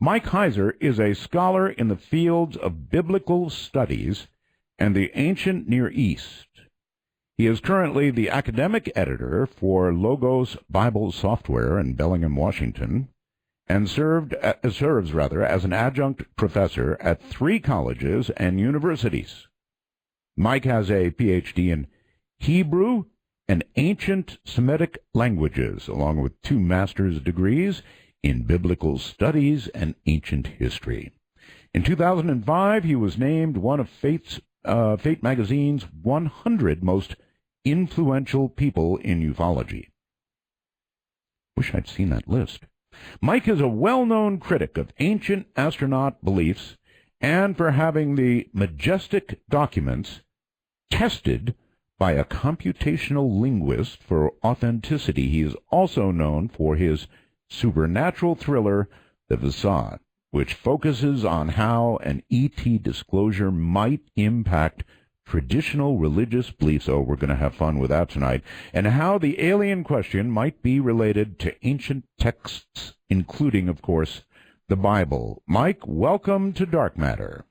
Mike Heiser is a scholar in the fields of biblical studies and the ancient Near East. He is currently the academic editor for Logos Bible Software in Bellingham, Washington, and serves as an adjunct professor at 3 colleges and universities. Mike has a Ph.D. in Hebrew and ancient Semitic languages, along with 2 master's degrees in biblical studies and ancient history. In 2005, he was named one of Fate magazine's 100 most influential people in ufology. Wish I'd seen that list. Mike is a well-known critic of ancient astronaut beliefs and for having the Majestic Documents tested by a computational linguist for authenticity. He is also known for his supernatural thriller, The Facade, which focuses on how an ET disclosure might impact traditional religious beliefs. Oh, we're going to have fun with that tonight. And how the alien question might be related to ancient texts, including, of course, the Bible. Mike, welcome to Dark Matter.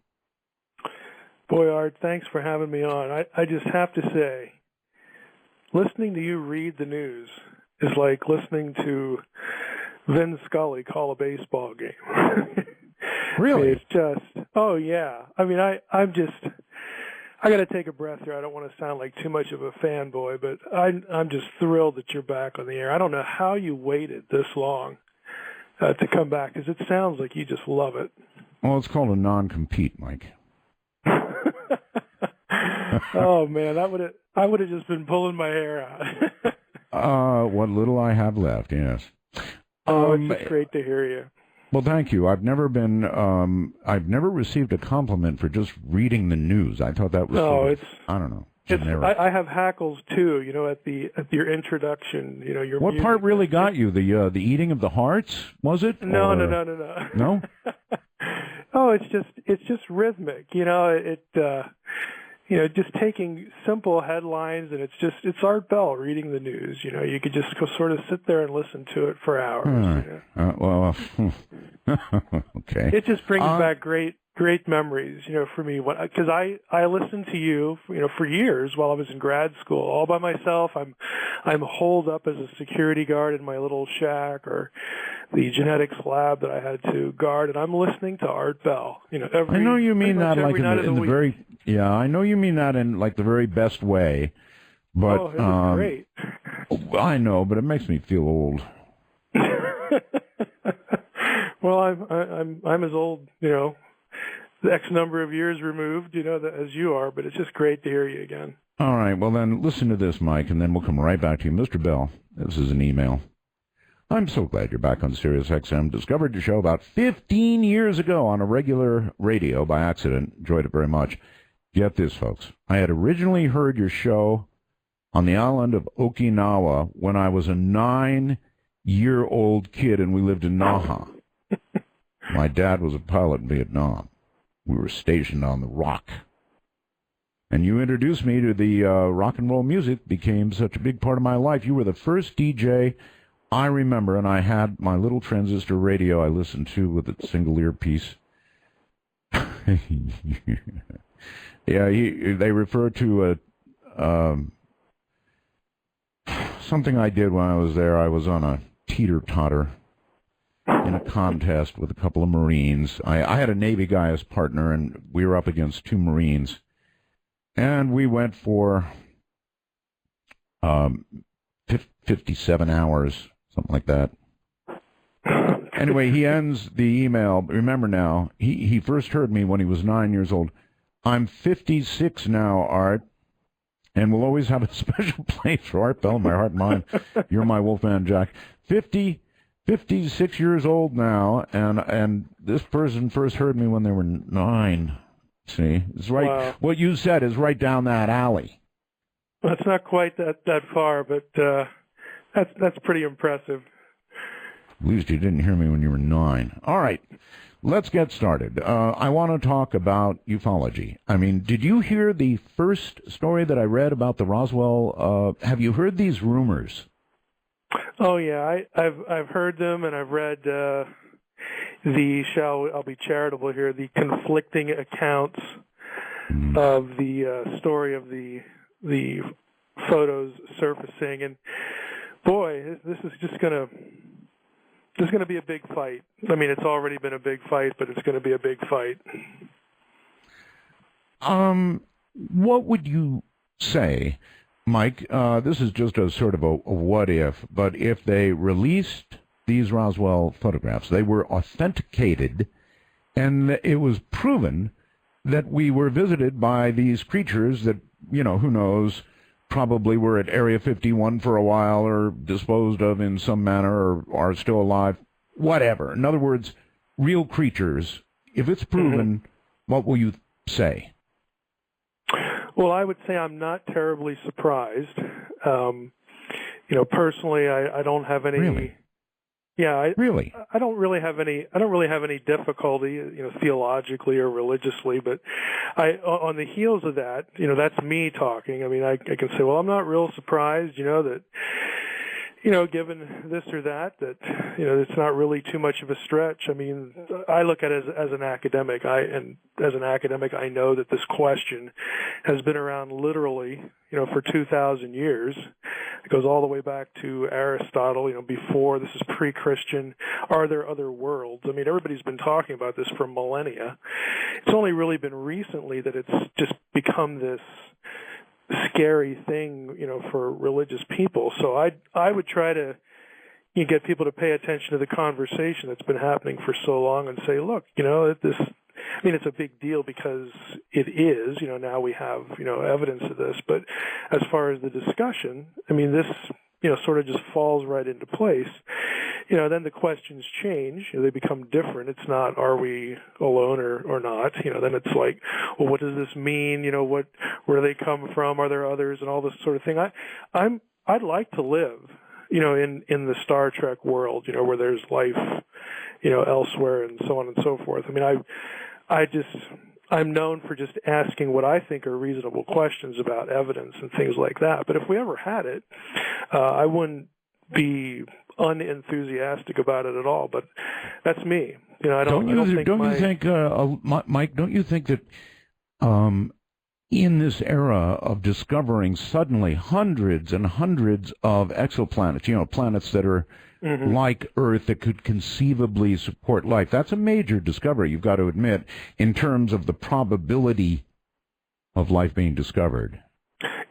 Boy, Art, thanks for having me on. I just have to say, listening to you read the news is like listening to Vin Scully call a baseball game. Really? It's just, oh yeah. I mean, I got to take a breath here. I don't want to sound like too much of a fanboy, but I'm just thrilled that you're back on the air. I don't know how you waited this long to come back, because it sounds like you just love it. Well, it's called a non-compete, Mike. Oh man, I would have just been pulling my hair out. What little I have left, yes. It's just great to hear you. Well, thank you. I've never received a compliment for just reading the news. I thought that was I don't know. I have hackles too. You know, at your introduction. You know, your what part really got you? The eating of the hearts, was it? No. No. Oh, it's just rhythmic. You know, just taking simple headlines, and it's Art Bell reading the news. You know, you could just sort of sit there and listen to it for hours. Okay. It just brings back great memories, you know, for me. Because I listened to you, you know, for years while I was in grad school, all by myself. I'm holed up as a security guard in my little shack or the genetics lab that I had to guard, and I'm listening to Art Bell. You know, I know you mean that like in the very I know you mean that in like the very best way, but it was great. I know, but it makes me feel old. Well, I'm as old, you know, the X number of years removed, you know, as you are, but it's just great to hear you again. All right, well then, listen to this, Mike, and then we'll come right back to you. Mr. Bell, this is an email. I'm so glad you're back on Sirius XM. Discovered your show about 15 years ago on a regular radio by accident. Enjoyed it very much. Get this, folks. I had originally heard your show on the island of Okinawa when I was a 9-year-old kid and we lived in Naha. My dad was a pilot in Vietnam. We were stationed on the Rock. And you introduced me to the rock and roll music, became such a big part of my life. You were the first DJ I remember, and I had my little transistor radio I listened to with a single earpiece. Yeah, they refer to something I did when I was there. I was on a teeter-totter in a contest with a couple of Marines. I had a Navy guy as partner, and we were up against 2 Marines. And we went for 57 hours, something like that. Anyway, he ends the email. Remember now, he first heard me when he was 9 years old. I'm 56 now, Art, and will always have a special place for Art Bell in my heart and mind. You're my Wolfman Jack. 56 years old now, and this person first heard me when they were 9. See, it's right. Wow. What you said is right down that alley. Well, it's not quite that far, but that's pretty impressive. At least you didn't hear me when you were 9. All right, let's get started. I want to talk about ufology. I mean, did you hear the first story that I read about the Roswell? Have you heard these rumors? Oh yeah, I've heard them, and I've read. I'll be charitable here, the conflicting accounts of the story of the photos surfacing, and boy, this is just gonna be a big fight. I mean, it's already been a big fight, but it's going to be a big fight. What would you say, Mike? This is just a sort of a what if, but if they released these Roswell photographs, they were authenticated, and it was proven that we were visited by these creatures that, who knows, probably were at Area 51 for a while or disposed of in some manner or are still alive, whatever. In other words, real creatures. If it's proven, what will you say? Well, I would say I'm not terribly surprised. Personally, I don't have any. Really? Yeah, Really? I don't really have any difficulty, theologically or religiously. But on the heels of that, that's me talking. I mean, I can say, well, I'm not real surprised, that, given this or that, it's not really too much of a stretch. I mean, I look at it as an academic. I know that this question has been around literally, for 2,000 years. It goes all the way back to Aristotle, before, this is pre-Christian. Are there other worlds? I mean, everybody's been talking about this for millennia. It's only really been recently that it's just become this scary thing, for religious people. So I would try to get people to pay attention to the conversation that's been happening for so long and say, look, it's a big deal because it is, now we have, evidence of this. But as far as the discussion, I mean, this, sort of just falls right into place. Then the questions change. They become different. It's not, are we alone or not? Then it's like, well, what does this mean? Where do they come from? Are there others? And all this sort of thing. I'd like to live, in the Star Trek world, where there's life, elsewhere and so on and so forth. I mean, I'm known for just asking what I think are reasonable questions about evidence and things like that. But if we ever had it, I wouldn't be unenthusiastic about it at all. But that's me. Don't you think that in this era of discovering suddenly hundreds and hundreds of exoplanets, planets that are like Earth that could conceivably support life, that's a major discovery, you've got to admit, in terms of the probability of life being discovered.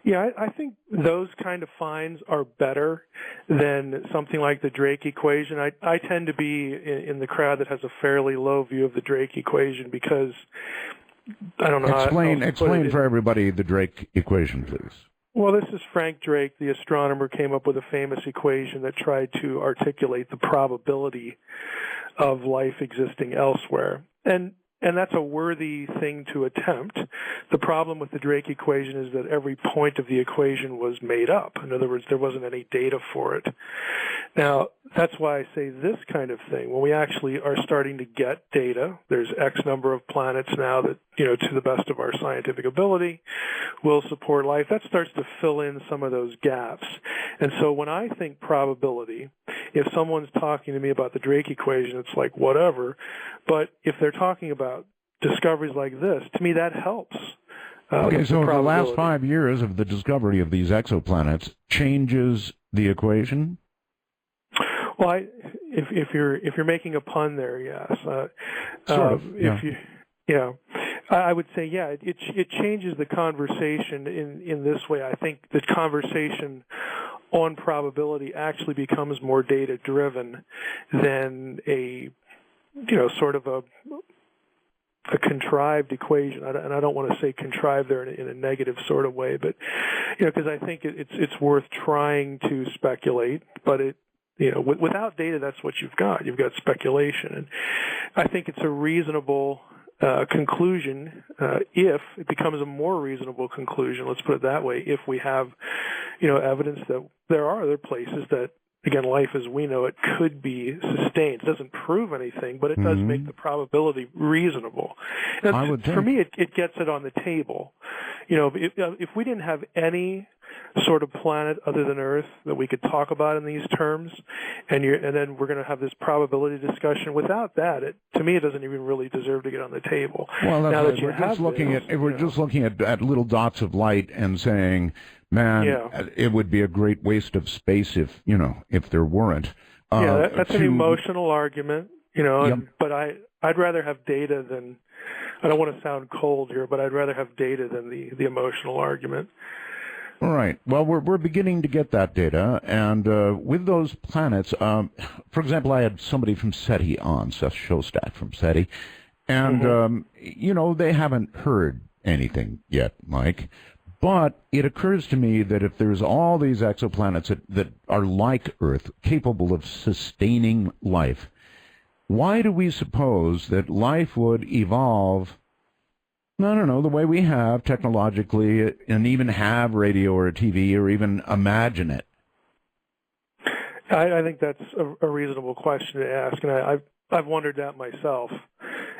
Yeah, I think those kind of finds are better than something like the Drake equation. I tend to be in the crowd that has a fairly low view of the Drake equation because I don't know. Explain for everybody the Drake equation, please. Well, this is Frank Drake, the astronomer, came up with a famous equation that tried to articulate the probability of life existing elsewhere. And that's a worthy thing to attempt. The problem with the Drake equation is that every point of the equation was made up. In other words, there wasn't any data for it. Now, that's why I say this kind of thing. When we actually are starting to get data, there's X number of planets now that, to the best of our scientific ability, will support life. That starts to fill in some of those gaps. And so when I think probability, if someone's talking to me about the Drake equation, it's like whatever. But if they're talking about discoveries like this, to me that helps. Okay, so the last 5 years of the discovery of these exoplanets changes the equation? Well, if you're making a pun there, yes. Sort of, yeah. I would say, yeah, it changes the conversation in this way. I think the conversation on probability actually becomes more data driven than a sort of a contrived equation. And I don't want to say contrived there in a negative sort of way, but because I think it's worth trying to speculate, but without data, that's what you've got. You've got speculation, and I think it's a reasonable conclusion if it becomes a more reasonable conclusion. Let's put it that way. If we have, evidence that there are other places that again, life as we know it could be sustained. It doesn't prove anything, but it does make the probability reasonable. I would think. For me, it gets it on the table. If we didn't have any sort of planet other than Earth that we could talk about in these terms, and then we're going to have this probability discussion. Without that, to me, it doesn't even really deserve to get on the table. Well, we're just looking at little dots of light and saying, man, it would be a great waste of space if there weren't. That's an emotional argument, but I'd rather have data than, I don't want to sound cold here, but I'd rather have data than the emotional argument. All right. Well, we're beginning to get that data, and with those planets, for example, I had somebody from SETI on, Seth Shostak from SETI, and they haven't heard anything yet, Mike. But it occurs to me that if there's all these exoplanets that are like Earth, capable of sustaining life, why do we suppose that life would evolve, I don't know, the way we have technologically, and even have radio or a TV or even imagine it? I think that's a reasonable question to ask, and I've wondered that myself.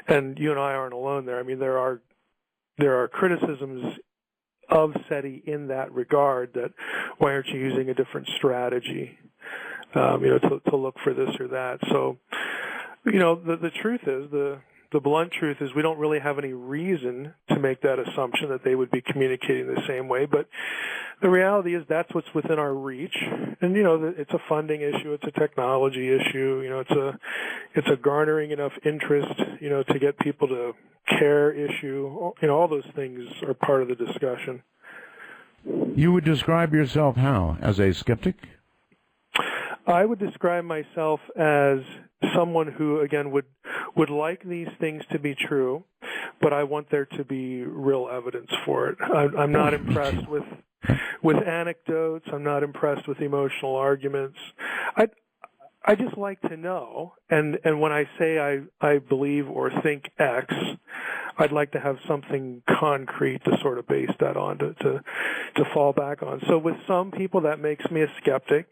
And you and I aren't alone there. I mean, there are criticisms of SETI in that regard, that why aren't you using a different strategy, to look for this or that. So, the truth is, the blunt truth is we don't really have any reason to make that assumption that they would be communicating the same way. But the reality is that's what's within our reach. And, it's a funding issue. It's a technology issue. It's a garnering enough interest, to get people to care issue. All those things are part of the discussion. You would describe yourself how? As a skeptic? I would describe myself as someone who, again, would like these things to be true, but I want there to be real evidence for it. I'm not impressed with anecdotes. I'm not impressed with emotional arguments. I just like to know, and when I say I believe or think X, I'd like to have something concrete to sort of base that on, to fall back on. So with some people, that makes me a skeptic.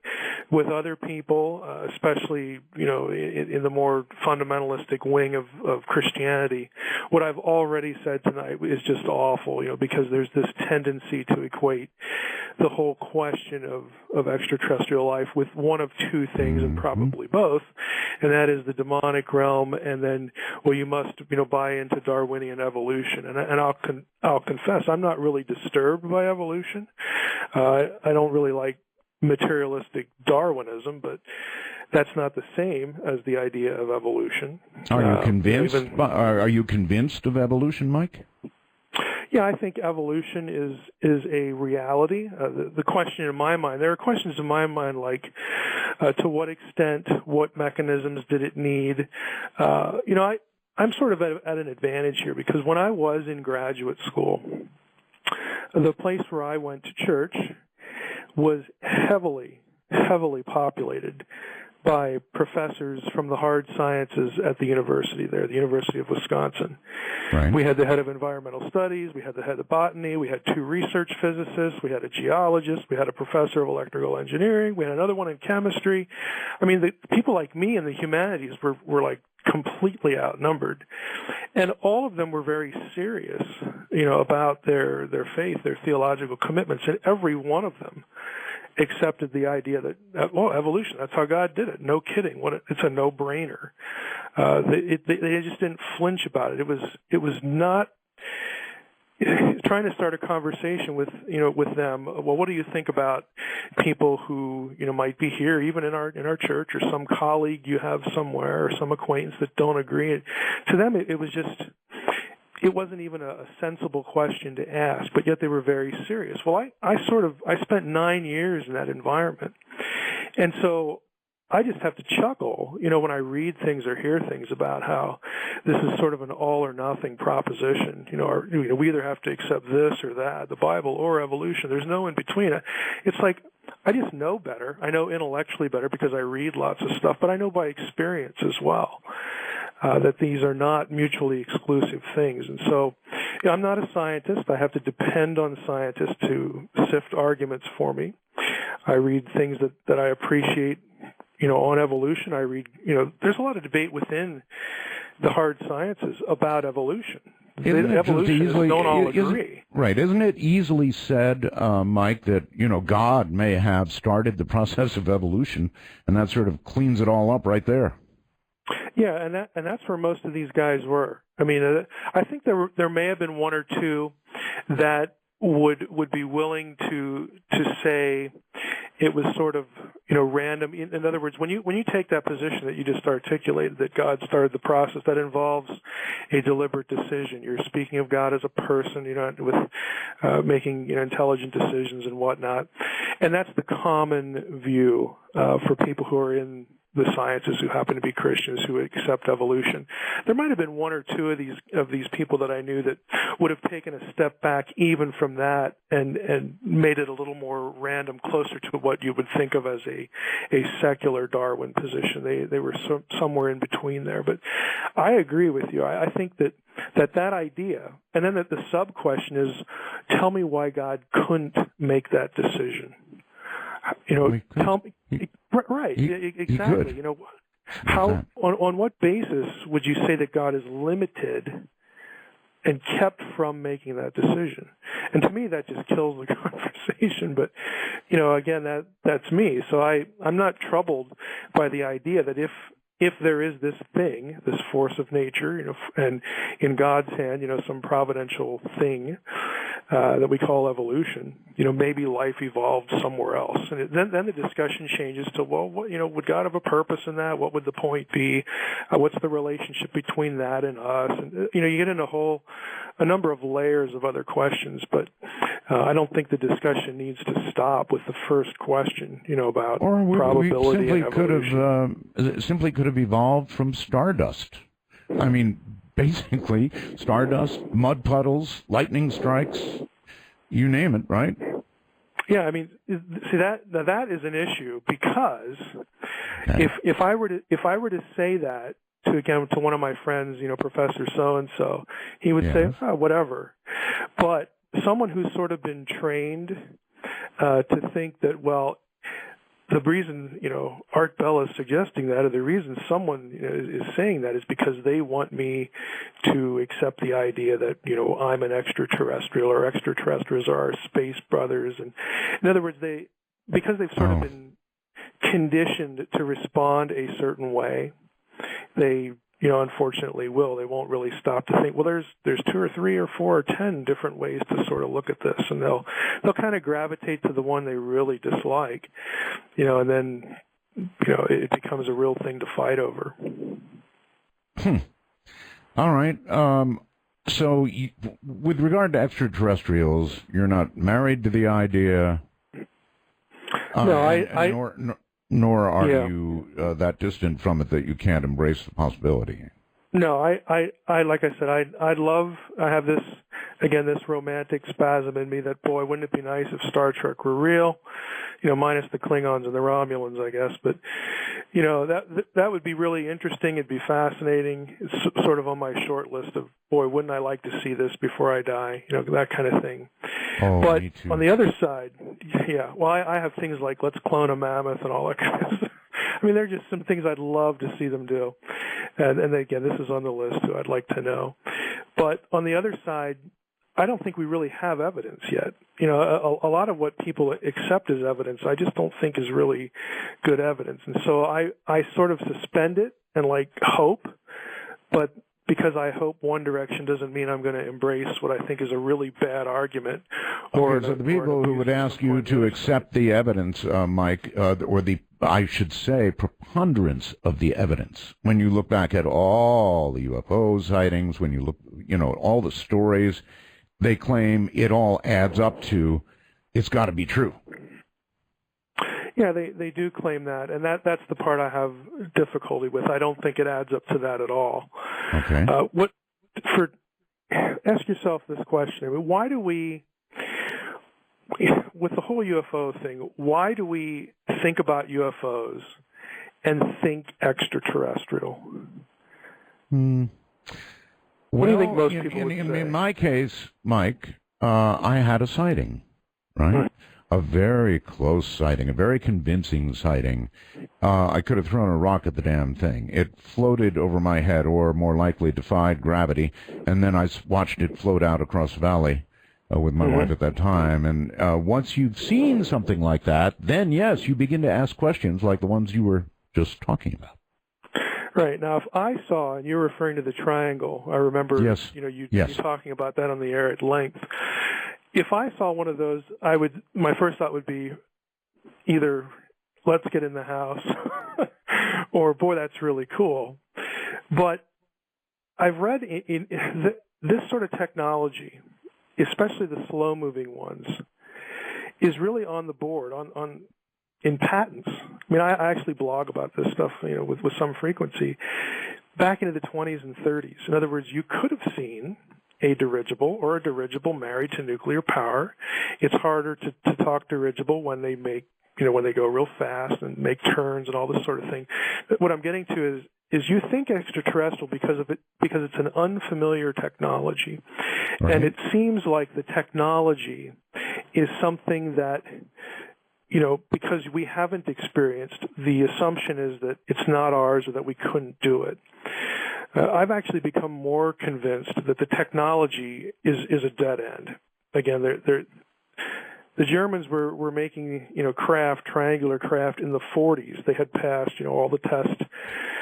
With other people, especially, in the more fundamentalistic wing of Christianity, what I've already said tonight is just awful, because there's this tendency to equate the whole question of extraterrestrial life with one of two things, and probably both, and that is the demonic realm, and then, you must, buy into Darwinian evolution. And I'll confess, I'm not really disturbed by evolution. I don't really like materialistic Darwinism, but that's not the same as the idea of evolution. Are you convinced? Are you convinced of evolution, Mike? Yeah, I think evolution is a reality. The question in my mind, there are questions in my mind like, to what extent, what mechanisms did it need? I'm sort of at an advantage here, because when I was in graduate school, the place where I went to church was heavily populated by professors from the hard sciences at the university there, the University of Wisconsin. Right. We had the head of environmental studies, we had the head of botany, we had 2 research physicists, we had a geologist, we had a professor of electrical engineering, we had another one in chemistry. I mean, the people like me in the humanities were like completely outnumbered. And all of them were very serious, about their faith, their theological commitments, and every one of them accepted the idea that, evolution, that's how God did it. No kidding. It's a no-brainer. They just didn't flinch about it. It was not trying to start a conversation with them. Well, what do you think about people who, might be here, even in our church, or some colleague you have somewhere, or some acquaintance that don't agree? To them, it wasn't even a sensible question to ask, but yet they were very serious. Well, I spent 9 years in that environment. And so I just have to chuckle, when I read things or hear things about how this is sort of an all or nothing proposition. We either have to accept this or that, the Bible or evolution. There's no in between. It's like, I just know better. I know intellectually better because I read lots of stuff, but I know by experience as well. That these are not mutually exclusive things. And so I'm not a scientist. I have to depend on scientists to sift arguments for me. I read things that I appreciate, on evolution. I read, there's a lot of debate within the hard sciences about evolution. Evolutionists don't all agree. Right. Isn't it easily said, Mike, that, God may have started the process of evolution, and that sort of cleans it all up right there? Yeah, and that's where most of these guys were. I mean, I think there may have been one or two that would be willing to say it was sort of random. In other words, when you take that position that you just articulated, that God started the process, that involves a deliberate decision. You're speaking of God as a person, with making intelligent decisions and whatnot, and that's the common view for people who are in the sciences who happen to be Christians who accept evolution. There might have been one or two of these people that I knew that would have taken a step back even from that and made it a little more random, closer to what you would think of as a secular Darwin position. They were somewhere in between there. But I agree with you. I think that idea, and then that the sub question is, tell me why God couldn't make that decision. Tell me. Right, exactly. How on what basis would you say that God is limited and kept from making that decision? And to me, that just kills the conversation. But again, that's me. So I'm not troubled by the idea that if there is this thing, this force of nature, and in God's hand, some providential thing that we call evolution, maybe life evolved somewhere else. And then the discussion changes to, well, would God have a purpose in that? What would the point be? What's the relationship between that and us? And, you get into a number of layers of other questions, but I don't think the discussion needs to stop with the first question, about probability and evolution. Simply could have evolved from stardust. I mean, basically, stardust, mud puddles, lightning strikes, you name it, right? Yeah, I mean, see that is an issue because if I were to say that to one of my friends, Professor so and so, he would say, whatever. But someone who's sort of been trained to think that, well, the reason, Art Bell is suggesting that, or the reason someone is saying that is because they want me to accept the idea that, I'm an extraterrestrial, or extraterrestrials are our space brothers. And in other words, because they've sort of been conditioned to respond a certain way, they, unfortunately they won't really stop to think, well, there's 2 or 3 or 4 or 10 different ways to sort of look at this, and they'll kind of gravitate to the one they really dislike, and then, it becomes a real thing to fight over. All right. So with regard to extraterrestrials, you're not married to the idea. No, Nor are you that distant from it that you can't embrace the possibility. No, I like I said, I have this romantic spasm in me that, boy, wouldn't it be nice if Star Trek were real, minus the Klingons and the Romulans, I guess. But, that would be really interesting. It'd be fascinating. It's sort of on my short list of, boy, wouldn't I like to see this before I die, that kind of thing. Oh, but me too. On the other side, well, I have things like let's clone a mammoth and all that kind of stuff. I mean, there are just some things I'd love to see them do. And again, this is on the list too. I'd like to know. But on the other side, I don't think we really have evidence yet. A lot of what people accept as evidence, I just don't think is really good evidence. And so I sort of suspend it and hope, but because I hope one direction doesn't mean I'm going to embrace what I think is a really bad argument. So the people who would ask you to accept the evidence, Mike, or I should say, preponderance of the evidence, when you look back at all the UFO sightings, when you look, all the stories, they claim it all adds up to, it's got to be true. Yeah, they do claim that, and that's the part I have difficulty with. I don't think it adds up to that at all. Okay. Ask yourself this question. I mean, why do we, with the whole UFO thing, why do we think about UFOs and think extraterrestrial? What do you think most people would say? In my case, Mike, I had a sighting, right? A very close sighting, a very convincing sighting. I could have thrown a rock at the damn thing. It floated over my head, or more likely defied gravity, and then I watched it float out across the valley with my wife at that time. And once you've seen something like that, then, yes, you begin to ask questions like the ones you were just talking about. Right. Now, if I saw, and you're referring to the triangle, I remember Yes. You Yes. talking about that on the air at length. If I saw one of those, my first thought would be either let's get in the house or boy, that's really cool. But I've read this sort of technology, especially the slow-moving ones, is really on the board in patents. I mean, I actually blog about this stuff, with some frequency. Back into the 20s and 30s. In other words, you could have seen a dirigible or a dirigible married to nuclear power. It's harder to talk dirigible when they make, when they go real fast and make turns and all this sort of thing. But what I'm getting to is you think extraterrestrial because it's an unfamiliar technology. Right. And it seems like the technology is something that, because we haven't experienced, the assumption is that it's not ours or that we couldn't do it. I've actually become more convinced that the technology is a dead end. Again, the Germans were making, triangular craft in the 40s. They had passed, all the tests.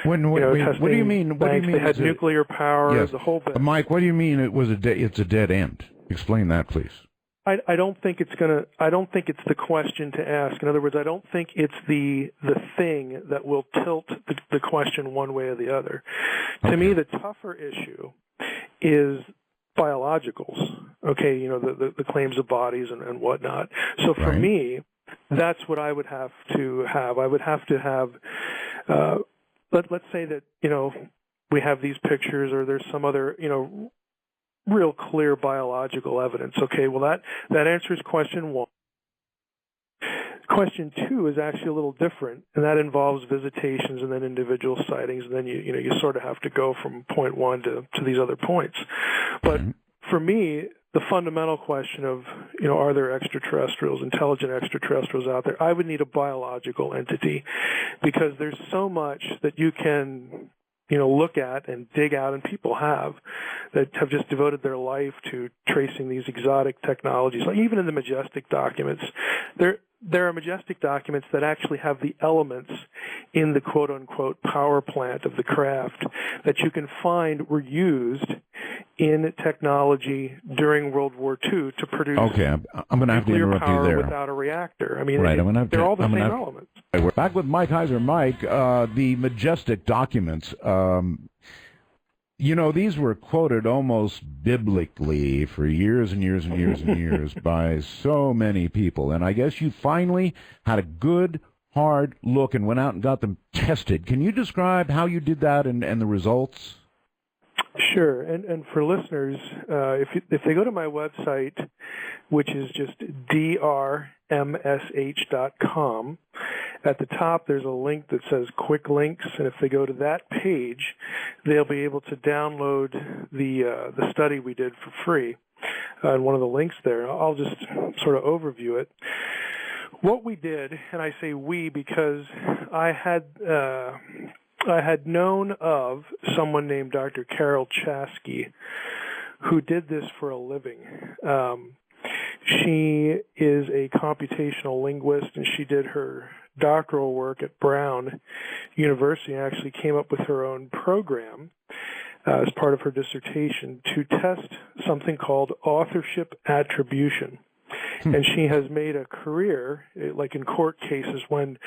What do you mean? What do you mean? They had nuclear power, yes. the whole bit. Mike, what do you mean it's a dead end? Explain that, please. I don't think it's the question to ask. In other words, I don't think it's the thing that will tilt the question one way or the other. Okay. To me, the tougher issue is biologicals. Okay, the claims of bodies and whatnot. So for me, that's what I would have to have. I would have to have. Let's say that we have these pictures, or there's some other real clear biological evidence. Okay, well that answers question one. Question two is actually a little different, and that involves visitations and then individual sightings, and then you sort of have to go from point one to these other points. But for me, the fundamental question of are there intelligent extraterrestrials out there? I would need a biological entity, because there's so much that you can look at and dig out, and people have just devoted their life to tracing these exotic technologies. Like even in the Majestic Documents, there are Majestic Documents that actually have the elements in the quote-unquote power plant of the craft that you can find were used in technology during World War II to produce I'm going to have to interrupt you there. Without a reactor. I mean, they're all the same elements. We're back with Mike Heiser. Mike, the Majestic Documents, these were quoted almost biblically for years and years and years and years by so many people. And I guess you finally had a good, hard look and went out and got them tested. Can you describe how you did that and the results? Sure, and for listeners, if they go to my website, which is just drmsh.com, at the top there's a link that says Quick Links, and if they go to that page, they'll be able to download the study we did for free. And one of the links there, I'll just sort of overview it. What we did, and I say we because I had known of someone named Dr. Carol Chasky who did this for a living. She is a computational linguist, and she did her doctoral work at Brown University and actually came up with her own program as part of her dissertation to test something called authorship attribution. And she has made a career, like in court cases, when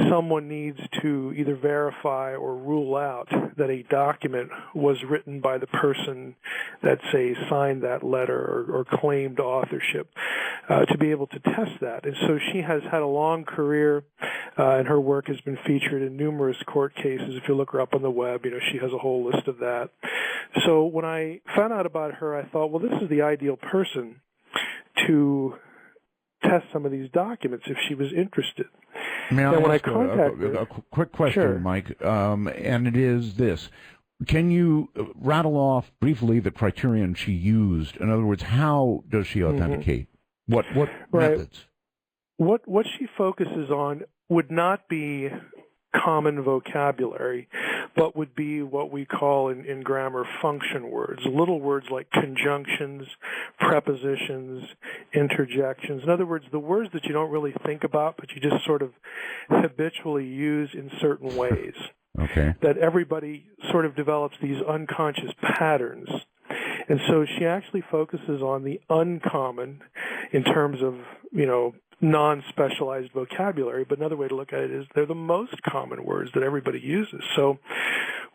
someone needs to either verify or rule out that a document was written by the person that, say, signed that letter or claimed authorship, to be able to test that. And so she has had a long career, and her work has been featured in numerous court cases. If you look her up on the web, she has a whole list of that. So when I found out about her, I thought, well, this is the ideal person to test some of these documents if she was interested. May I ask a quick question, sure, Mike, and it is this. Can you rattle off briefly the criterion she used? In other words, how does she authenticate? What methods? What she focuses on would not be common vocabulary, but would be what we call in grammar function words, little words like conjunctions, prepositions, interjections. In other words, the words that you don't really think about, but you just sort of habitually use in certain ways. Okay. That everybody sort of develops these unconscious patterns. And so she actually focuses on the uncommon in terms of, non-specialized vocabulary, but another way to look at it is they're the most common words that everybody uses. So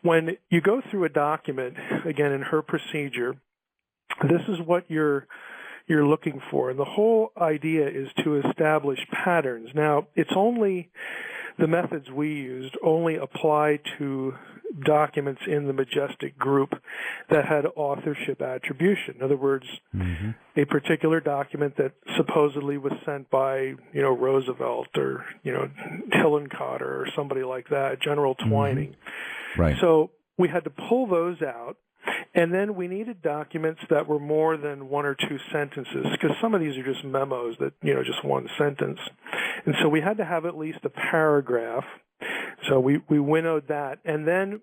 when you go through a document, again, in her procedure, this is what you're looking for. And the whole idea is to establish patterns. Now, it's only the methods we used only apply to documents in the Majestic group that had authorship attribution. In other words, a particular document that supposedly was sent by, Roosevelt or, Hillenkotter or somebody like that, General Twining. Right. So we had to pull those out. And then we needed documents that were more than one or two sentences, because some of these are just memos that, just one sentence. And so we had to have at least a paragraph. So we winnowed that. And then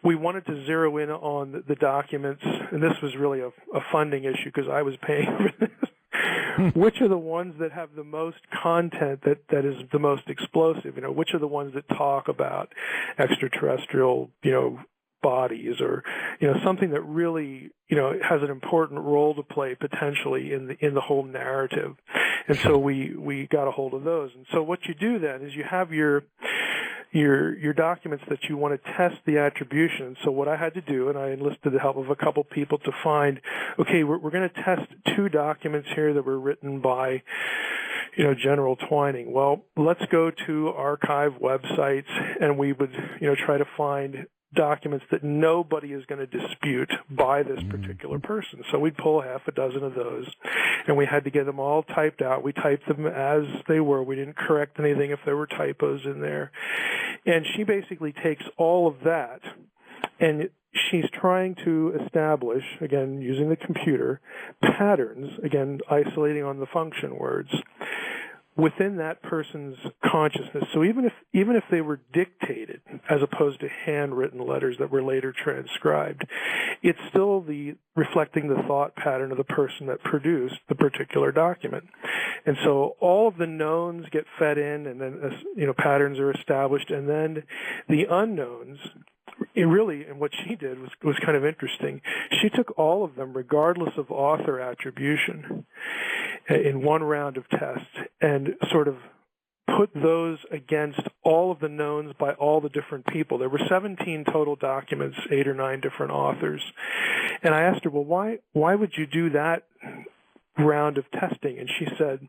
we wanted to zero in on the documents, and this was really a funding issue because I was paying for this. Which are the ones that have the most content that is the most explosive? Which are the ones that talk about extraterrestrial, bodies or something that really has an important role to play potentially in the whole narrative. And so we got a hold of those. And so what you do then is you have your documents that you want to test the attribution. So what I had to do, and I enlisted the help of a couple people to find, okay, we're going to test two documents here that were written by General Twining. Well, let's go to archive websites, and we would try to find documents that nobody is going to dispute by this particular person. So we'd pull half a dozen of those, and we had to get them all typed out. We typed them as they were. We didn't correct anything if there were typos in there. And she basically takes all of that, and she's trying to establish, again, using the computer, patterns, again, isolating on the function words, within that person's consciousness. So even if they were dictated as opposed to handwritten letters that were later transcribed, it's still reflecting the thought pattern of the person that produced the particular document. And so all of the knowns get fed in, and then patterns are established, and then the unknowns. And what she did was kind of interesting. She took all of them, regardless of author attribution, in one round of tests, and sort of put those against all of the knowns by all the different people. There were 17 total documents, 8 or 9 different authors. And I asked her, well, why would you do that round of testing? And she said,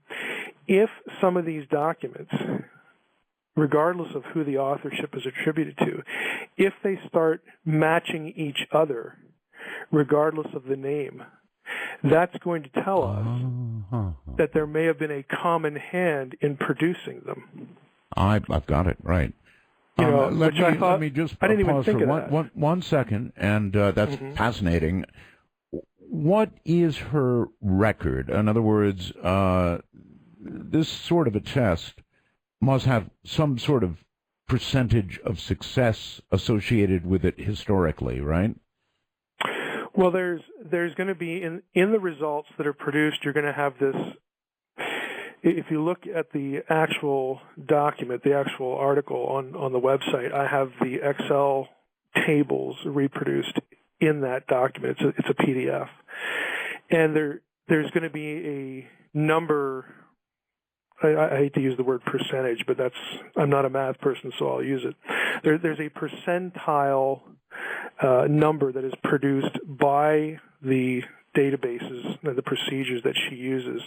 if some of these documents, regardless of who the authorship is attributed to, if they start matching each other, regardless of the name, that's going to tell us that there may have been a common hand in producing them. I've got it, right. Let me just I didn't even pause think for of one second, and that's fascinating. What is her record? In other words, this sort of a test must have some sort of percentage of success associated with it historically, right? Well, there's going to be, in the results that are produced, you're going to have this. If you look at the actual document, the actual article on the website, I have the Excel tables reproduced in that document. It's a PDF. And there's going to be a number. I hate to use the word percentage, but I'm not a math person, so I'll use it. There's a percentile number that is produced by the databases and the procedures that she uses,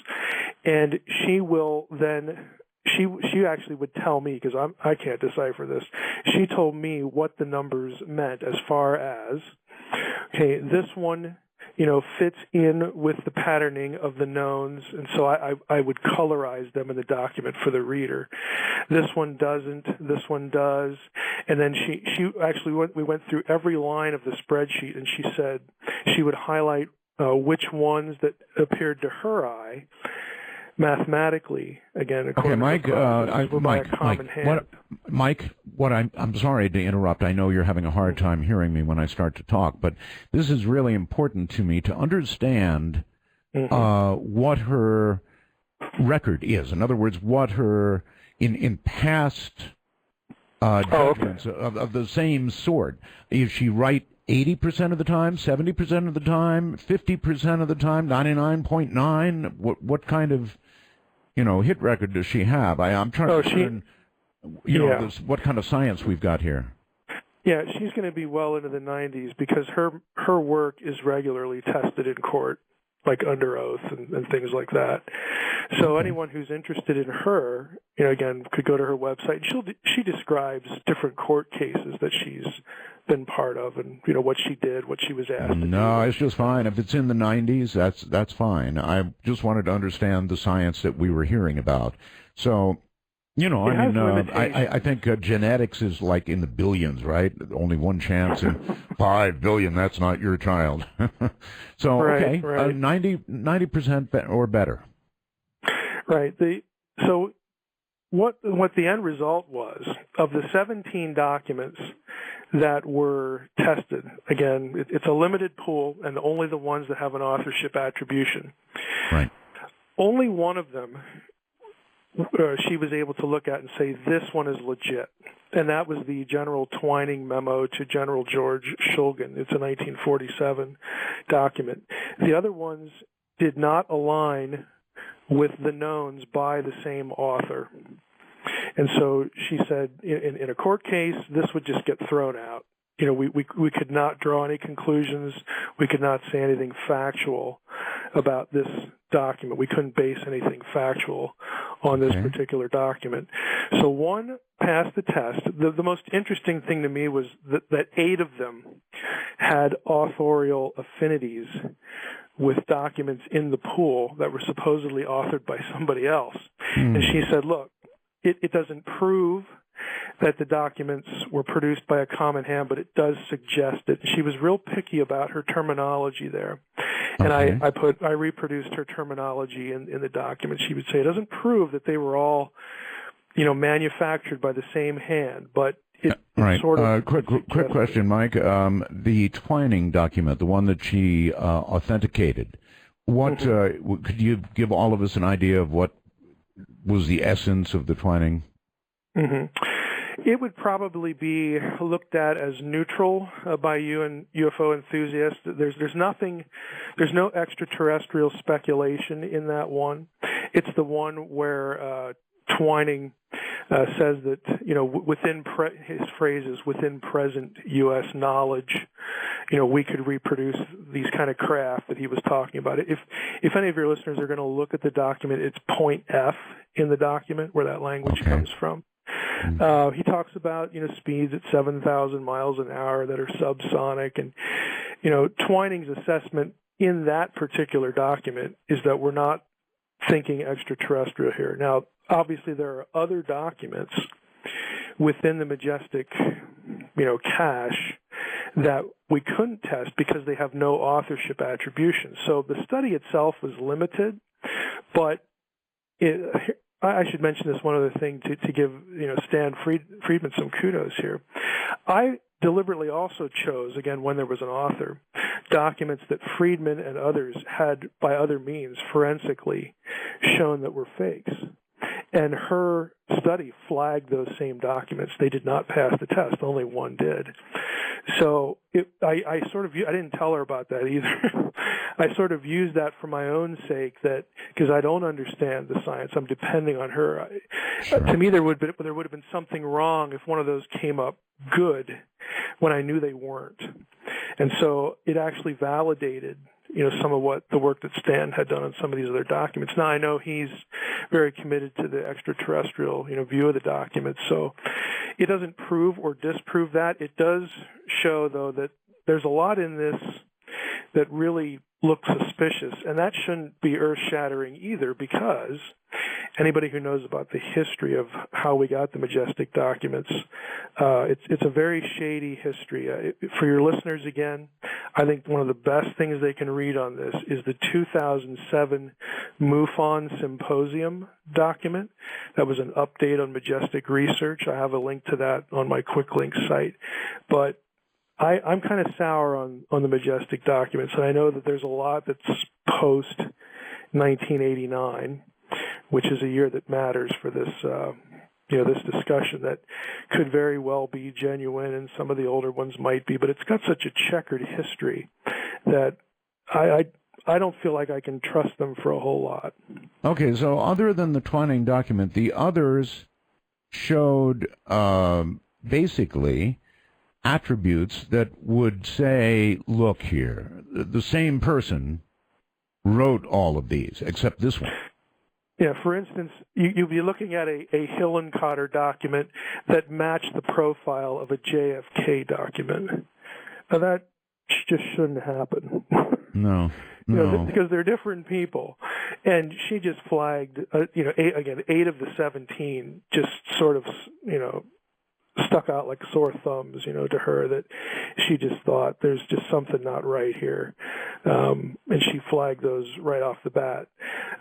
and she will then. She actually would tell me, because I can't decipher this. She told me what the numbers meant as far as, okay, this one fits in with the patterning of the knowns, and so I would colorize them in the document for the reader. This one doesn't, this one does, and then she actually we went through every line of the spreadsheet, and she said she would highlight which ones that appeared to her eye mathematically, again, Okay, according Mike. to the process, by a common hand. Mike, I'm sorry to interrupt. I know you're having a hard time hearing me when I start to talk, but this is really important to me to understand what her record is. In other words, what her in past judgments of the same sort. Is she right 80% of the time, 70% of the time, 50% of the time, 99.9? What kind of hit record does she have? I'm trying to learn, what kind of science we've got here. Yeah, she's going to be well into the 90s because her work is regularly tested in court, like under oath and things like that. So anyone who's interested in her, again, could go to her website. She describes different court cases that she's been part of, and what she did, what she was asked to do. No, it's just fine. If it's in the 90s, that's fine. I just wanted to understand the science that we were hearing about. So, I think genetics is like in the billions, right? Only one chance in 5 billion. That's not your child. So, right. 90% or better. Right. So what the end result was of the 17 documents that were tested. Again, it's a limited pool, and only the ones that have an authorship attribution. Right. Only one of them she was able to look at and say, this one is legit. And that was the General Twining memo to General George Shulgin. It's a 1947 document. The other ones did not align with the knowns by the same author. And so she said, in a court case, this would just get thrown out. We could not draw any conclusions. We could not say anything factual about this document. We couldn't base anything factual on this particular document. So one passed the test. The most interesting thing to me was that 8 of them had authorial affinities with documents in the pool that were supposedly authored by somebody else. And she said, look, it doesn't prove that the documents were produced by a common hand, but it does suggest it. She was real picky about her terminology there. And I reproduced her terminology in the document. She would say it doesn't prove that they were all, manufactured by the same hand, but it sort of... Quick question, Mike. The Twining document, the one that she authenticated, could you give all of us an idea of what was the essence of the Twining? It would probably be looked at as neutral by you and UFO enthusiasts. There's no extraterrestrial speculation in that one. It's the one where Twining says that, his phrase is within present U.S. knowledge, we could reproduce these kind of craft that he was talking about. If any of your listeners are going to look at the document, it's point F in the document where that language comes from. He talks about, speeds at 7,000 miles an hour that are subsonic. And, Twining's assessment in that particular document is that we're not thinking extraterrestrial here. Now, obviously, there are other documents within the Majestic, cache that we couldn't test because they have no authorship attribution. So the study itself was limited, but I should mention this one other thing to give Stan Friedman some kudos here. I deliberately also chose, again, when there was an author, documents that Friedman and others had, by other means, forensically shown that were fakes. And her study flagged those same documents. They did not pass the test. Only one did. So I didn't tell her about that either. I sort of used that for my own sake, that because I don't understand the science, I'm depending on her. Sure. To me, there would have been something wrong if one of those came up good when I knew they weren't. And so it actually validated some of what the work that Stan had done on some of these other documents. Now, I know he's very committed to the extraterrestrial, view of the documents. So it doesn't prove or disprove that. It does show, though, that there's a lot in this that really looks suspicious. And that shouldn't be earth-shattering either because, anybody who knows about the history of how we got the Majestic Documents, it's a very shady history. For your listeners, again, I think one of the best things they can read on this is the 2007 Mufon Symposium document. That was an update on Majestic research. I have a link to that on my quick link site. But I'm kind of sour on the Majestic Documents, and I know that there's a lot that's post 1989, which is a year that matters for this this discussion, that could very well be genuine, and some of the older ones might be, but it's got such a checkered history that I don't feel like I can trust them for a whole lot. Okay, so other than the Twining document, the others showed basically attributes that would say, look here, the same person wrote all of these, except this one. Yeah, for instance, you'd be looking at a Hillenkotter document that matched the profile of a JFK document. Now, that just shouldn't happen. No. Because they're different people. And she just flagged, 8 of the 17 just sort of, stuck out like sore thumbs, to her, that she just thought there's just something not right here. And she flagged those right off the bat.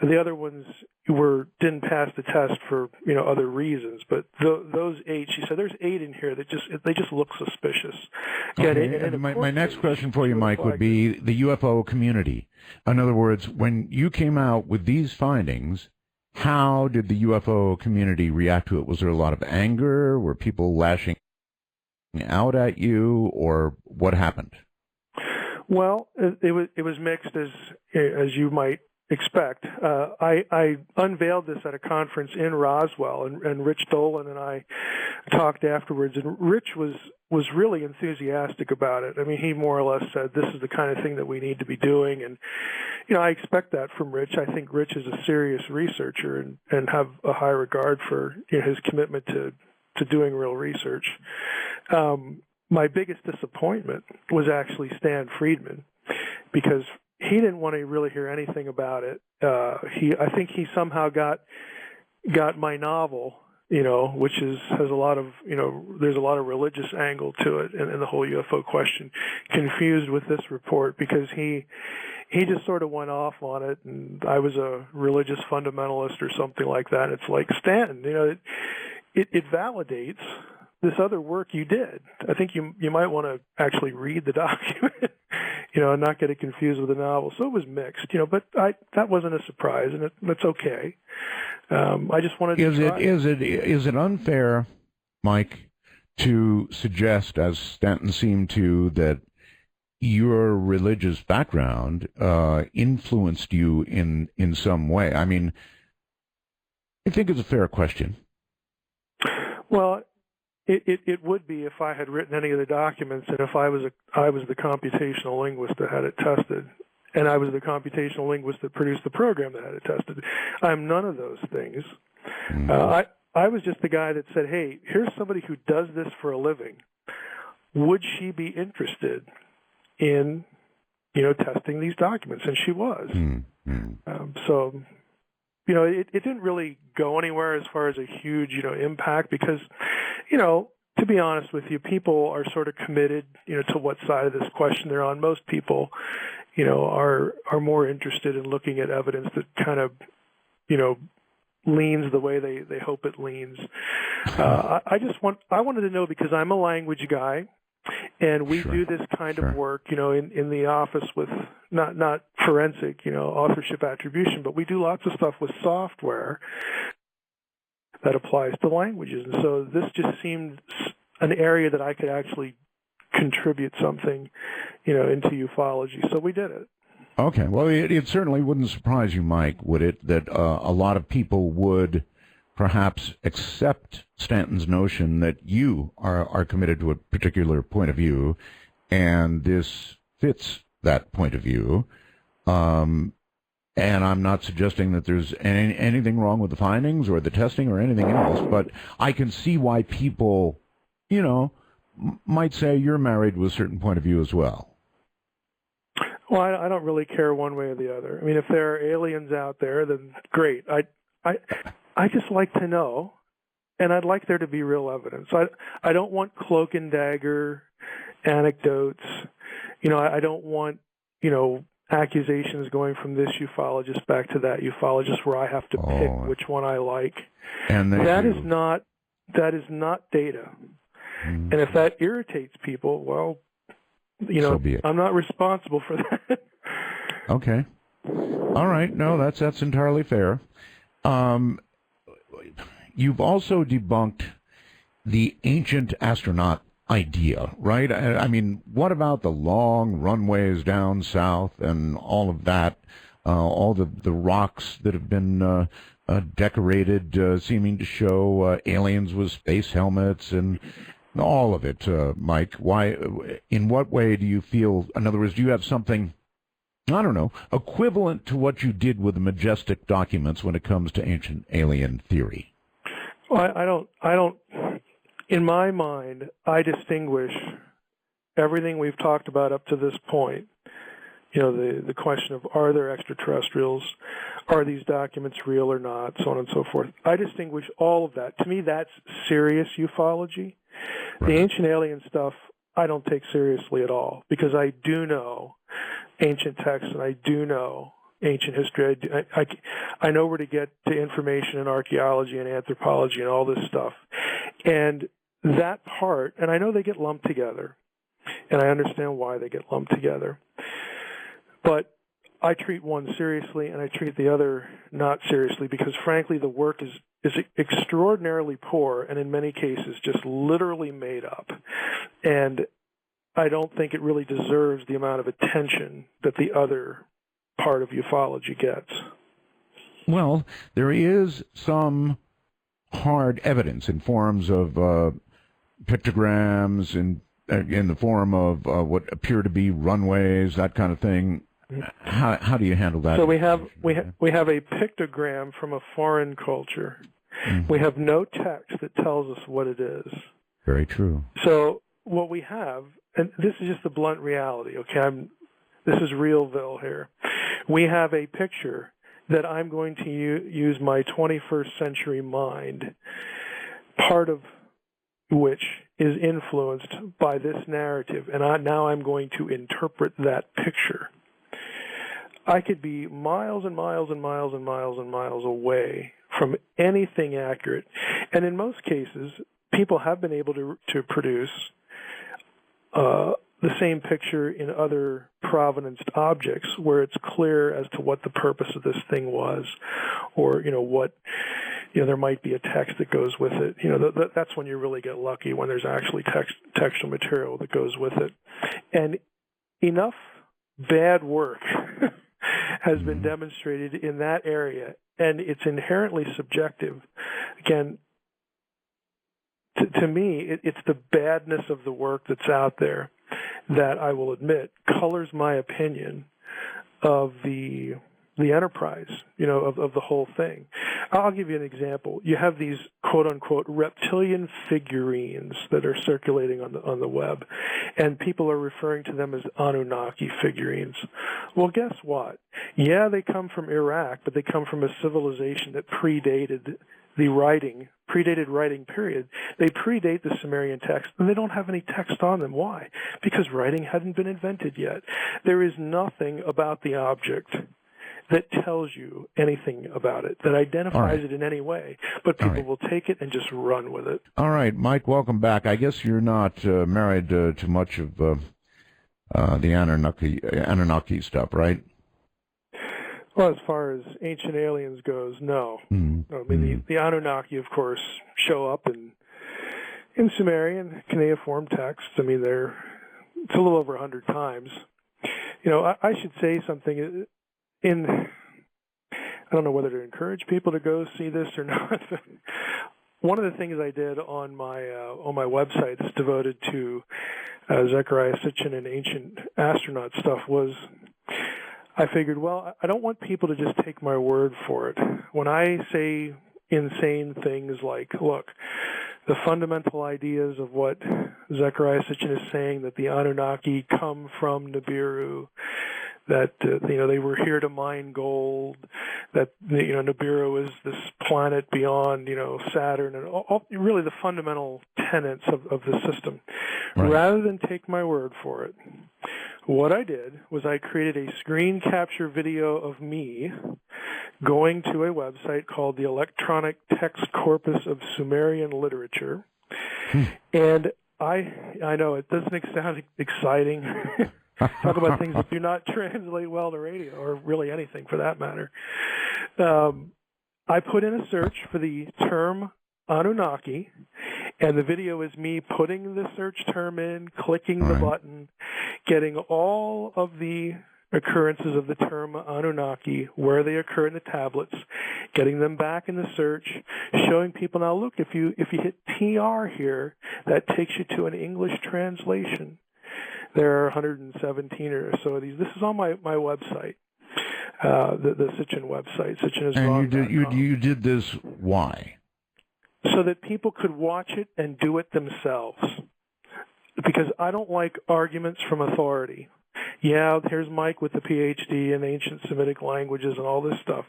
And the other ones didn't pass the test for, other reasons. But those 8, she said, there's 8 in here that they just look suspicious. Okay. And my next question for you, Mike, would be the UFO community. In other words, when you came out with these findings, how did the UFO community react to it? Was there a lot of anger? Were people lashing out at you, or what happened? Well, it was mixed, as you might expect. I unveiled this at a conference in Roswell, and Rich Dolan and I talked afterwards, and Rich was really enthusiastic about it. I mean, he more or less said, this is the kind of thing that we need to be doing, and I expect that from Rich. I think Rich is a serious researcher and have a high regard for his commitment to doing real research. My biggest disappointment was actually Stan Friedman, because he didn't want to really hear anything about it. I think he somehow got my novel, which has a lot of, there's a lot of religious angle to it, and the whole UFO question, confused with this report, because he just sort of went off on it, and I was a religious fundamentalist or something like that. It's like, Stan, it validates this other work you did. I think you might want to actually read the document, and not get it confused with the novel. So it was mixed, but that wasn't a surprise, and that's okay. I just wanted to try. Is it unfair, Mike, to suggest, as Stanton seemed to, that your religious background influenced you in some way? I mean, I think it's a fair question. Well, it would be if I had written any of the documents, and if I was the computational linguist that had it tested, and I was the computational linguist that produced the program that had it tested. I'm none of those things. I was just the guy that said, hey, here's somebody who does this for a living. Would she be interested in, testing these documents? And she was. So, it didn't really go anywhere as far as a huge, impact, because, to be honest with you, people are sort of committed, to what side of this question they're on. Most people, are more interested in looking at evidence that kind of, leans the way they hope it leans. I wanted to know, because I'm a language guy, and we do this kind of work, in the office with not forensic, authorship attribution, but we do lots of stuff with software that applies to languages. And so this just seemed an area that I could actually contribute something, into ufology. So we did it. Okay. Well, it certainly wouldn't surprise you, Mike, would it, that a lot of people would perhaps accept Stanton's notion that you are committed to a particular point of view, and this fits that point of view. And I'm not suggesting that there's anything wrong with the findings or the testing or anything else, but I can see why people, might say you're married with a certain point of view as well. Well, I don't really care one way or the other. I mean, if there are aliens out there, then great. I just like to know, and I'd like there to be real evidence. I don't want cloak and dagger anecdotes. I don't want, accusations going from this ufologist back to that ufologist where I have to pick which one I like. And that is not data. Mm. And if that irritates people, well, so be it. I'm not responsible for that. Okay. All right. No, that's entirely fair. You've also debunked the ancient astronaut idea, right? I mean, what about the long runways down south and all of that, all the rocks that have been decorated, seeming to show aliens with space helmets and all of it, Mike? Why? In what way do you feel? In other words, do you have something, I don't know, equivalent to what you did with the Majestic Documents when it comes to ancient alien theory? Well, I don't. In my mind, I distinguish everything we've talked about up to this point. The question of, are there extraterrestrials? Are these documents real or not? So on and so forth. I distinguish all of that. To me, that's serious ufology. Right. The ancient alien stuff, I don't take seriously at all, because I do know ancient texts and I do know ancient history. I know where to get to information in archaeology and anthropology and all this stuff. And that part, and I know they get lumped together, and I understand why they get lumped together, but I treat one seriously and I treat the other not seriously, because frankly the work is extraordinarily poor and in many cases just literally made up. And I don't think it really deserves the amount of attention that the other part of ufology gets. Well, there is some hard evidence in forms of pictograms in the form of what appear to be runways, that kind of thing. How do you handle that? So we have a pictogram from a foreign culture. Mm-hmm. We have no text that tells us what it is. Very true. So what we have, and this is just the blunt reality, okay? This is Realville here. We have a picture that I'm going to use my 21st century mind, part of which is influenced by this narrative, and now I'm going to interpret that picture. I could be miles and miles and miles and miles and miles away from anything accurate, and in most cases, people have been able to produce the same picture in other provenanced objects where it's clear as to what the purpose of this thing was, or there might be a text that goes with it. That's when you really get lucky, when there's actually textual material that goes with it. And enough bad work has been demonstrated in that area, and it's inherently subjective. Again, to me, it's the badness of the work that's out there that, I will admit, colors my opinion of the enterprise, of the whole thing. I'll give you an example. You have these quote-unquote reptilian figurines that are circulating on the web, and people are referring to them as Anunnaki figurines. Well, guess what? Yeah, they come from Iraq, but they come from a civilization that predated writing period. They predate the Sumerian text, and they don't have any text on them. Why? Because writing hadn't been invented yet. There is nothing about the object that tells you anything about it, that identifies it in any way, but people will take it and just run with it. All right, Mike, welcome back. I guess you're not married to much of the Anunnaki stuff, right? Well, as far as ancient aliens goes, no. Mm-hmm. I mean, the Anunnaki, of course, show up in Sumerian cuneiform texts. I mean, it's a little over 100 times. I should say something. I don't know whether to encourage people to go see this or not. One of the things I did on my website that's devoted to Zecharia Sitchin and ancient astronaut stuff was, I figured, well, I don't want people to just take my word for it. When I say insane things like, look, the fundamental ideas of what Zecharia Sitchin is saying, that the Anunnaki come from Nibiru, that they were here to mine gold, that Nibiru is this planet beyond Saturn, and all really the fundamental tenets of the system. Right. Rather than take my word for it, what I did was I created a screen capture video of me going to a website called the Electronic Text Corpus of Sumerian Literature. And I know it doesn't sound exciting. Talk about things that do not translate well to radio, or really anything for that matter. I put in a search for the term Anunnaki, and the video is me putting the search term in, clicking the button, getting all of the occurrences of the term Anunnaki, where they occur in the tablets, getting them back in the search, showing people, now look, if you hit TR here, that takes you to an English translation. There are 117 or so of these. This is on my website, the Sitchin website, And you did this why? So that people could watch it and do it themselves. Because I don't like arguments from authority. Yeah, here's Mike with the PhD in ancient Semitic languages and all this stuff.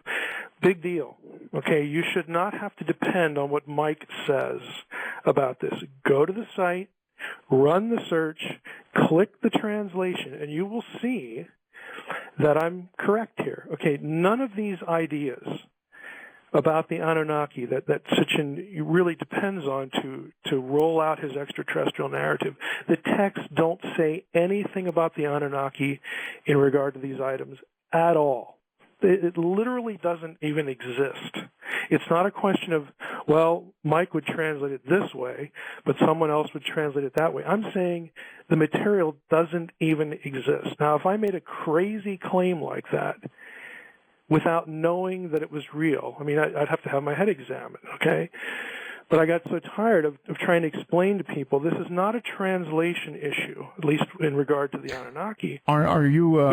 Big deal. Okay, you should not have to depend on what Mike says about this. Go to the site, run the search, click the translation, and you will see that I'm correct here. Okay, none of these ideas about the Anunnaki that Sitchin really depends on to roll out his extraterrestrial narrative. The texts don't say anything about the Anunnaki in regard to these items at all. It literally doesn't even exist. It's not a question of, well, Mike would translate it this way, but someone else would translate it that way. I'm saying the material doesn't even exist. Now, if I made a crazy claim like that, without knowing that it was real, I mean, I'd have to have my head examined, okay? But I got so tired of trying to explain to people this is not a translation issue, at least in regard to the Anunnaki. Are you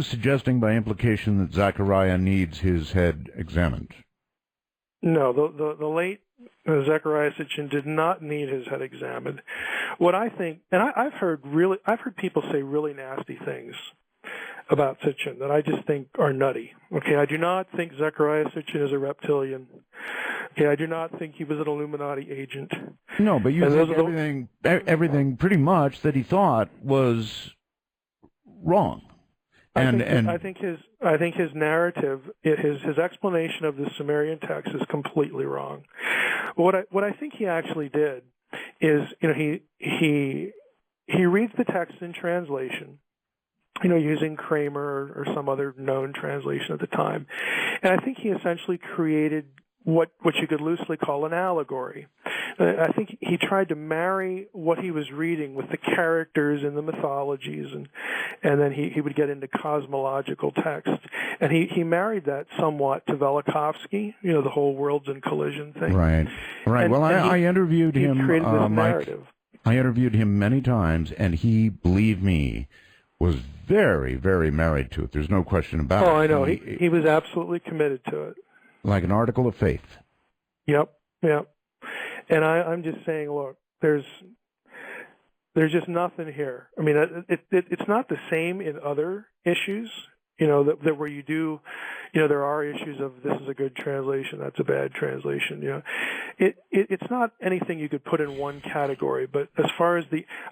suggesting by implication that Zechariah needs his head examined? No, the late Zechariah Sitchin did not need his head examined. What I think, and I've heard people say really nasty things about Sitchin that I just think are nutty. Okay, I do not think Zechariah Sitchin is a reptilian. Okay, I do not think he was an Illuminati agent. No, but you think everything pretty much that he thought was wrong. I think his narrative, his explanation of the Sumerian text is completely wrong. What I think he actually did is, he reads the text in translation, using Kramer or some other known translation at the time. And I think he essentially created what you could loosely call an allegory. I think he tried to marry what he was reading with the characters in the mythologies, and then he would get into cosmological text. And he married that somewhat to Velikovsky, the whole worlds in collision thing. Right. I interviewed him, he created this Mike. narrative. I interviewed him many times, and he, believe me, was very, very married to it. There's no question about it. Oh, I know. He was absolutely committed to it. Like an article of faith. Yep. And I'm just saying, look, there's just nothing here. I mean, it's not the same in other issues, that where you do, there are issues of this is a good translation, that's a bad translation. It's not anything you could put in one category. But as far as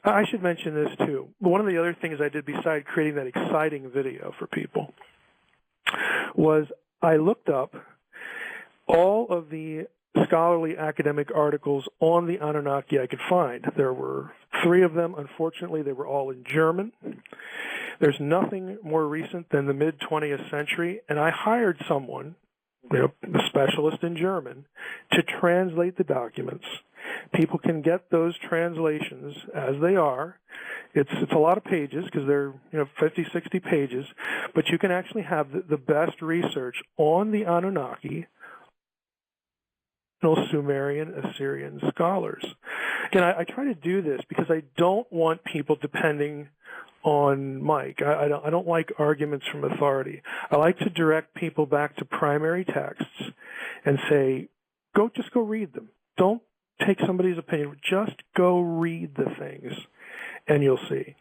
I should mention this too. One of the other things I did besides creating that exciting video for people was I looked up all of the scholarly academic articles on the Anunnaki I could find. There were 3 of them. Unfortunately, they were all in German. There's nothing more recent than the mid-20th century, and I hired someone, a specialist in German, to translate the documents. People can get those translations as they are. It's a lot of pages because they're 50, 60 pages, but you can actually have the best research on the Anunnaki, Sumerian, Assyrian scholars. Again, I try to do this because I don't want people depending on Mike. I don't like arguments from authority. I like to direct people back to primary texts and say, just go read them. Don't take somebody's opinion. Just go read the things, and you'll see.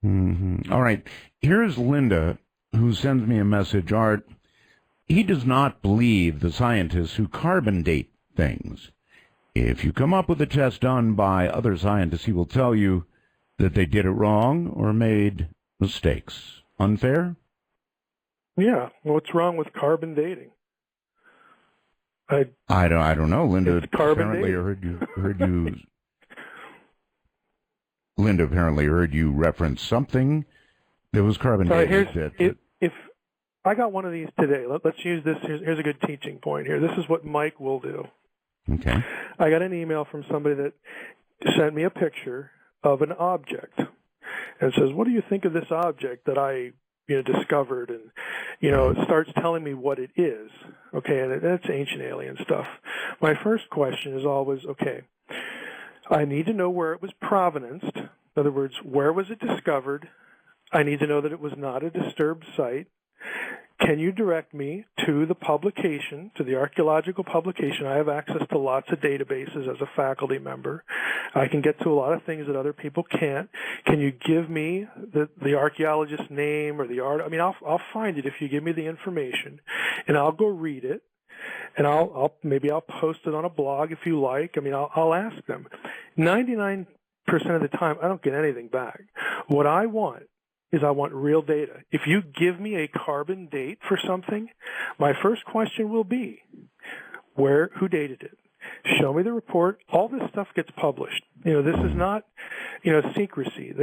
Mm-hmm. All right. Here's Linda, who sends me a message. Art, he does not believe the scientists who carbon date things. If you come up with a test done by other scientists, he will tell you that they did it wrong or made mistakes. Unfair? Yeah. What's wrong with carbon dating? I don't know. Linda It's carbon apparently dating. heard you. Linda apparently heard you reference something that was carbon dated. If I got one of these today, let's use this. Here's a good teaching point here. This is what Mike will do. Okay. I got an email from somebody that sent me a picture of an object and says, "What do you think of this object that I discovered?" And it starts telling me what it is. Okay, and it's ancient alien stuff. My first question is always, okay, I need to know where it was provenanced. In other words, where was it discovered? I need to know that it was not a disturbed site. Can you direct me to the publication, to the archaeological publication? I have access to lots of databases as a faculty member. I can get to a lot of things that other people can't. Can you give me the archaeologist's name or the art? I mean, I'll find it if you give me the information, and I'll go read it, and maybe I'll post it on a blog if you like. I mean, I'll ask them. 99% of the time, I don't get anything back. What I want is I want real data. If you give me a carbon date for something, my first question will be, who dated it? Show me the report. All this stuff gets published. This is not, secrecy.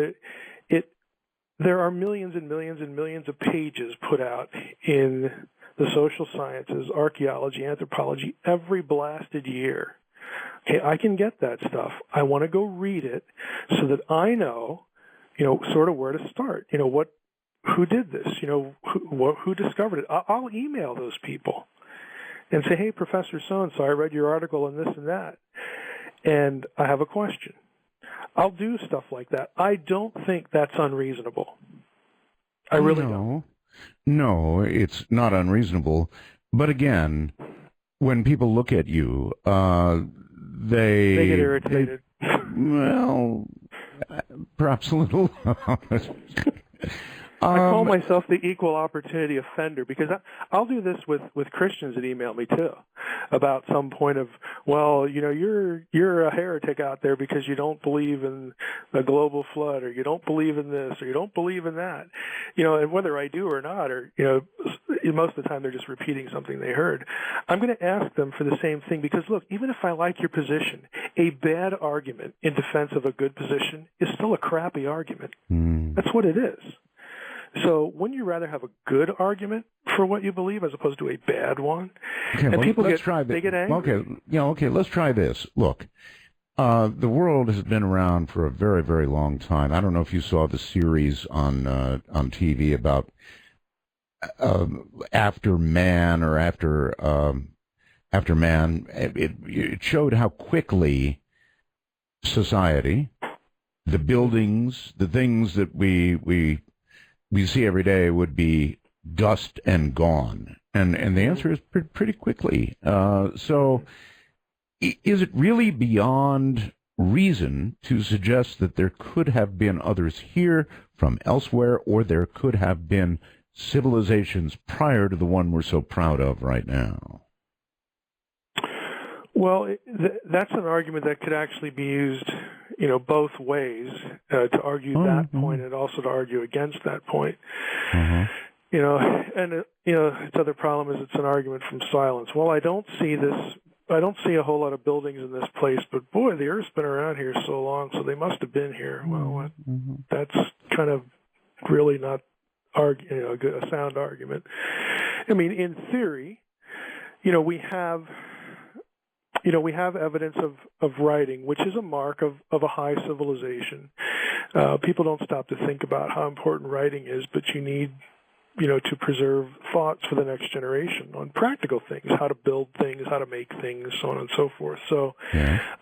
There are millions and millions and millions of pages put out in the social sciences, archaeology, anthropology, every blasted year. Okay, I can get that stuff. I want to go read it so that I know sort of where to start. Who did this? Who discovered it? I'll email those people and say, hey, Professor so-and-so, I read your article and this and that, and I have a question. I'll do stuff like that. I don't think that's unreasonable. I really don't. No, it's not unreasonable. But again, when people look at you, they get irritated. Well, perhaps a little. I call myself the equal opportunity offender because I'll do this with Christians that email me too about some point of, well, you're a heretic out there because you don't believe in the global flood, or you don't believe in this, or you don't believe in that, and whether I do or not, or most of the time they're just repeating something they heard. I'm going to ask them for the same thing because look, even if I like your position, a bad argument in defense of a good position is still a crappy argument. That's what it is. So wouldn't you rather have a good argument for what you believe as opposed to a bad one? Okay, and people let's try this. They get angry. Okay, let's try this. Look, the world has been around for a very, very long time. I don't know if you saw the series on TV about After Man or After Man. It showed how quickly society, the buildings, the things that we see every day would be dust and gone. And the answer is pretty quickly. So is it really beyond reason to suggest that there could have been others here from elsewhere, or there could have been civilizations prior to the one we're so proud of right now? Well, that's an argument that could actually be used, both ways to argue that point and also to argue against that point. Its other problem is it's an argument from silence. Well, I don't see a whole lot of buildings in this place, but boy, the Earth's been around here so long, so they must have been here. Well, that's kind of really not a sound argument. I mean, in theory, we have evidence of writing, which is a mark of a high civilization. People don't stop to think about how important writing is, but you need, to preserve thoughts for the next generation on practical things, how to build things, how to make things, so on and so forth. So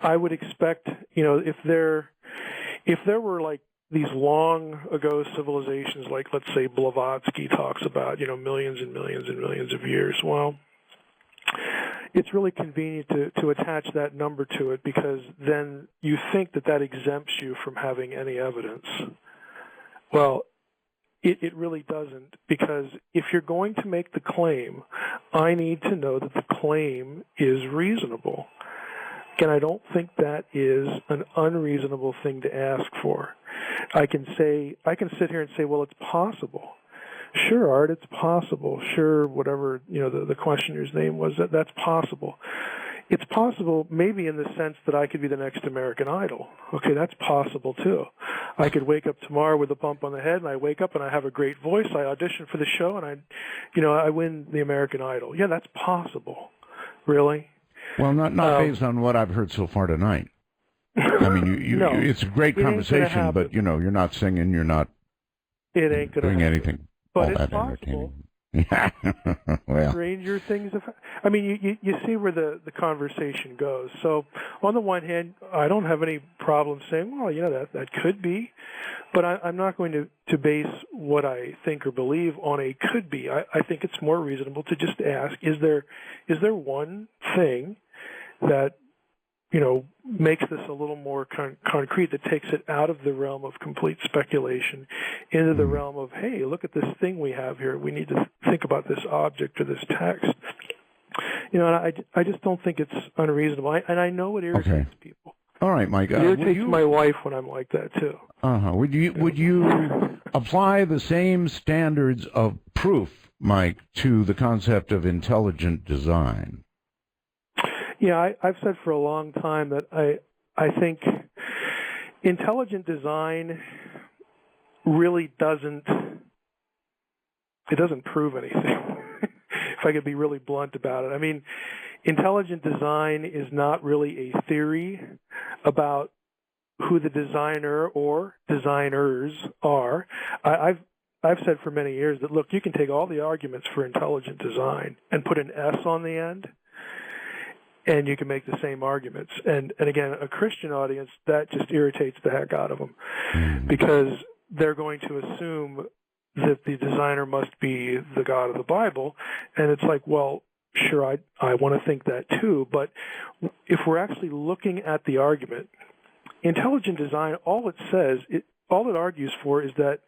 I would expect, if there were like these long ago civilizations, like let's say Blavatsky talks about, millions and millions and millions of years, well, it's really convenient to attach that number to it because then you think that exempts you from having any evidence. Well, it really doesn't, because if you're going to make the claim, I need to know that the claim is reasonable. And I don't think that is an unreasonable thing to ask for. I can sit here and say, well, it's possible. Sure, Art, it's possible. Sure, whatever, the questioner's name was, that's possible. It's possible maybe in the sense that I could be the next American Idol. Okay, that's possible too. I could wake up tomorrow with a bump on the head, and I wake up and I have a great voice. I audition for the show, and I win the American Idol. Yeah, that's possible. Really? Well, not based on what I've heard so far tonight. I mean, no, it's a great conversation, but you're not singing, you're not doing anything. But all it's that possible. Well, Stranger things. I mean, you see where the conversation goes. So, on the one hand, I don't have any problem saying, well, that could be, but I'm not going to base what I think or believe on a could be. I think it's more reasonable to just ask: is there one thing that makes this a little more concrete, that takes it out of the realm of complete speculation into the realm of, hey, look at this thing we have here. We need to think about this object or this text. And I just don't think it's unreasonable. And I know it irritates people. All right, Mike. It irritates my wife when I'm like that too. Would you apply the same standards of proof, Mike, to the concept of intelligent design? Yeah, I've said for a long time that I think intelligent design really doesn't prove anything, if I could be really blunt about it. I mean, intelligent design is not really a theory about who the designer or designers are. I've said for many years that, look, you can take all the arguments for intelligent design and put an S on the end, and you can make the same arguments. And again, a Christian audience, that just irritates the heck out of them, because they're going to assume that the designer must be the God of the Bible. And it's like, well, sure, I want to think that too. But if we're actually looking at the argument, intelligent design, all it argues for is that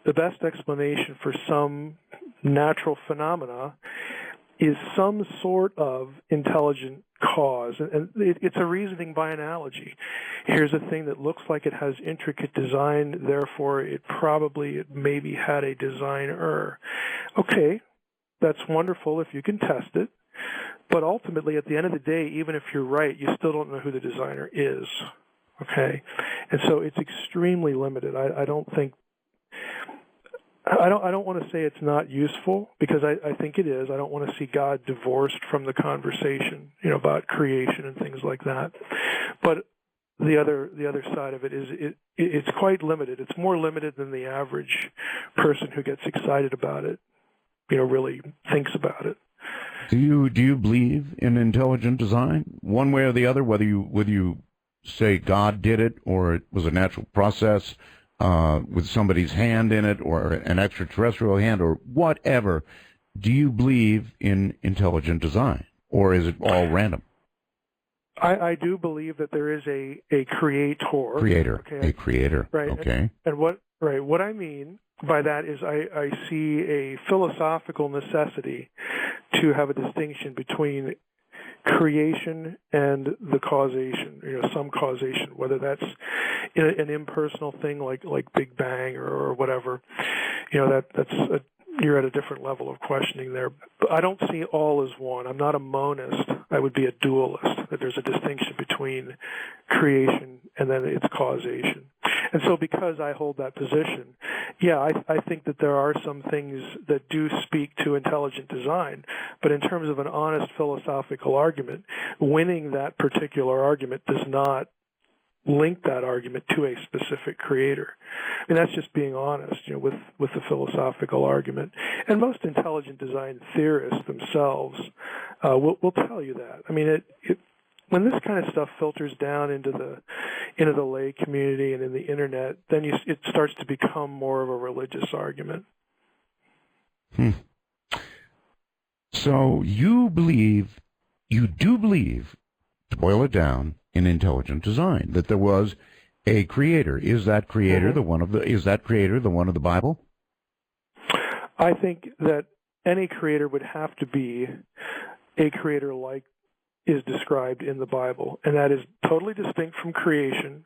the best explanation for some natural phenomena is some sort of intelligent cause. And it's a reasoning by analogy. Here's a thing that looks like it has intricate design, therefore it maybe had a designer. Okay, that's wonderful if you can test it. But ultimately, at the end of the day, even if you're right, you still don't know who the designer is. Okay? And so it's extremely limited. I don't want to say it's not useful, because I think it is. I don't want to see God divorced from the conversation, about creation and things like that. But the other side of it is it's quite limited. It's more limited than the average person who gets excited about it, really thinks about it. Do you believe in intelligent design, one way or the other, whether you say God did it or it was a natural process? With somebody's hand in it, or an extraterrestrial hand, or whatever, do you believe in intelligent design, or is it all random? I do believe that there is a creator. Okay. A creator. Right. Okay. And what I mean by that is I see a philosophical necessity to have a distinction between creation and the causation, some causation, whether that's an impersonal thing like Big Bang or whatever, you're at a different level of questioning there. But I don't see all as one. I'm not a monist. I would be a dualist, that there's a distinction between creation and then its causation. And so because I hold that position, I think that there are some things that do speak to intelligent design, but in terms of an honest philosophical argument, winning that particular argument does not link that argument to a specific creator. I mean, that's just being honest, with the philosophical argument. And most intelligent design theorists themselves will tell you that. I mean, when this kind of stuff filters down into the lay community and in the internet, then it starts to become more of a religious argument. So you do believe, to boil it down, in intelligent design, that there was a creator. Is that creator the one of the Bible? I think that any creator would have to be a creator like is described in the Bible, and that is totally distinct from creation,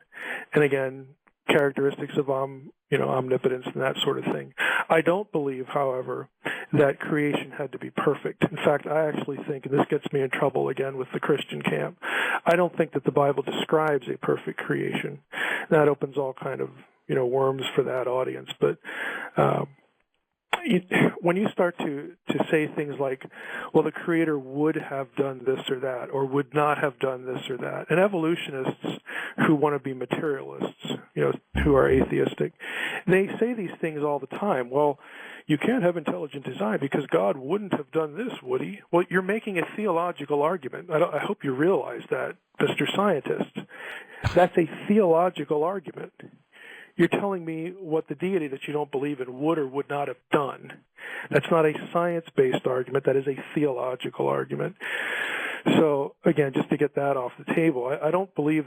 and again, characteristics of omnipotence and that sort of thing. I don't believe, however, that creation had to be perfect. In fact, I actually think, and this gets me in trouble again with the Christian camp, I don't think that the Bible describes a perfect creation. That opens all kind of worms for that audience, but when you start to say things like, well, the creator would have done this or that, or would not have done this or that, and evolutionists who want to be materialists, who are atheistic, they say these things all the time. Well, you can't have intelligent design because God wouldn't have done this, would he? Well, you're making a theological argument. I hope you realize that, Mr. Scientist. That's a theological argument. You're telling me what the deity that you don't believe in would or would not have done. That's not a science-based argument. That is a theological argument. So, again, just to get that off the table, I don't believe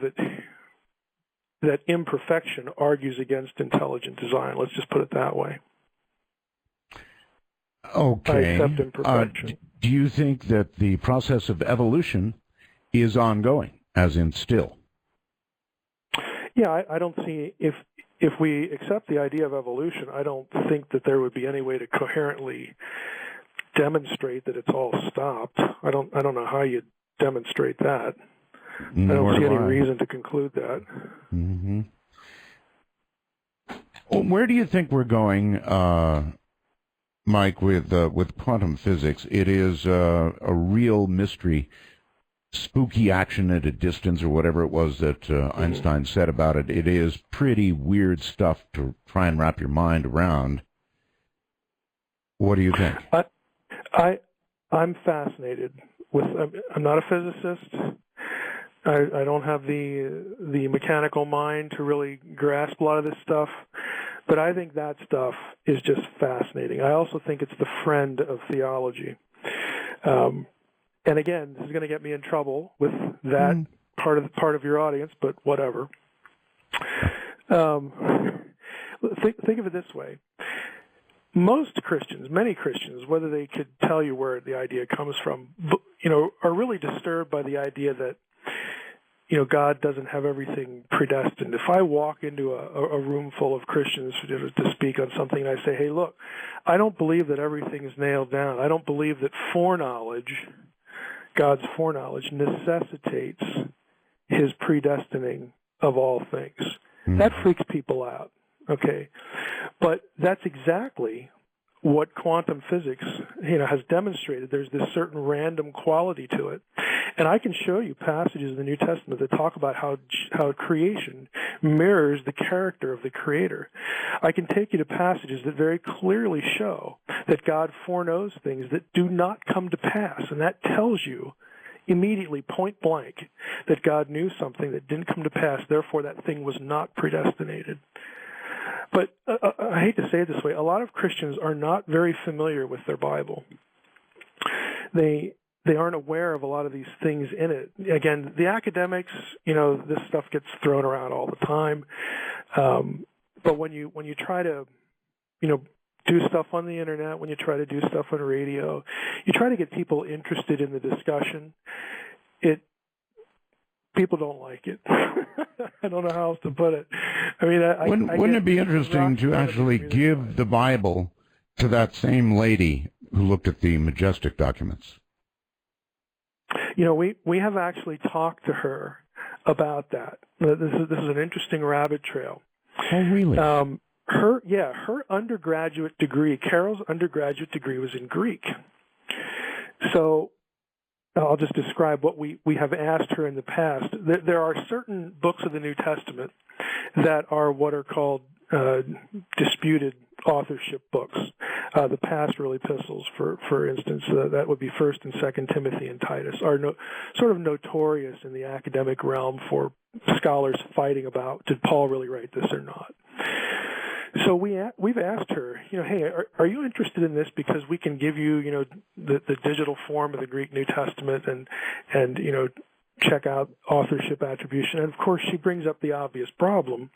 that imperfection argues against intelligent design. Let's just put it that way. Okay. I accept imperfection. Do you think that the process of evolution is ongoing, as in still? Yeah, I don't see if we accept the idea of evolution, I don't think that there would be any way to coherently demonstrate that it's all stopped. I don't know how you demonstrate that. I don't see any reason to conclude that. Mm-hmm. Well, where do you think we're going, Mike, with quantum physics? It is a real mystery. Spooky action at a distance, or whatever it was that Einstein said about it. It is pretty weird stuff to try and wrap your mind around. What do you think? I'm fascinated with. I'm not a physicist. I don't have the mechanical mind to really grasp a lot of this stuff, but I think that stuff is just fascinating. I also think it's the friend of theology. And again, this is going to get me in trouble with that part of your audience, but whatever. Think of it this way: most Christians, many Christians, whether they could tell you where the idea comes from, are really disturbed by the idea that God doesn't have everything predestined. If I walk into a room full of Christians to speak on something, and I say, "Hey, look, I don't believe that everything is nailed down. I don't believe that foreknowledge." God's foreknowledge necessitates his predestining of all things. Mm-hmm. That freaks people out, okay? But that's exactly what quantum physics, has demonstrated. There's this certain random quality to it. And I can show you passages in the New Testament that talk about how creation mirrors the character of the Creator. I can take you to passages that very clearly show that God foreknows things that do not come to pass, and that tells you immediately, point blank, that God knew something that didn't come to pass, therefore that thing was not predestinated. But I hate to say it this way, a lot of Christians are not very familiar with their Bible. They aren't aware of a lot of these things in it. Again, the academics, this stuff gets thrown around all the time. But when you try to, do stuff on the internet, when you try to do stuff on radio, you try to get people interested in the discussion. People don't like it. I don't know how else to put it. I mean, wouldn't it be interesting to actually give the Bible to that same lady who looked at the Majestic Documents? We have actually talked to her about that. This is an interesting rabbit trail. Oh, really? Her undergraduate degree, Carol's undergraduate degree, was in Greek. So I'll just describe what we have asked her in the past. There are certain books of the New Testament that are what are called disputed authorship books. The pastoral epistles, for instance, that would be 1st and 2nd Timothy and Titus, are sort of notorious in the academic realm for scholars fighting about, did Paul really write this or not? So we've asked her, hey, are you interested in this because we can give you, the digital form of the Greek New Testament and check out authorship attribution. And of course, she brings up the obvious problem.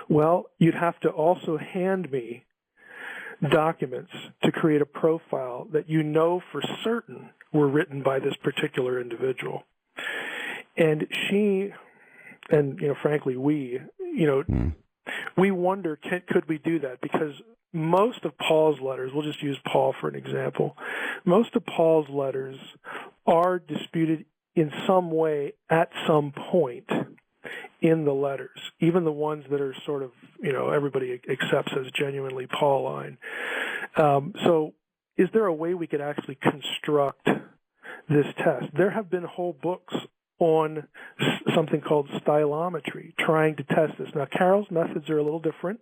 Well, you'd have to also hand me documents to create a profile that you know for certain were written by this particular individual. And she, and frankly, we wonder, could we do that? Because most of Paul's letters, we'll just use Paul for an example, most of Paul's letters are disputed in some way at some point in the letters, even the ones that are sort of, everybody accepts as genuinely Pauline. So is there a way we could actually construct this test? There have been whole books on something called stylometry, trying to test this. Now, Carol's methods are a little different,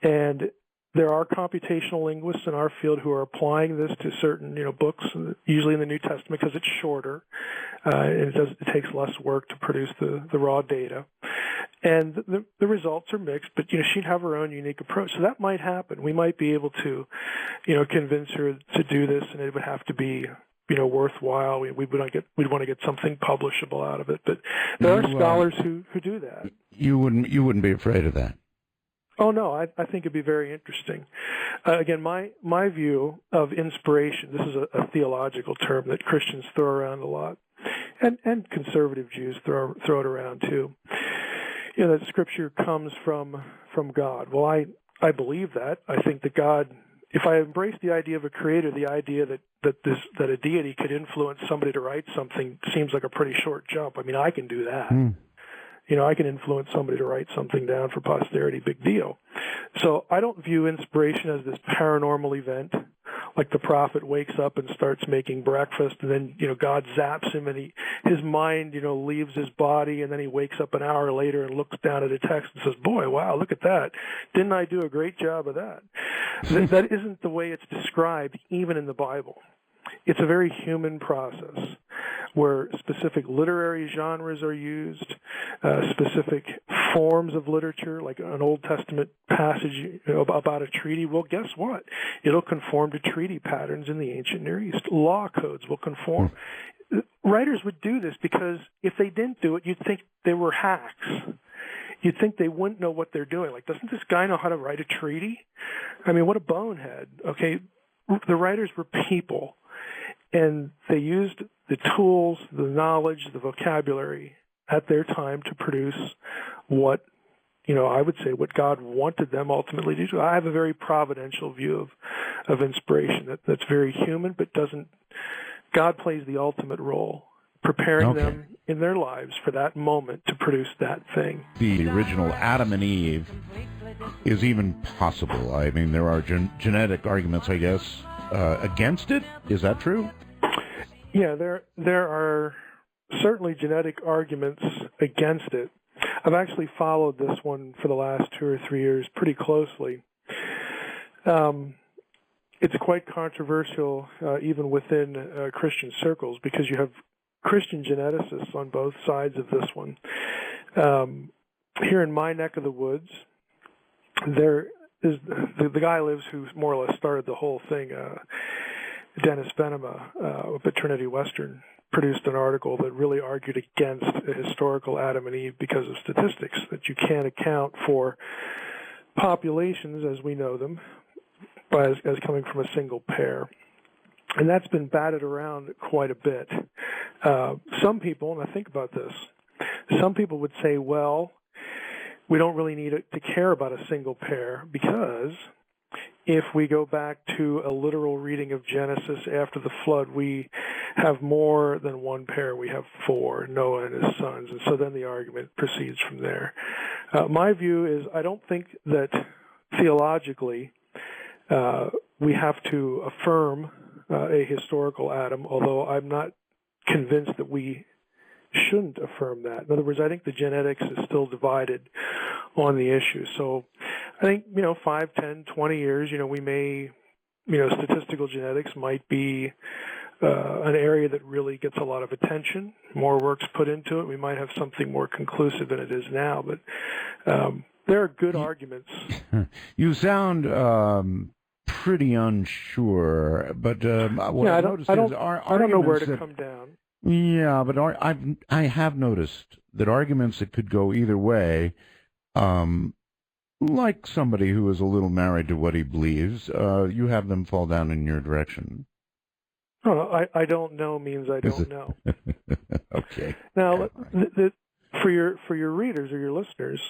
and there are computational linguists in our field who are applying this to certain, books, usually in the New Testament because it's shorter, and it takes less work to produce the raw data. And the results are mixed, but she'd have her own unique approach. So that might happen. We might be able to, convince her to do this, and it would have to be worthwhile. We'd want to get something publishable out of it. But there are scholars who do that. You wouldn't be afraid of that. Oh no, I think it'd be very interesting. Again, my view of inspiration. This is a theological term that Christians throw around a lot, and conservative Jews throw it around too. That Scripture comes from God. Well, I believe that. I think that God. If I embrace the idea of a creator, the idea that a deity could influence somebody to write something seems like a pretty short jump. I mean, I can do that. I can influence somebody to write something down for posterity, big deal. So I don't view inspiration as this paranormal event, like the prophet wakes up and starts making breakfast, and then, God zaps him, and his mind, leaves his body, and then he wakes up an hour later and looks down at a text and says, boy, wow, look at that. Didn't I do a great job of that? That isn't the way it's described, even in the Bible. It's a very human process where specific literary genres are used, specific forms of literature, like an Old Testament passage about a treaty. Well, guess what? It'll conform to treaty patterns in the ancient Near East. Law codes will conform. Writers would do this because if they didn't do it, you'd think they were hacks. You'd think they wouldn't know what they're doing. Like, doesn't this guy know how to write a treaty? I mean, what a bonehead. Okay, the writers were people. And they used the tools, the knowledge, the vocabulary at their time to produce what, I would say what God wanted them ultimately to do. I have a very providential view of inspiration that's very human, but God plays the ultimate role, preparing them in their lives for that moment to produce that thing. The original Adam and Eve is even possible. I mean, there are genetic arguments, I guess, against it. Is that true? Yeah, there are certainly genetic arguments against it. I've actually followed this one for the last 2 or 3 years pretty closely. It's quite controversial even within Christian circles because you have Christian geneticists on both sides of this one. Here in my neck of the woods, there is the guy lives who more or less started the whole thing. Dennis Venema up at Trinity Western produced an article that really argued against a historical Adam and Eve because of statistics, that you can't account for populations as we know them as coming from a single pair. And that's been batted around quite a bit. Some people, and I think about this, some people would say, well, we don't really need to care about a single pair because if we go back to a literal reading of Genesis after the flood, we have more than one pair. We have 4, Noah and his sons. And so then the argument proceeds from there. My view is I don't think that theologically we have to affirm a historical Adam, although I'm not convinced that we shouldn't affirm that. In other words, I think the genetics is still divided on the issue. So I think, 5, 10, 20 years, we may, statistical genetics might be an area that really gets a lot of attention. More work's put into it. We might have something more conclusive than it is now. But there are good arguments. You sound pretty unsure, but what I noticed is our I don't know where to come down. Yeah, but I have noticed that arguments that could go either way, um, like somebody who is a little married to what he believes, you have them fall down in your direction. Oh, I don't know means I Is don't it? know. Okay. Now, Okay. for your readers or your listeners,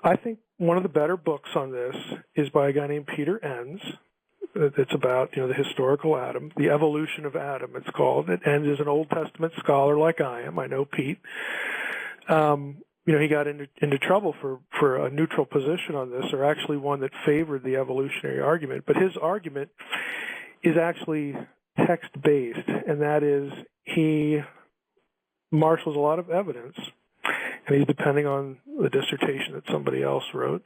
I think one of the better books on this is by a guy named Peter Enns. It's about the historical Adam, the evolution of Adam. It's called. Enns is an Old Testament scholar like I am. I know Pete. He got into trouble for a neutral position on this, or actually one that favored the evolutionary argument. But his argument is actually text-based, and that is he marshals a lot of evidence, and he's depending on the dissertation that somebody else wrote,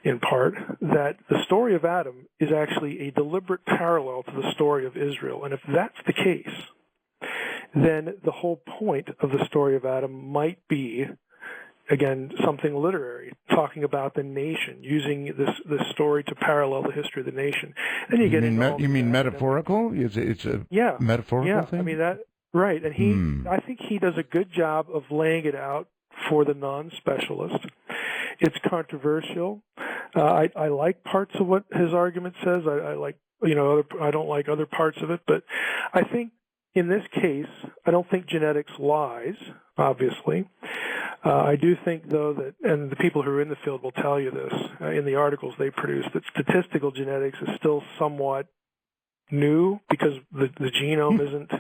in part, that the story of Adam is actually a deliberate parallel to the story of Israel. And if that's the case, then the whole point of the story of Adam might be, again, something literary, talking about the nation, using this story to parallel the history of the nation. And you mean metaphorical? It's a metaphorical thing? I mean that right. And I think he does a good job of laying it out for the non-specialist. It's controversial. I like parts of what his argument says. I like I don't like other parts of it, but I think in this case, I don't think genetics lies, obviously. I do think, though, that, and the people who are in the field will tell you this in the articles they produce, that statistical genetics is still somewhat new because the genome isn't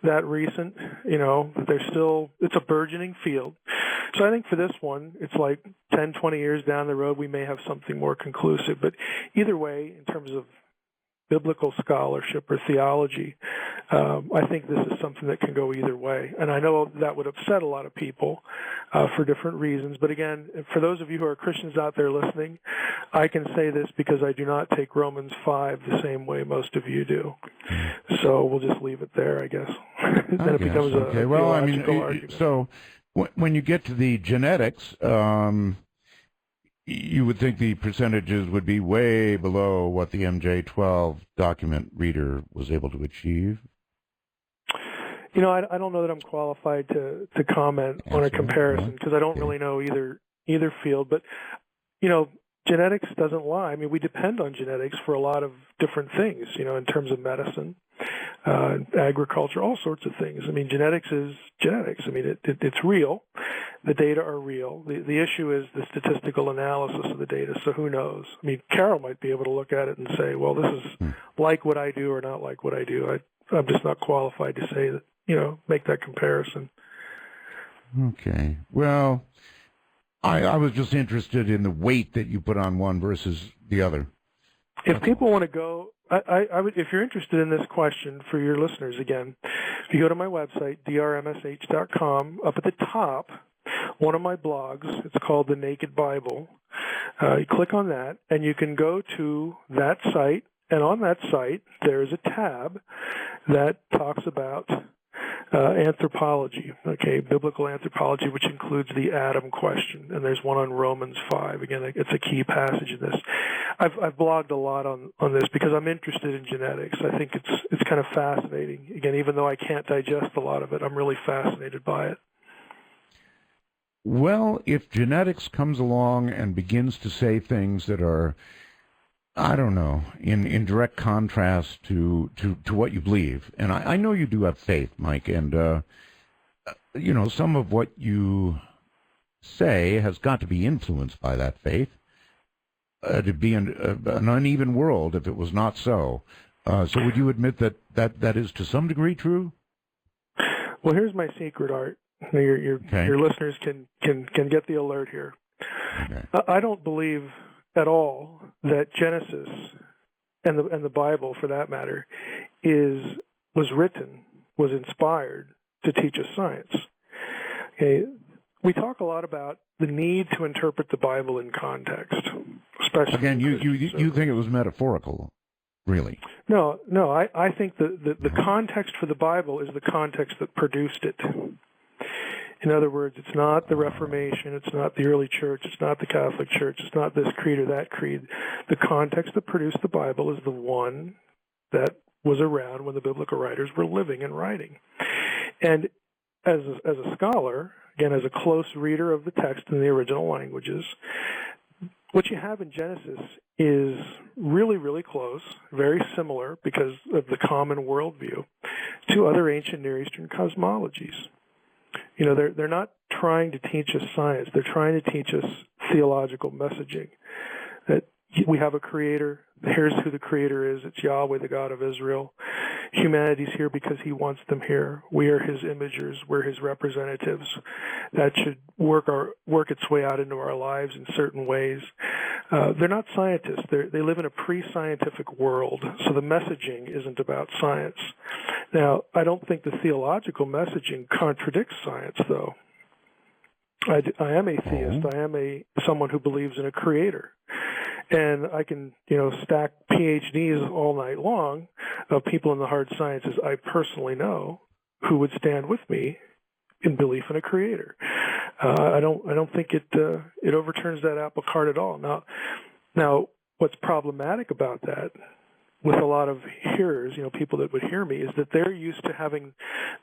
that recent. It's a burgeoning field. So I think for this one, it's like 10, 20 years down the road, we may have something more conclusive. But either way, in terms of biblical scholarship or theology, I think this is something that can go either way. And I know that would upset a lot of people for different reasons. But again, for those of you who are Christians out there listening, I can say this because I do not take Romans 5 the same way most of you do. So we'll just leave it there, I guess. Then it becomes a theological argument. So when you get to the genetics, you would think the percentages would be way below what the MJ-12 document reader was able to achieve. I don't know that I'm qualified to comment on a comparison because I don't really know either field. But, genetics doesn't lie. I mean, we depend on genetics for a lot of different things, in terms of medicine, agriculture, all sorts of things. I mean, genetics is genetics. I mean, it's real. The data are real. The issue is the statistical analysis of the data, so who knows? I mean, Carol might be able to look at it and say, well, this is like what I do or not like what I do. I'm just not qualified to say that, make that comparison. Okay. Well, I was just interested in the weight that you put on one versus the other. If people want to go, I would, if you're interested in this question for your listeners, again, if you go to my website, drmsh.com, up at the top, one of my blogs, it's called The Naked Bible. You click on that, and you can go to that site, and on that site, there's a tab that talks about anthropology, biblical anthropology, which includes the Adam question, and there's one on Romans 5. Again, it's a key passage in this. I've blogged a lot on this because I'm interested in genetics. I think it's kind of fascinating. Again, even though I can't digest a lot of it, I'm really fascinated by it. Well, if genetics comes along and begins to say things that are, I don't know, in direct contrast to what you believe. And I know you do have faith, Mike, and, some of what you say has got to be influenced by that faith. To be an uneven world if it was not so. So would you admit that is to some degree true? Well, here's my secret, Art. Your listeners can get the alert here. Okay. I don't believe at all that Genesis and the Bible, for that matter, was inspired to teach us science. Okay, we talk a lot about the need to interpret the Bible in context, especially. Again, you think it was metaphorical, really? No. I think the context for the Bible is the context that produced it. In other words, it's not the Reformation, it's not the early church, it's not the Catholic Church, it's not this creed or that creed. The context that produced the Bible is the one that was around when the biblical writers were living and writing. And as a scholar, again, as a close reader of the text in the original languages, what you have in Genesis is really, really close, very similar because of the common worldview to other ancient Near Eastern cosmologies. You know, they're not trying to teach us science. They're trying to teach us theological messaging. That we have a creator. Here's who the creator is. It's Yahweh, the God of Israel. Humanity's here because he wants them here. We are his imagers. We're his representatives. That should work its way out into our lives in certain ways. They're not scientists. They live in a pre-scientific world, so the messaging isn't about science. Now, I don't think the theological messaging contradicts science, though. I am a theist. I am someone who believes in a creator. And I can, stack PhDs all night long of people in the hard sciences I personally know who would stand with me in belief in a creator. I don't think it overturns that apple cart at all. Now, what's problematic about that with a lot of hearers, people that would hear me, is that they're used to having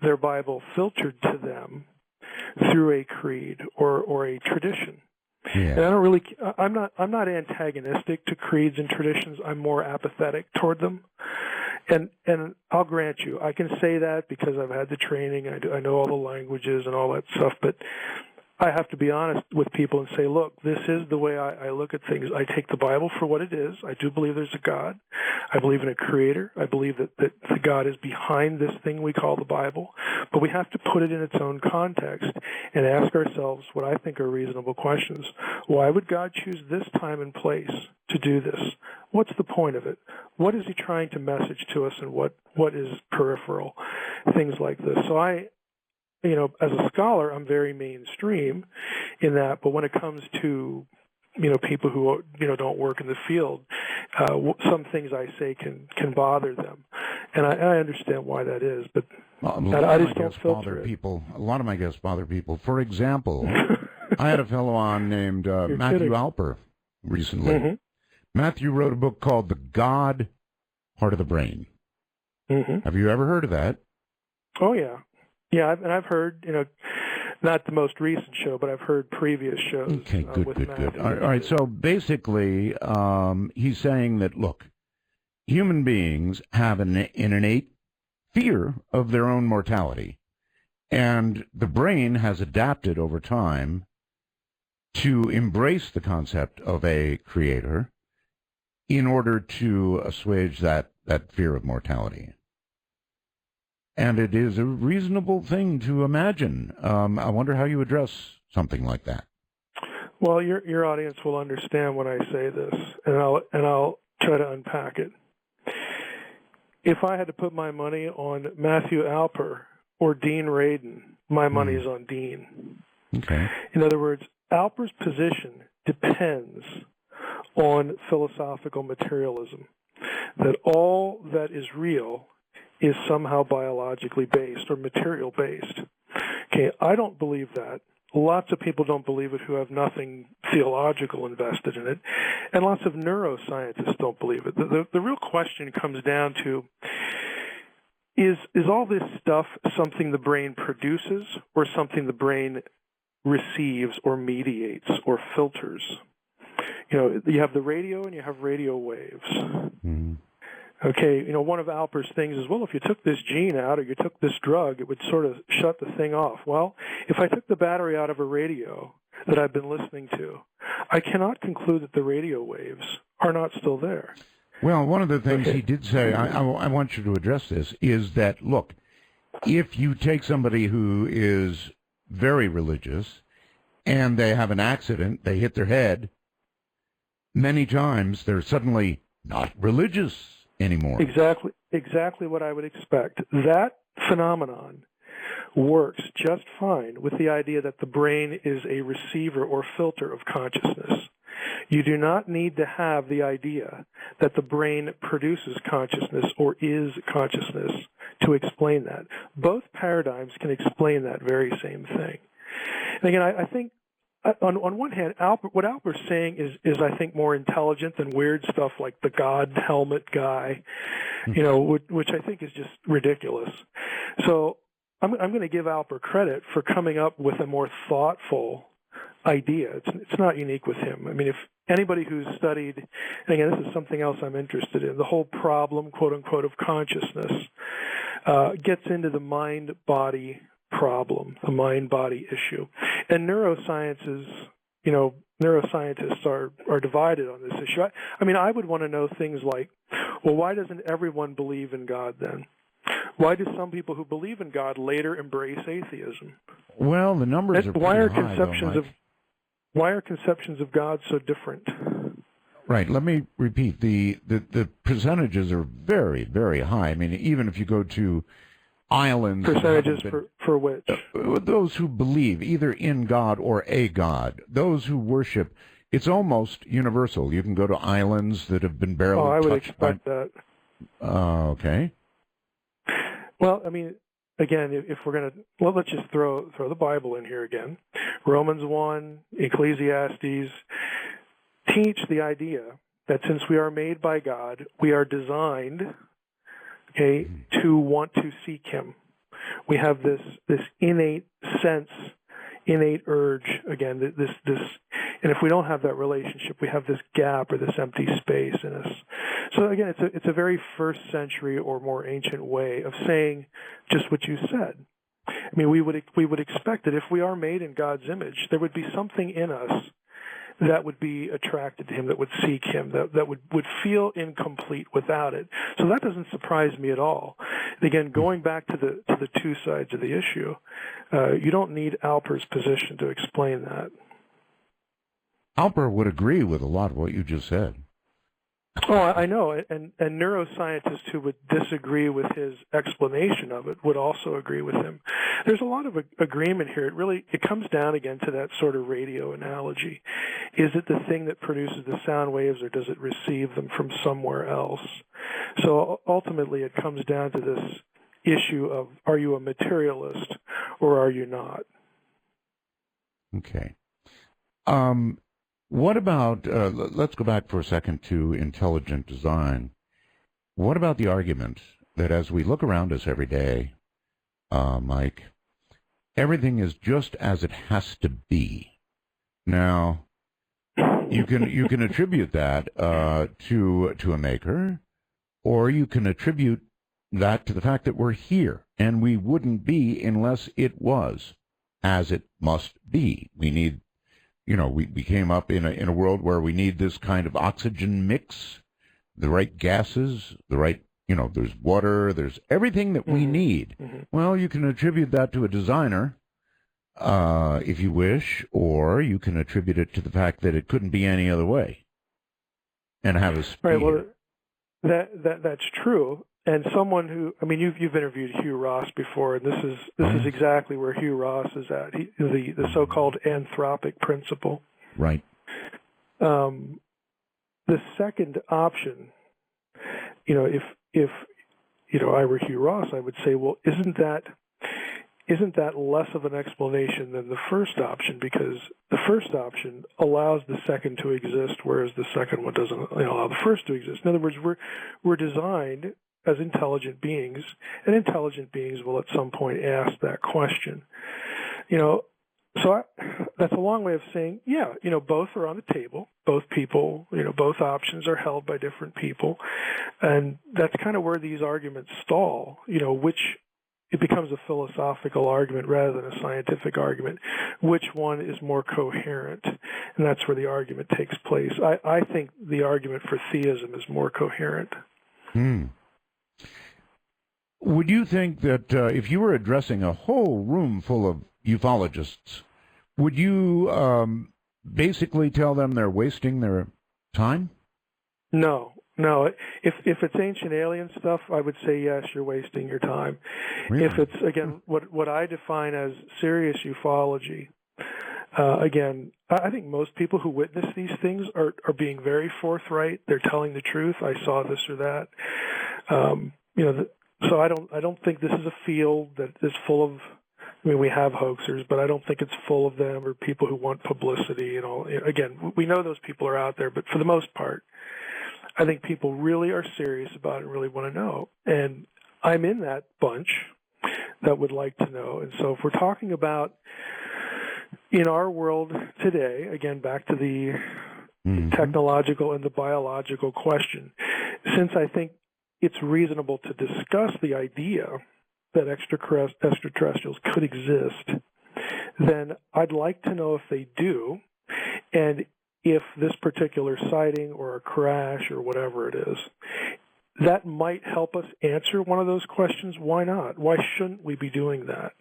their Bible filtered to them through a creed or a tradition. Yeah. And I'm not antagonistic to creeds and traditions. I'm more apathetic toward them. And I'll grant you, I can say that because I've had the training, I know all the languages and all that stuff, but I have to be honest with people and say, look, this is the way I look at things. I take the Bible for what it is. I do believe there's a God. I believe in a creator. I believe that the God is behind this thing we call the Bible. But we have to put it in its own context and ask ourselves what I think are reasonable questions. Why would God choose this time and place to do this? What's the point of it? What is he trying to message to us, and what is peripheral? Things like this. So as a scholar, I'm very mainstream in that, but when it comes to, people who, don't work in the field, some things I say can bother them. And I understand why that is, but I just don't filter it. A lot of my guests bother people. For example, I had a fellow on named Matthew Alper recently. Mm-hmm. Matthew wrote a book called The God Part of the Brain. Mm-hmm. Have you ever heard of that? Oh, yeah. Yeah, I've heard, not the most recent show, but I've heard previous shows. Okay, good. All right, so basically, he's saying that, look, human beings have an innate fear of their own mortality, and the brain has adapted over time to embrace the concept of a creator in order to assuage that fear of mortality. And it is a reasonable thing to imagine. I wonder how you address something like that. Well, your audience will understand when I say this, and I'll try to unpack it. If I had to put my money on Matthew Alper or Dean Radin, my money is on Dean. Okay. In other words, Alper's position depends on philosophical materialism, that all that is real is somehow biologically based or material based. Okay, I don't believe that. Lots of people don't believe it who have nothing theological invested in it, and lots of neuroscientists don't believe it. The real question comes down to, is all this stuff something the brain produces or something the brain receives or mediates or filters? You have the radio and you have radio waves. Mm-hmm. Okay, one of Alper's things is, well, if you took this gene out or you took this drug, it would sort of shut the thing off. Well, if I took the battery out of a radio that I've been listening to, I cannot conclude that the radio waves are not still there. Well, one of the things he did say, I want you to address this, is that, look, if you take somebody who is very religious and they have an accident, they hit their head, many times they're suddenly not religious anymore. Exactly what I would expect. That phenomenon works just fine with the idea that the brain is a receiver or filter of consciousness. You do not need to have the idea that the brain produces consciousness or is consciousness to explain that. Both paradigms can explain that very same thing. And again, I think on one hand, what Alper's saying is I think more intelligent than weird stuff like the God helmet guy, which I think is just ridiculous. So I'm going to give Alper credit for coming up with a more thoughtful idea. It's not unique with him. I mean, if anybody who's studied, and again, this is something else I'm interested in, the whole problem, quote unquote, of consciousness gets into the mind-body problem, the mind-body issue. And neurosciences, neuroscientists are divided on this issue. I mean, I would want to know things like, well, why doesn't everyone believe in God then? Why do some people who believe in God later embrace atheism? Well, the numbers are pretty high, why are conceptions of God so different? Right. Let me repeat. The percentages are very, very high. I mean, even if you go to islands... Percentages for which? Those who believe either in God or a God. Those who worship. It's almost universal. You can go to islands that have been barely touched. I would expect that. Okay. Well, I mean, again, if we're going to, well, let's just throw the Bible in here again. Romans 1, Ecclesiastes teach the idea that since we are made by God, we are designed, okay, to want to seek Him. We have this innate sense, innate urge, again, this, and if we don't have that relationship, we have this gap or this empty space in us. So again, it's a very first century or more ancient way of saying just what you said. I mean, we would expect that if we are made in God's image, there would be something in us that would be attracted to Him, that would seek Him, that would feel incomplete without it. So that doesn't surprise me at all. And again, going back to the two sides of the issue, you don't need Alper's position to explain that. Alper would agree with a lot of what you just said. Oh, I know, and neuroscientists who would disagree with his explanation of it would also agree with him. There's a lot of agreement here. It comes down again to that sort of radio analogy. Is it the thing that produces the sound waves, or does it receive them from somewhere else? So ultimately, it comes down to this issue of, are you a materialist or are you not? Okay. What about, let's go back for a second to intelligent design. What about the argument that as we look around us every day, Mike, everything is just as it has to be? Now, you can attribute that to a maker, or you can attribute that to the fact that we're here, and we wouldn't be unless it was as it must be. We need... we came up in a world where we need this kind of oxygen mix, the right gases, the right, there's water, there's everything that we need. Mm-hmm. Well, you can attribute that to a designer, if you wish, or you can attribute it to the fact that it couldn't be any other way and have a speed. Right, well, that's true. And someone who, I mean, you've interviewed Hugh Ross before, and this is exactly where Hugh Ross is at. The so-called anthropic principle. Right. The second option, if I were Hugh Ross, I would say, well, isn't that less of an explanation than the first option? Because the first option allows the second to exist, whereas the second one doesn't allow the first to exist. In other words, we're designed as intelligent beings, and intelligent beings will at some point ask that question. That's a long way of saying, both are on the table. Both people, both options are held by different people. And that's kind of where these arguments stall, which it becomes a philosophical argument rather than a scientific argument. Which one is more coherent? And that's where the argument takes place. I think the argument for theism is more coherent. Would you think that if you were addressing a whole room full of ufologists, would you basically tell them they're wasting their time? No. If it's ancient alien stuff, I would say yes, you're wasting your time. Really? If it's, again, what I define as serious ufology, again, I think most people who witness these things are being very forthright. They're telling the truth. I saw this or that. So I don't think this is a field that is full of. I mean, we have hoaxers, but I don't think it's full of them or people who want publicity and all. Again, we know those people are out there, but for the most part, I think people really are serious about it and really want to know. And I'm in that bunch. that would like to know. And so if we're talking about in our world today, again, back to the technological and the biological question, since I think it's reasonable to discuss the idea that extraterrestrials could exist, then I'd like to know if they do, and if this particular sighting or a crash or whatever it is, that might help us answer one of those questions. Why not? Why shouldn't we be doing that?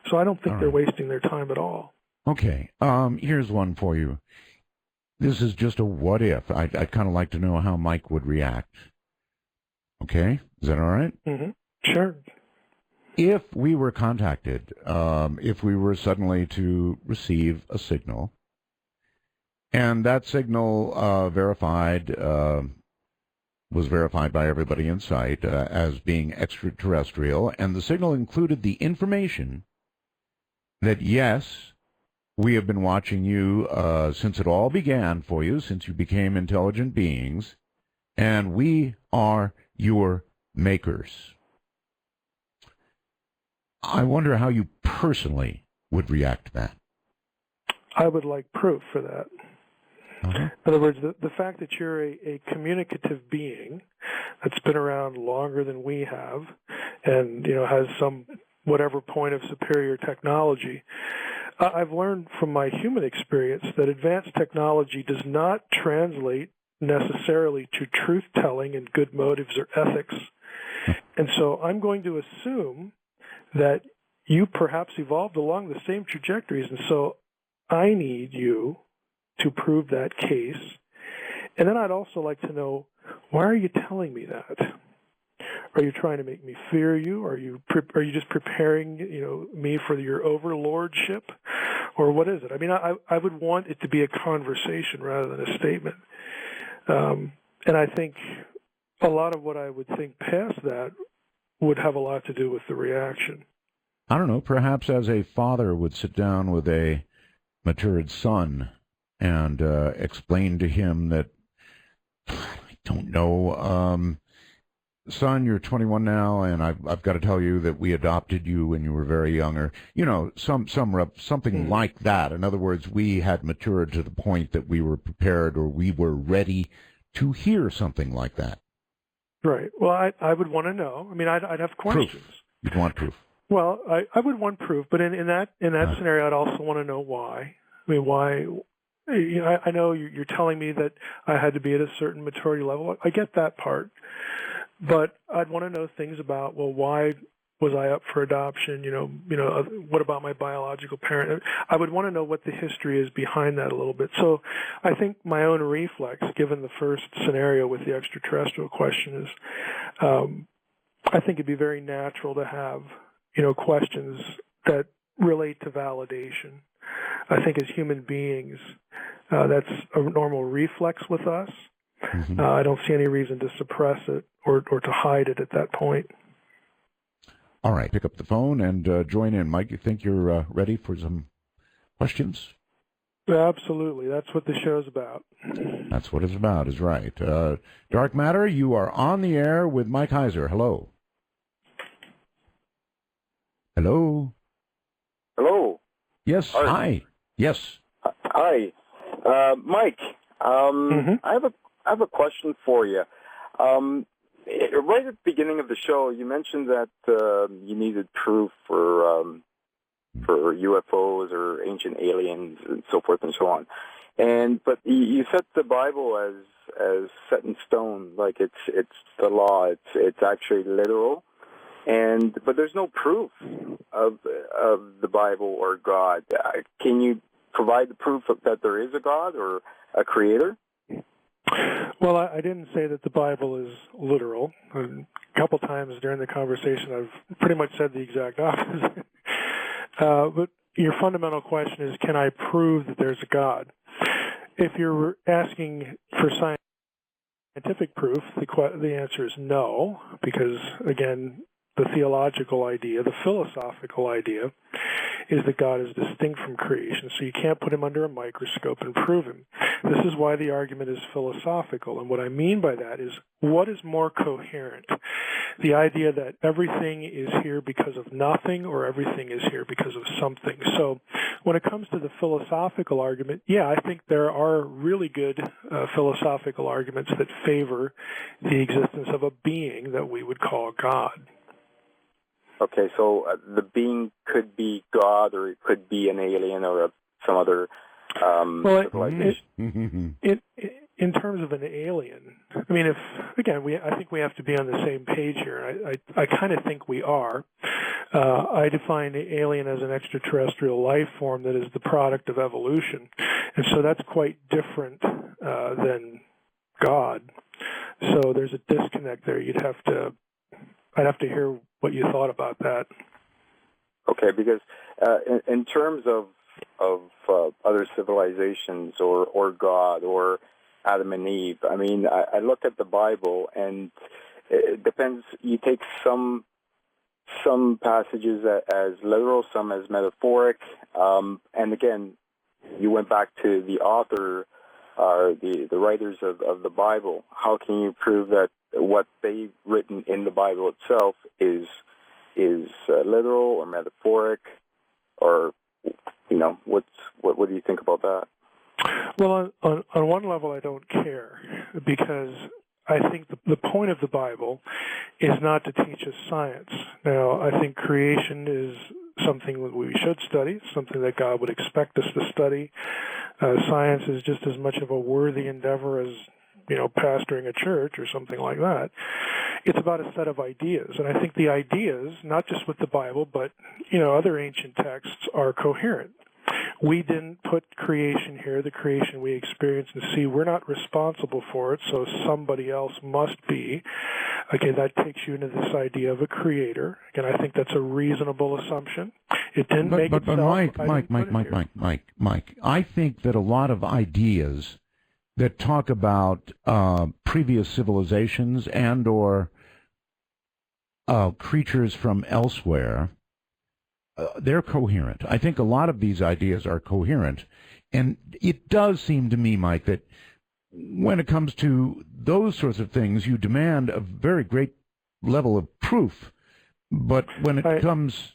So I don't think they're wasting their time at all. Okay. Here's one for you. This is just a what if. I'd kind of like to know how Mike would react. Okay? Is that all right? Mm-hmm. Sure. If we were contacted, if we were suddenly to receive a signal, and that signal was verified by everybody in sight as being extraterrestrial, and the signal included the information that, yes, we have been watching you since it all began for you, since you became intelligent beings, and we are your makers. I wonder how you personally would react to that. I would like proof for that. In other words, the fact that you're a communicative being that's been around longer than we have and, has some whatever point of superior technology, I've learned from my human experience that advanced technology does not translate necessarily to truth-telling and good motives or ethics. And so I'm going to assume that you perhaps evolved along the same trajectories, and so I need you to prove that case. And then I'd also like to know, why are you telling me that? Are you trying to make me fear you? Are you just preparing, me for your overlordship? Or what is it? I mean, I would want it to be a conversation rather than a statement. And I think a lot of what I would think past that would have a lot to do with the reaction. I don't know, perhaps as a father would sit down with a matured son and explain to him that, I don't know, son, you're 21 now, and I've got to tell you that we adopted you when you were very young, or something like that. In other words, we had matured to the point that we were prepared, or we were ready to hear something like that. Right. Well, I would want to know. I mean, I'd have questions. Proof. You'd want proof. Well, I would want proof, but in that scenario, I'd also want to know why. I mean, why? I know you're telling me that I had to be at a certain maturity level. I get that part. But I'd want to know things about, well, why was I up for adoption? What about my biological parent? I would want to know what the history is behind that a little bit. So I think my own reflex, given the first scenario with the extraterrestrial question, is I think it'd be very natural to have, questions that relate to validation. I think as human beings, that's a normal reflex with us. Mm-hmm. I don't see any reason to suppress it or to hide it at that point. All right, pick up the phone and join in. Mike, you think you're ready for some questions? Absolutely. That's what the show's about. That's what it's about, is right. Dark Matter, you are on the air with Mike Heiser. Hello. Hello. Hello. Yes. Hi. Yes. Hi, Mike. I have a question for you. Right at the beginning of the show, you mentioned that you needed proof for UFOs or ancient aliens and so forth and so on. But you set the Bible as set in stone, like it's the law. It's actually literal. But there's no proof of the Bible or God. Can you provide the proof that there is a God or a creator? Well, I didn't say that the Bible is literal. A couple times during the conversation, I've pretty much said the exact opposite. But your fundamental question is, can I prove that there's a God? If you're asking for scientific proof, the answer is no, because, again, the theological idea, the philosophical idea, is that God is distinct from creation, so you can't put him under a microscope and prove him. This is why the argument is philosophical, and what I mean by that is, what is more coherent? The idea that everything is here because of nothing, or everything is here because of something. So when it comes to the philosophical argument, yeah, I think there are really good philosophical arguments that favor the existence of a being that we would call God. Okay, so the being could be God, or it could be an alien, or some other civilization. In terms of an alien, I mean, I think we have to be on the same page here. I kind of think we are. I define the alien as an extraterrestrial life form that is the product of evolution, and so that's quite different than God. So there's a disconnect there. I'd have to hear what you thought about that. Okay, because in terms of other civilizations or God or Adam and Eve, I mean, I look at the Bible, and it depends. You take some passages as literal, some as metaphoric, and again, you went back to the author, the writers of the Bible. How can you prove that what they've written in the Bible itself is literal or metaphoric, or what do you think about that? Well, on one level, I don't care, because I think the point of the Bible is not to teach us science. Now, I think creation is something that we should study, something that God would expect us to study. Science is just as much of a worthy endeavor as pastoring a church or something like that. It's about a set of ideas, and I think the ideas, not just with the Bible, but other ancient texts, are coherent. We didn't put creation here, the creation we experience and see. We're not responsible for it, so somebody else must be. Okay, that takes you into this idea of a creator. Again, I think that's a reasonable assumption. It didn't make itself. But Mike, I think that a lot of ideas that talk about previous civilizations and or creatures from elsewhere, they're coherent. I think a lot of these ideas are coherent. And it does seem to me, Mike, that when it comes to those sorts of things, you demand a very great level of proof. But when it comes,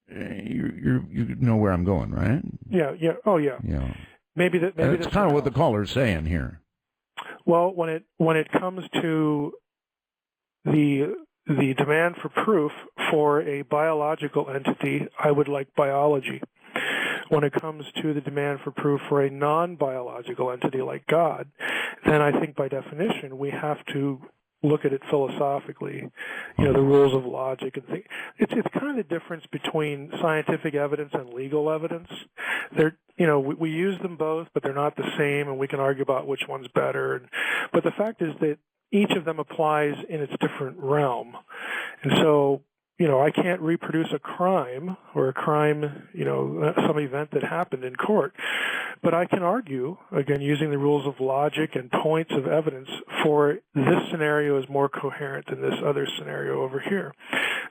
you know where I'm going, right? Yeah. Oh, yeah. Yeah. Maybe that's kind of what the caller's saying here. Well, when it comes to the demand for proof for a biological entity, I would like biology. When it comes to the demand for proof for a non-biological entity like God, then I think by definition we have to look at it philosophically, the rules of logic and things. It's kind of the difference between scientific evidence and legal evidence. We use them both, but they're not the same, and we can argue about which one's better. But the fact is that each of them applies in its different realm. And so, I can't reproduce a crime or some event that happened in court, but I can argue, again, using the rules of logic and points of evidence, for this scenario is more coherent than this other scenario over here.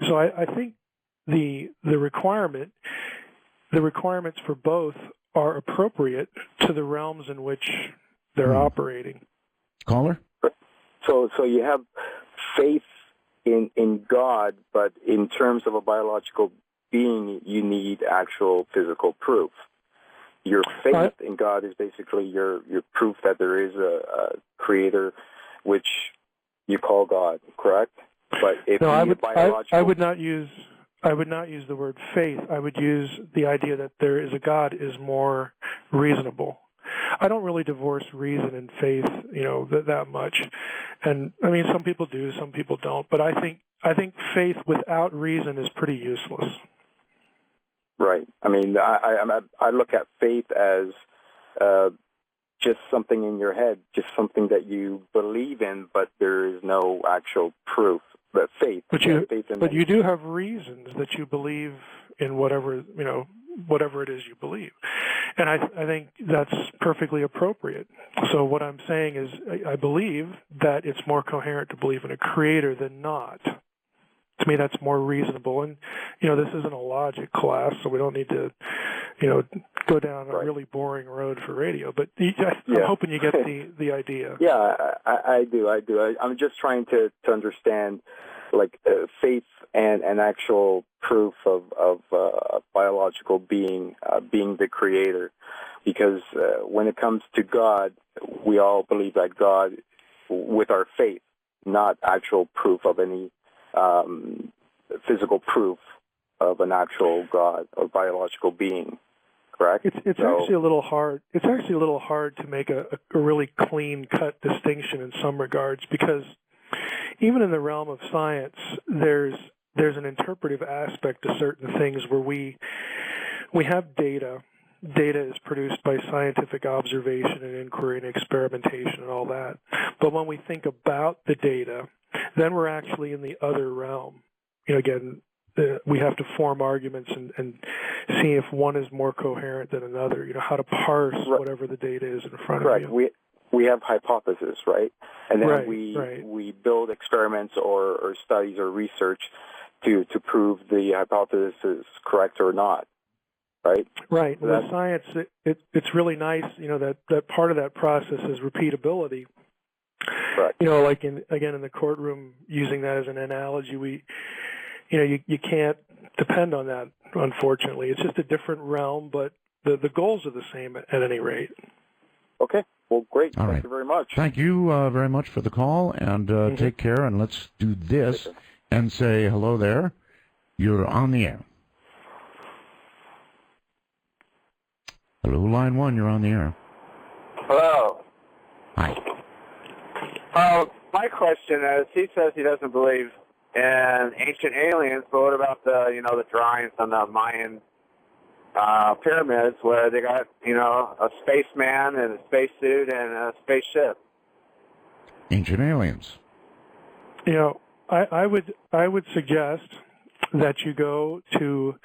So I think the requirements for both are appropriate to the realms in which they're operating. Caller? So you have faith in God, but in terms of a biological being, you need actual physical proof. Your faith in God is basically your proof that there is a creator, which you call God, correct? But if I would not use the word faith. I would use the idea that there is a God is more reasonable. I don't really divorce reason and faith, that much. And I mean, some people do, some people don't. But I think faith without reason is pretty useless. Right. I mean, I look at faith as just something in your head, just something that you believe in, but there is no actual proof. But faith. But you do have reasons that you believe in whatever it is you believe. And I think that's perfectly appropriate. So what I'm saying is I believe that it's more coherent to believe in a creator than not. To me, that's more reasonable. And, this isn't a logic class, so we don't need to, go down a really boring road for radio. But I'm hoping you get the idea. Yeah, I do. I'm just trying to understand, like, faith and actual proof of a biological being being the creator. Because when it comes to God, we all believe that God, with our faith, not actual proof of any physical proof of an actual God or biological being, correct? It's actually a little hard. It's actually a little hard to make a really clean-cut distinction in some regards, because even in the realm of science, there's an interpretive aspect to certain things where we have data. Data is produced by scientific observation and inquiry and experimentation and all that. But when we think about the data, then we're actually in the other realm. Again, we have to form arguments and see if one is more coherent than another. How to parse whatever the data is in front of you. We have hypotheses, right? And then we build experiments or studies or research to prove the hypothesis is correct or not. Right. Right. With science, it's really nice, that part of that process is repeatability. Right. Like in the courtroom, using that as an analogy, you can't depend on that, unfortunately. It's just a different realm, but the goals are the same at any rate. Okay. Well, great. All right. Thank you very much. Thank you very much for the call, and take care, and let's do this and say hello there. You're on the air. Hello, line 1, you're on the air. Hello. Hi. My question is, he says he doesn't believe in ancient aliens, but what about the drawings on the Mayan pyramids where they got, a spaceman and a spacesuit and a spaceship? Ancient aliens. I would suggest that you go to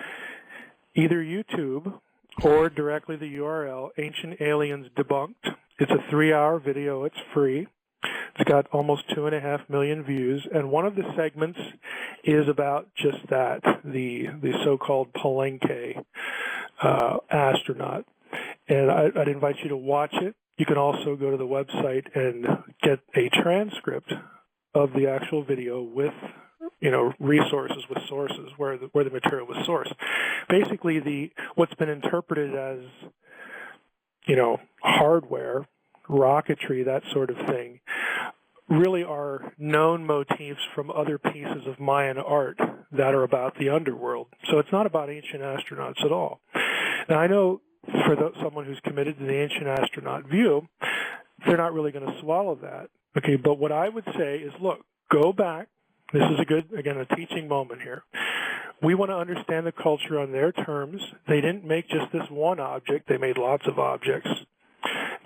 either YouTube or directly the URL, Ancient Aliens Debunked. It's a 3-hour video. It's free. It's got almost 2.5 million views, and one of the segments is about just that, the so-called Palenque astronaut. And I'd invite you to watch it. You can also go to the website and get a transcript of the actual video with resources, with sources where the material was sourced. Basically, what's been interpreted as hardware, rocketry, that sort of thing, really are known motifs from other pieces of Mayan art that are about the underworld. So it's not about ancient astronauts at all. Now, I know for someone who's committed to the ancient astronaut view, they're not really going to swallow that. Okay, but what I would say is, look, go back. This is a teaching moment here. We want to understand the culture on their terms. They didn't make just this one object. They made lots of objects.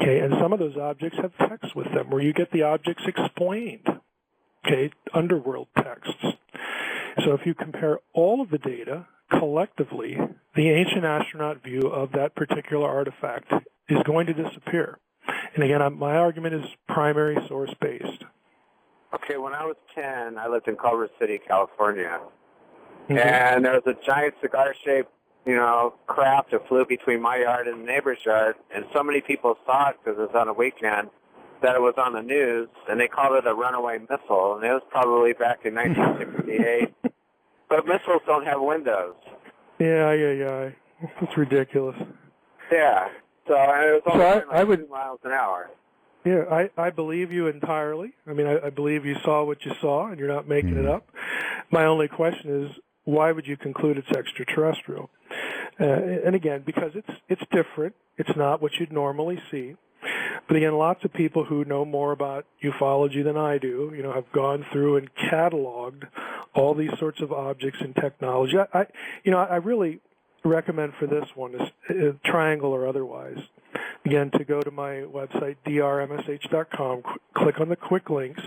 Okay, and some of those objects have text with them where you get the objects explained. Okay, underworld texts. So if you compare all of the data collectively, the ancient astronaut view of that particular artifact is going to disappear. And again, my argument is primary source based. Okay, when I was 10, I lived in Culver City, California. Mm-hmm. And there was a giant cigar-shaped, craft that flew between my yard and the neighbor's yard. And so many people saw it because it was on a weekend that it was on the news, and they called it a runaway missile. And it was probably back in 1968. But missiles don't have windows. Yeah. It's ridiculous. Yeah. So it was only 2 miles an hour. Yeah, I believe you entirely. I mean, I believe you saw what you saw, and you're not making it up. My only question is, why would you conclude it's extraterrestrial? And again, because it's different. It's not what you'd normally see. But again, lots of people who know more about ufology than I do, have gone through and cataloged all these sorts of objects and technology. I really recommend for this one, is Triangle or otherwise, again, to go to my website, drmsh.com, click on the quick links,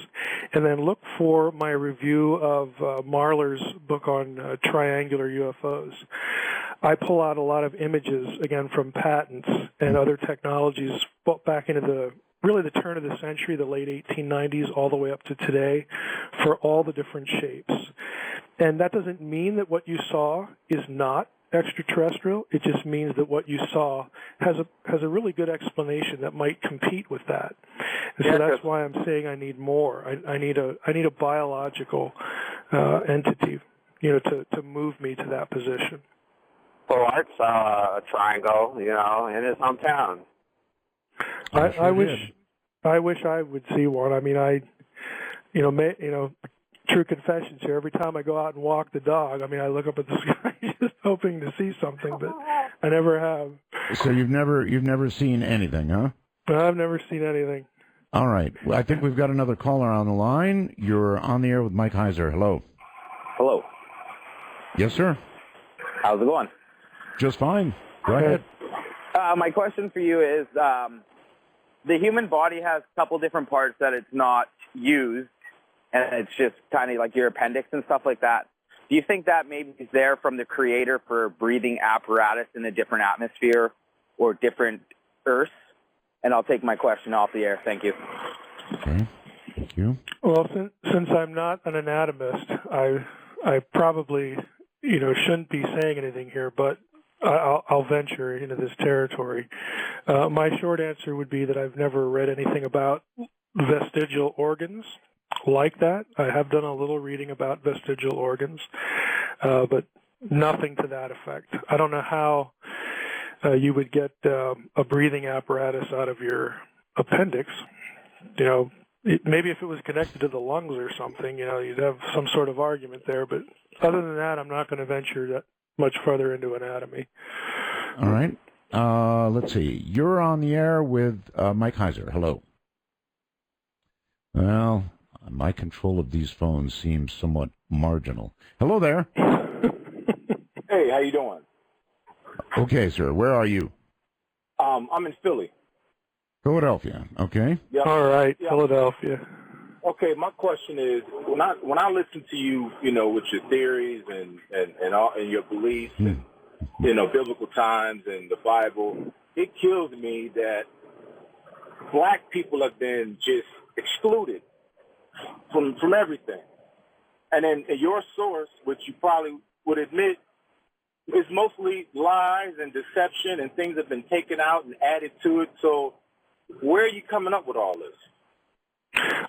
and then look for my review of Marler's book on triangular UFOs. I pull out a lot of images, again, from patents and other technologies back into the turn of the century, the late 1890s, all the way up to today, for all the different shapes. And that doesn't mean that what you saw is not extraterrestrial. It just means that what you saw has a really good explanation that might compete with that. And so that's why I'm saying I need more. I need a biological entity, to move me to that position. Well, Art saw a triangle, in his hometown. I wish I would see one. I mean, true confessions here. Every time I go out and walk the dog, I look up at the sky just hoping to see something, but I never have. So you've never seen anything, huh? I've never seen anything. All right. Well, I think we've got another caller on the line. You're on the air with Mike Heiser. Hello. Hello. Yes, sir. How's it going? Just fine. Go ahead. My question for you is, the human body has a couple different parts that it's not used, and it's just kind of like your appendix and stuff like that. Do you think that maybe is there from the creator for breathing apparatus in a different atmosphere or different Earths? And I'll take my question off the air. Thank you. Okay. Thank you. Well, since I'm not an anatomist, I probably shouldn't be saying anything here, but I'll venture into this territory. My short answer would be that I've never read anything about vestigial organs like that. I have done a little reading about vestigial organs, but nothing to that effect. I don't know how you would get a breathing apparatus out of your appendix. Maybe if it was connected to the lungs or something, you'd have some sort of argument there. But other than that, I'm not going to venture that much further into anatomy. All right. Let's see. You're on the air with Mike Heiser. Hello. Well, my control of these phones seems somewhat marginal. Hello there. Hey, how you doing? Okay, sir. Where are you? I'm in Philly. Philadelphia. Okay. Yep. All right, Yep. Philadelphia. Okay, my question is, when I listen to you, with your theories and all and your beliefs and biblical times and the Bible, it kills me that black people have been just excluded from everything. And then your source, which you probably would admit, is mostly lies and deception, and things have been taken out and added to it. So where are you coming up with all this?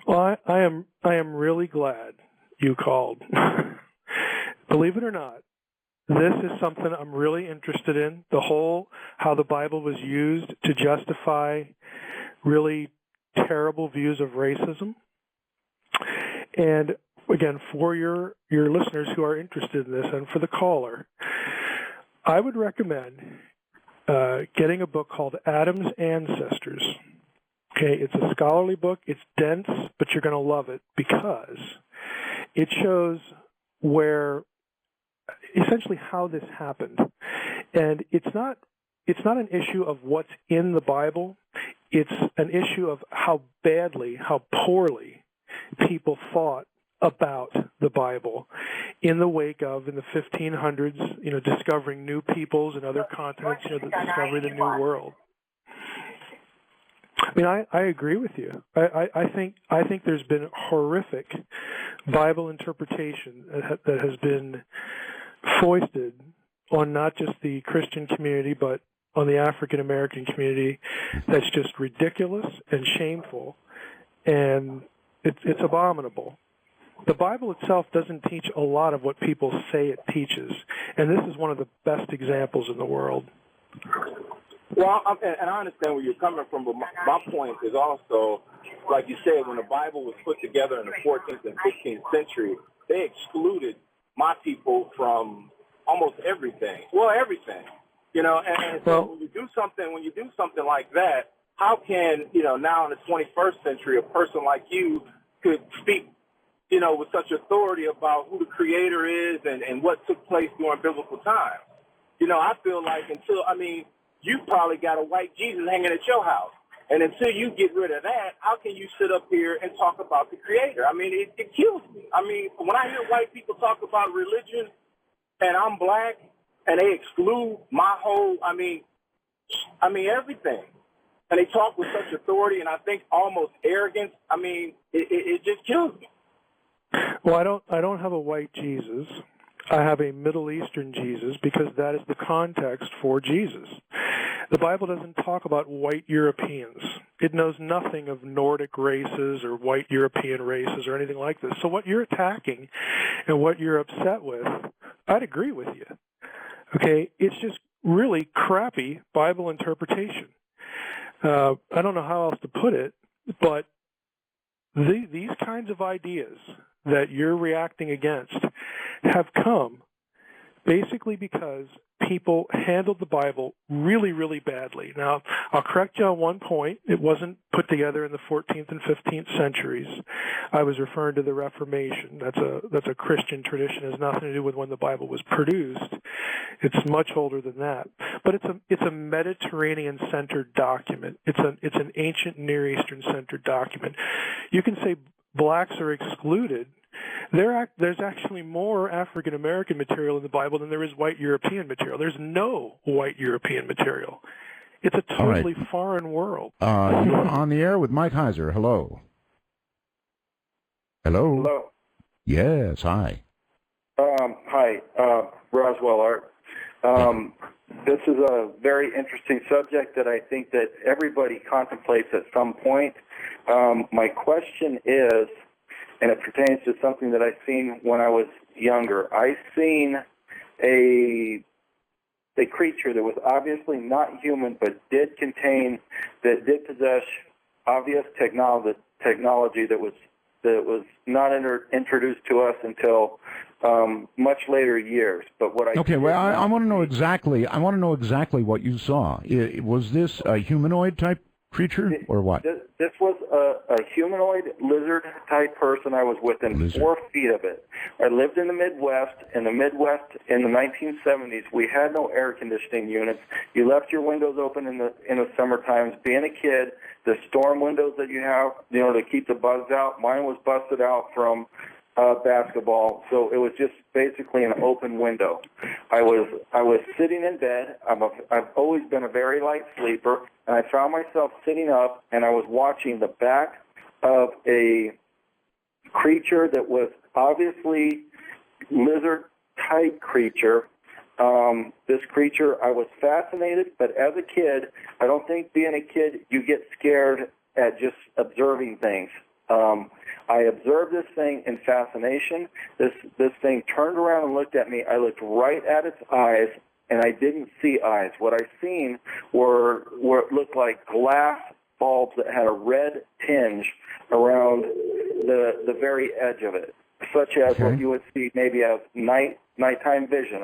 Well, I am really glad you called. Believe it or not, this is something I'm really interested in. How the Bible was used to justify really terrible views of racism. And again, for your listeners who are interested in this, and for the caller, I would recommend getting a book called Adam's Ancestors. Okay, it's a scholarly book. It's dense, but you're going to love it because it shows essentially how this happened. And it's not an issue of what's in the Bible. It's an issue of how poorly people thought about the Bible in the wake of, in the 1500s, discovering new peoples and other continents, the discovery of the New World. I agree with you. I think there's been horrific Bible interpretation that has been foisted on not just the Christian community, but on the African American community. That's just ridiculous and shameful, and it's abominable. The Bible itself doesn't teach a lot of what people say it teaches, and this is one of the best examples in the world. Well, and I understand where you're coming from, but my point is also, like you said, when the Bible was put together in the 14th and 15th century, they excluded my people from almost everything. Well, everything, And so when you do something like that, how can now in the 21st century, a person like you could speak, with such authority about who the Creator is and what took place during biblical times? I feel like you probably got a white Jesus hanging at your house. And until you get rid of that, how can you sit up here and talk about the Creator? It kills me. When I hear white people talk about religion and I'm black and they exclude my whole, everything. And they talk with such authority and I think almost arrogance. It just kills me. Well, Well, I don't have a white Jesus. I have a Middle Eastern Jesus because that is the context for Jesus. The Bible doesn't talk about white Europeans. It knows nothing of Nordic races or white European races or anything like this. So what you're attacking and what you're upset with, I'd agree with you. Okay? It's just really crappy Bible interpretation. I don't know how else to put it, but these kinds of ideas that you're reacting against have come basically because people handled the Bible really, really badly. Now, I'll correct you on one point. It wasn't put together in the 14th and 15th centuries. I was referring to the Reformation. That's a Christian tradition. It has nothing to do with when the Bible was produced. It's much older than that. But it's a Mediterranean-centered document. It's an ancient Near Eastern-centered document. You can say blacks are excluded. There's actually more African American material in the Bible than there is white European material. There's no white European material. It's a totally foreign world. You're on the air with Mike Heiser. Hello. Hello. Hello. Yes. Hi. Hi, Roswell Art. This is a very interesting subject that I think that everybody contemplates at some point. My question is, and it pertains to something that I've seen when I was younger. I seen a creature that was obviously not human, but did possess obvious technology that was not introduced to us until much later years. But what I I want to know exactly. I want to know exactly what you saw. Was this a humanoid type creature or what? This was a humanoid lizard-type person. I was within 4 feet of it. I lived in the Midwest. In the 1970s, we had no air conditioning units. You left your windows open in the summer times. Being a kid, the storm windows that you have, to keep the bugs out, mine was busted out from basketball, so it was just basically an open window. I was sitting in bed. I've always been a very light sleeper, and I found myself sitting up, and I was watching the back of a creature that was obviously lizard-type creature. This creature, I was fascinated, but as a kid, I don't think being a kid, you get scared at just observing things. I observed this thing in fascination. This thing turned around and looked at me. I looked right at its eyes, and I didn't see eyes. What I seen were it looked like glass bulbs that had a red tinge around the very edge of it, such as what you would see maybe as nighttime vision.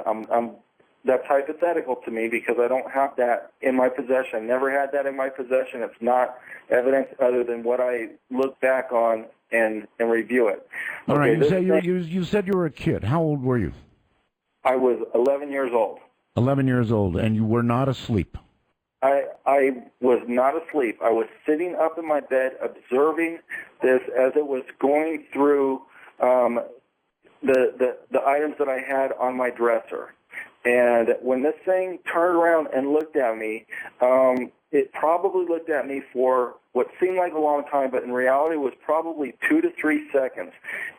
That's hypothetical to me because I don't have that in my possession. I never had that in my possession. It's not evidence other than what I look back on and review it. All right. You said you were a kid. How old were you? I was 11 years old. 11 years old, and you were not asleep. I was not asleep. I was sitting up in my bed observing this as it was going through the items that I had on my dresser. And when this thing turned around and looked at me, it probably looked at me for what seemed like a long time, but in reality was probably 2 to 3 seconds.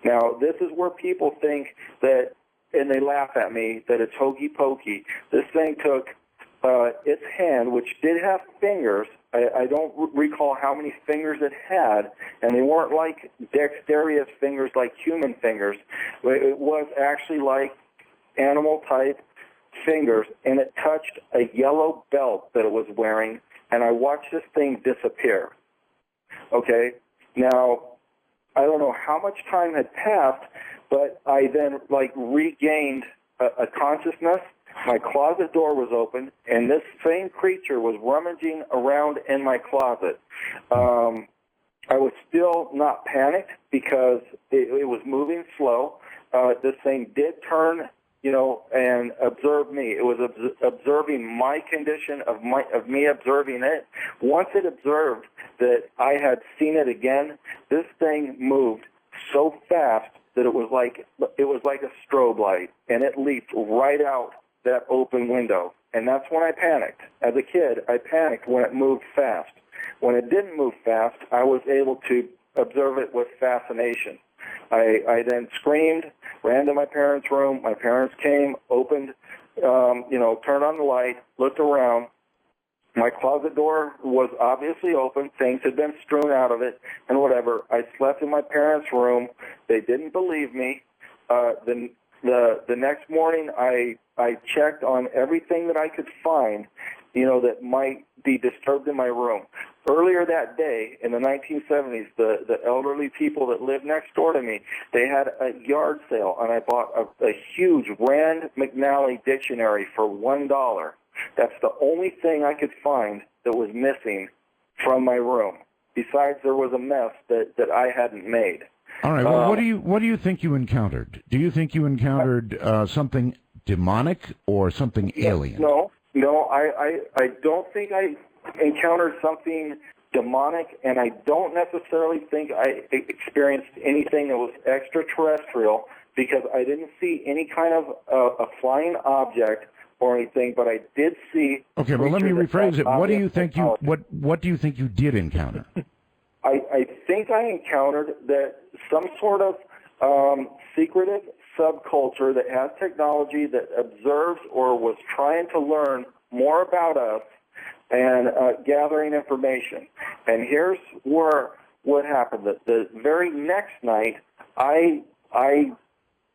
Now, this is where people think that, and they laugh at me, that it's hokey pokey. This thing took its hand, which did have fingers. I don't recall how many fingers it had, and they weren't like dexterous fingers like human fingers. It was actually like animal-type fingers, and it touched a yellow belt that it was wearing, and I watched this thing disappear. Okay? Now, I don't know how much time had passed, but I then, regained a consciousness. My closet door was open, and this same creature was rummaging around in my closet. I was still not panicked because it was moving slow. This thing did turn, and observe me. It was observing my condition of me observing it. Once it observed that I had seen it again, this thing moved so fast that it was like a strobe light, and it leaped right out that open window. And that's when I panicked. As a kid, I panicked when it moved fast. When it didn't move fast, I was able to observe it with fascination. I then screamed, ran to my parents' room. My parents came, opened, turned on the light, looked around. My closet door was obviously open. Things had been strewn out of it and whatever. I slept in my parents' room. They didn't believe me. The next morning, I checked on everything that I could find, that might be disturbed in my room. Earlier that day, in the 1970s, the elderly people that lived next door to me, they had a yard sale, and I bought a huge Rand McNally dictionary for $1. That's the only thing I could find that was missing from my room. Besides, there was a mess that I hadn't made. All right. Well, what do you think you encountered? Do you think you encountered something demonic or something alien? No. I don't think I encountered something demonic, and I don't necessarily think I experienced anything that was extraterrestrial, because I didn't see any kind of a flying object or anything, but I did see. Okay, well, let me rephrase it. What do you think what do you think you did encounter? I think I encountered that some sort of secretive subculture that has technology that observes or was trying to learn more about us and gathering information. And here's what happened. The very next night, I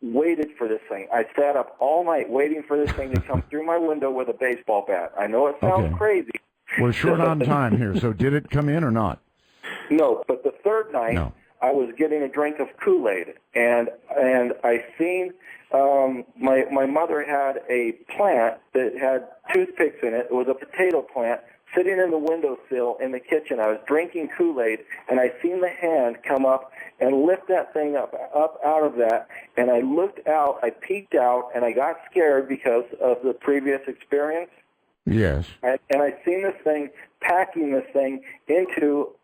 waited for this thing. I sat up all night waiting for this thing to come through my window with a baseball bat. I know it sounds crazy. We're short on time here, so did it come in or not? No, but the third night, I was getting a drink of Kool-Aid, and I seen my mother had a plant that had toothpicks in it. It was a potato plant sitting in the windowsill in the kitchen. I was drinking Kool-Aid, and I seen the hand come up and lift that thing up out of that, and I looked out, I peeked out, and I got scared because of the previous experience. Yes. And I seen this thing packing this thing into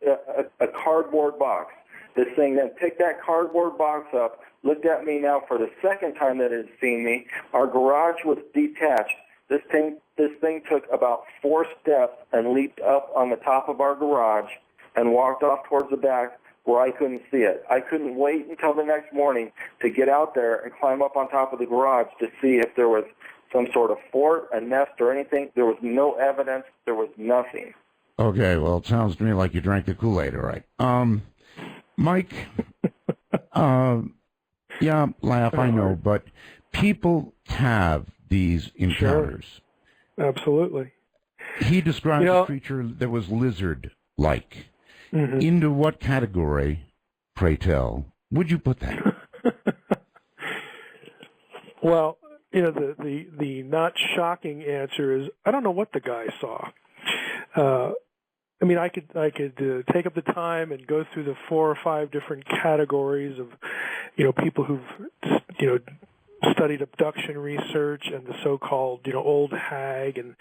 a cardboard box. This thing then picked that cardboard box up, looked at me now for the second time that it had seen me. Our garage was detached. This thing took about 4 steps and leaped up on the top of our garage and walked off towards the back where I couldn't see it. I couldn't wait until the next morning to get out there and climb up on top of the garage to see if there was some sort of fort, a nest, or anything. There was no evidence. There was nothing. Okay, well, it sounds to me like you drank the Kool-Aid, all right. Mike, yeah, laugh, I know, but people have these encounters. Sure. Absolutely. He described a creature that was lizard-like. Mm-hmm. Into what category, pray tell, would you put that? Well, the not shocking answer is I don't know what the guy saw. I mean, I could take up the time and go through the 4 or 5 different categories of, people who've, studied abduction research and the so-called, old hag and,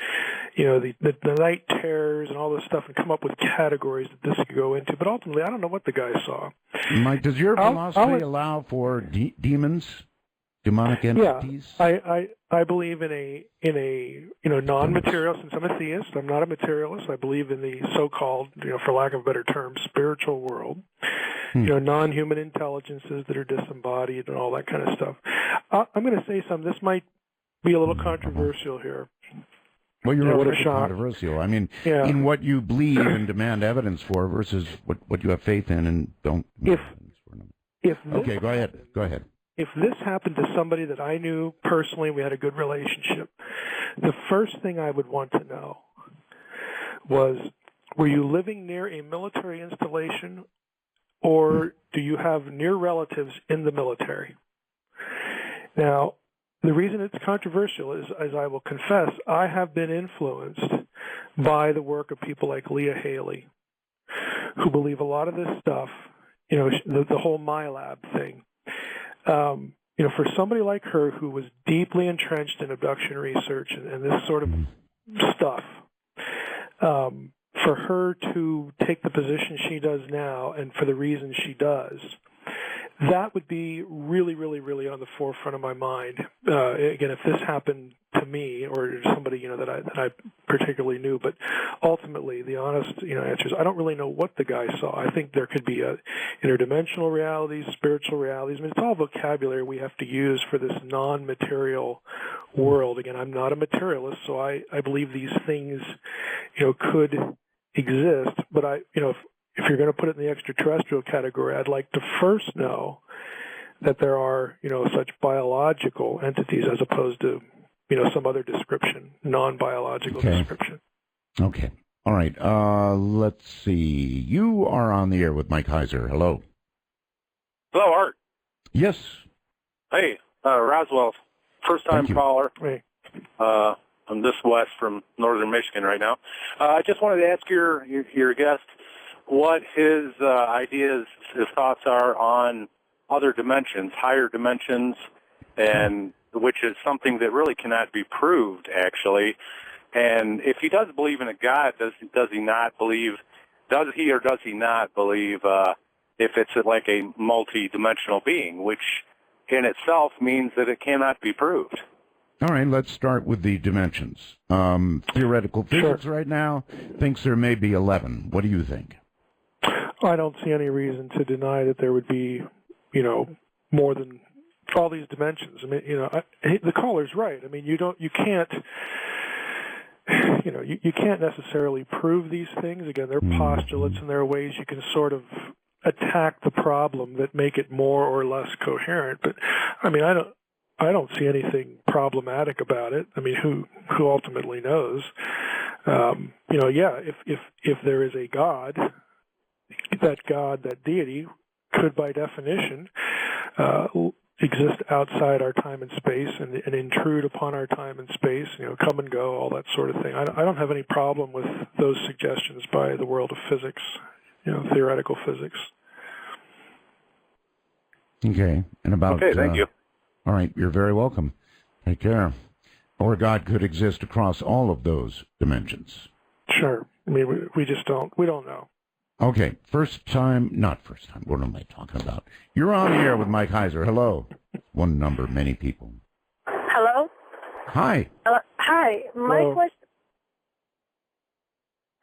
the night terrors and all this stuff, and come up with categories that this could go into. But ultimately, I don't know what the guy saw. Mike, does your philosophy allow for demons? Demonic entities? Yeah, I believe in a non-material. Since I'm a theist, I'm not a materialist. I believe in the so-called, for lack of a better term, spiritual world. Non-human intelligences that are disembodied and all that kind of stuff. I'm going to say something. This might be a little controversial here. Well, you're a little controversial. I mean, in what you believe and demand evidence for versus what you have faith in and don't. Okay, go ahead. If this happened to somebody that I knew personally, we had a good relationship, the first thing I would want to know was, were you living near a military installation, or do you have near relatives in the military? Now, the reason it's controversial is, as I will confess, I have been influenced by the work of people like Leah Haley, who believe a lot of this stuff, the whole MyLab thing. For somebody like her who was deeply entrenched in abduction research and this sort of stuff, for her to take the position she does now and for the reason she does, that would be really, really, really on the forefront of my mind. Again, if this happened to me or somebody, that I particularly knew, but ultimately the honest, answer is I don't really know what the guy saw. I think there could be interdimensional realities, spiritual realities. I mean, it's all vocabulary we have to use for this non-material world. Again, I'm not a materialist, so I believe these things, could exist, but if you're going to put it in the extraterrestrial category, I'd like to first know that there are, such biological entities as opposed to, some other description, non-biological description. Okay. All right. Let's see. You are on the air with Mike Heiser. Hello. Hello, Art. Yes. Hey, Roswell, first-time caller. Hey. I'm this west from northern Michigan right now. I just wanted to ask your guest what his ideas, his thoughts are on other dimensions, higher dimensions, and which is something that really cannot be proved, actually. And if he does believe in a God, does he or does he not believe if it's like a multi-dimensional being, which in itself means that it cannot be proved? All right, let's start with the dimensions. Theoretical physics right now thinks there may be 11. What do you think? I don't see any reason to deny that there would be, more than all these dimensions. I mean, the caller's right. I mean, you can't necessarily prove these things. Again, they're postulates, and there are ways you can sort of attack the problem that make it more or less coherent. But I mean, I don't see anything problematic about it. I mean, who ultimately knows? If there is a God, that deity could, by definition, exist outside our time and space and intrude upon our time and space, come and go, all that sort of thing. I don't have any problem with those suggestions by the world of physics, theoretical physics. Okay. And about... Okay, thank you. All right, you're very welcome. Take care. Or God could exist across all of those dimensions. Sure. I mean, we don't know. Okay, not first time. What am I talking about? You're on the air with Mike Heiser. Hello. One number, many people. Hello? Hi. Hi. My question...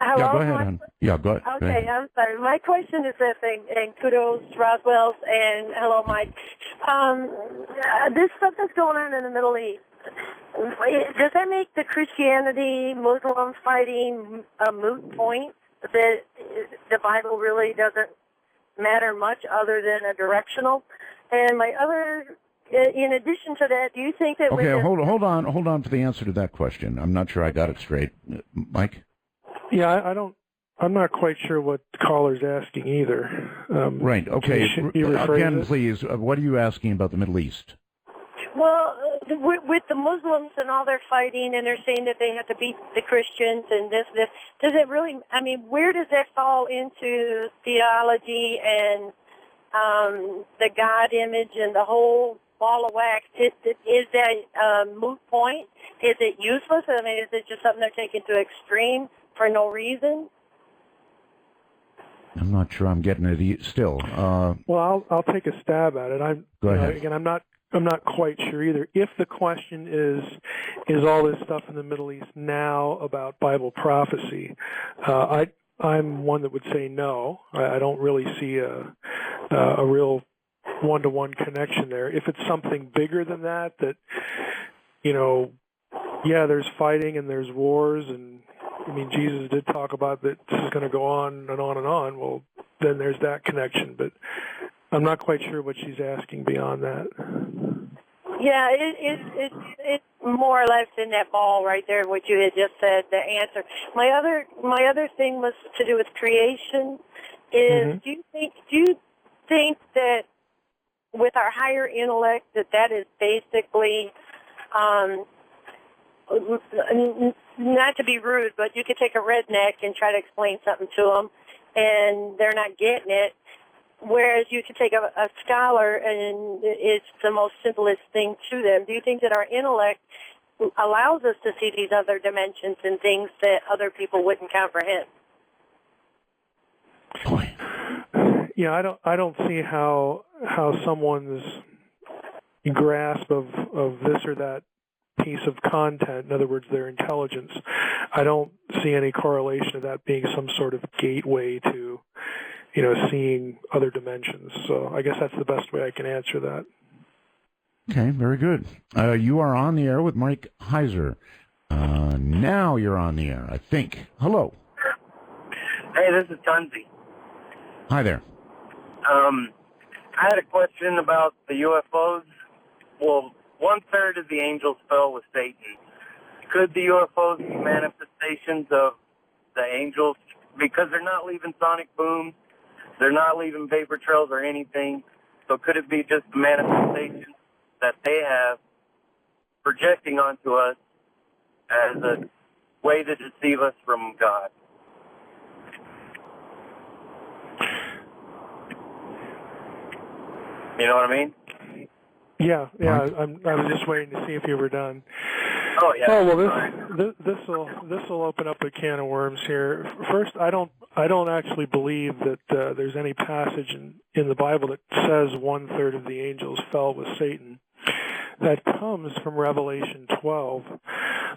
Hello? Yeah, go ahead, hon. Yeah, go ahead. Okay, I'm sorry. My question is this, and kudos, Roswell's, and hello, Mike. This stuff that's going on in the Middle East, does that make the Christianity, Muslim fighting a moot point? That the Bible really doesn't matter much other than a directional? And my other, in addition to that, do you think that... Okay, hold on for the answer to that question. I'm not sure I got it straight. Mike? Yeah, I'm not quite sure what the caller's asking either. Right, okay. Again, please, what are you asking about the Middle East? Well, with the Muslims and all their fighting, and they're saying that they have to beat the Christians and this, does it really, I mean, where does that fall into theology and the God image and the whole ball of wax? Is that a moot point? Is it useless? I mean, is it just something they're taking to extreme for no reason? I'm not sure I'm getting it still. Well, I'll take a stab at it. Go ahead. Again, I'm not quite sure either. If the question is all this stuff in the Middle East now about Bible prophecy, I'm one that would say no. I don't really see a real one-to-one connection there. If it's something bigger than that, there's fighting and there's wars, and I mean, Jesus did talk about that this is going to go on and on and on. Well, then there's that connection, but I'm not quite sure what she's asking beyond that. Yeah, it's more or less in that ball right there, what you had just said, the answer. My other thing was to do with creation. Do you think that with our higher intellect that is basically, not to be rude, but you could take a redneck and try to explain something to them, and they're not getting it. Whereas you could take a scholar, and it's the most simplest thing to them. Do you think that our intellect allows us to see these other dimensions and things that other people wouldn't comprehend? Yeah, I don't see how how someone's grasp of this or that piece of content, in other words, their intelligence, I don't see any correlation of that being some sort of gateway to, seeing other dimensions. So I guess that's the best way I can answer that. Okay, very good. You are on the air with Mike Heiser. Now you're on the air, I think. Hello. Hey, this is Tunzi. Hi there. I had a question about the UFOs. Well, 1/3 of the angels fell with Satan. Could the UFOs be manifestations of the angels? Because they're not leaving sonic booms, they're not leaving vapor trails or anything. So could it be just manifestations that they have projecting onto us as a way to deceive us from God? You know what I mean? Yeah. I was just waiting to see if you were done. Oh yeah. Oh well, this will open up a can of worms here. First, I don't actually believe that there's any passage in the Bible that says 1/3 of the angels fell with Satan. That comes from Revelation 12,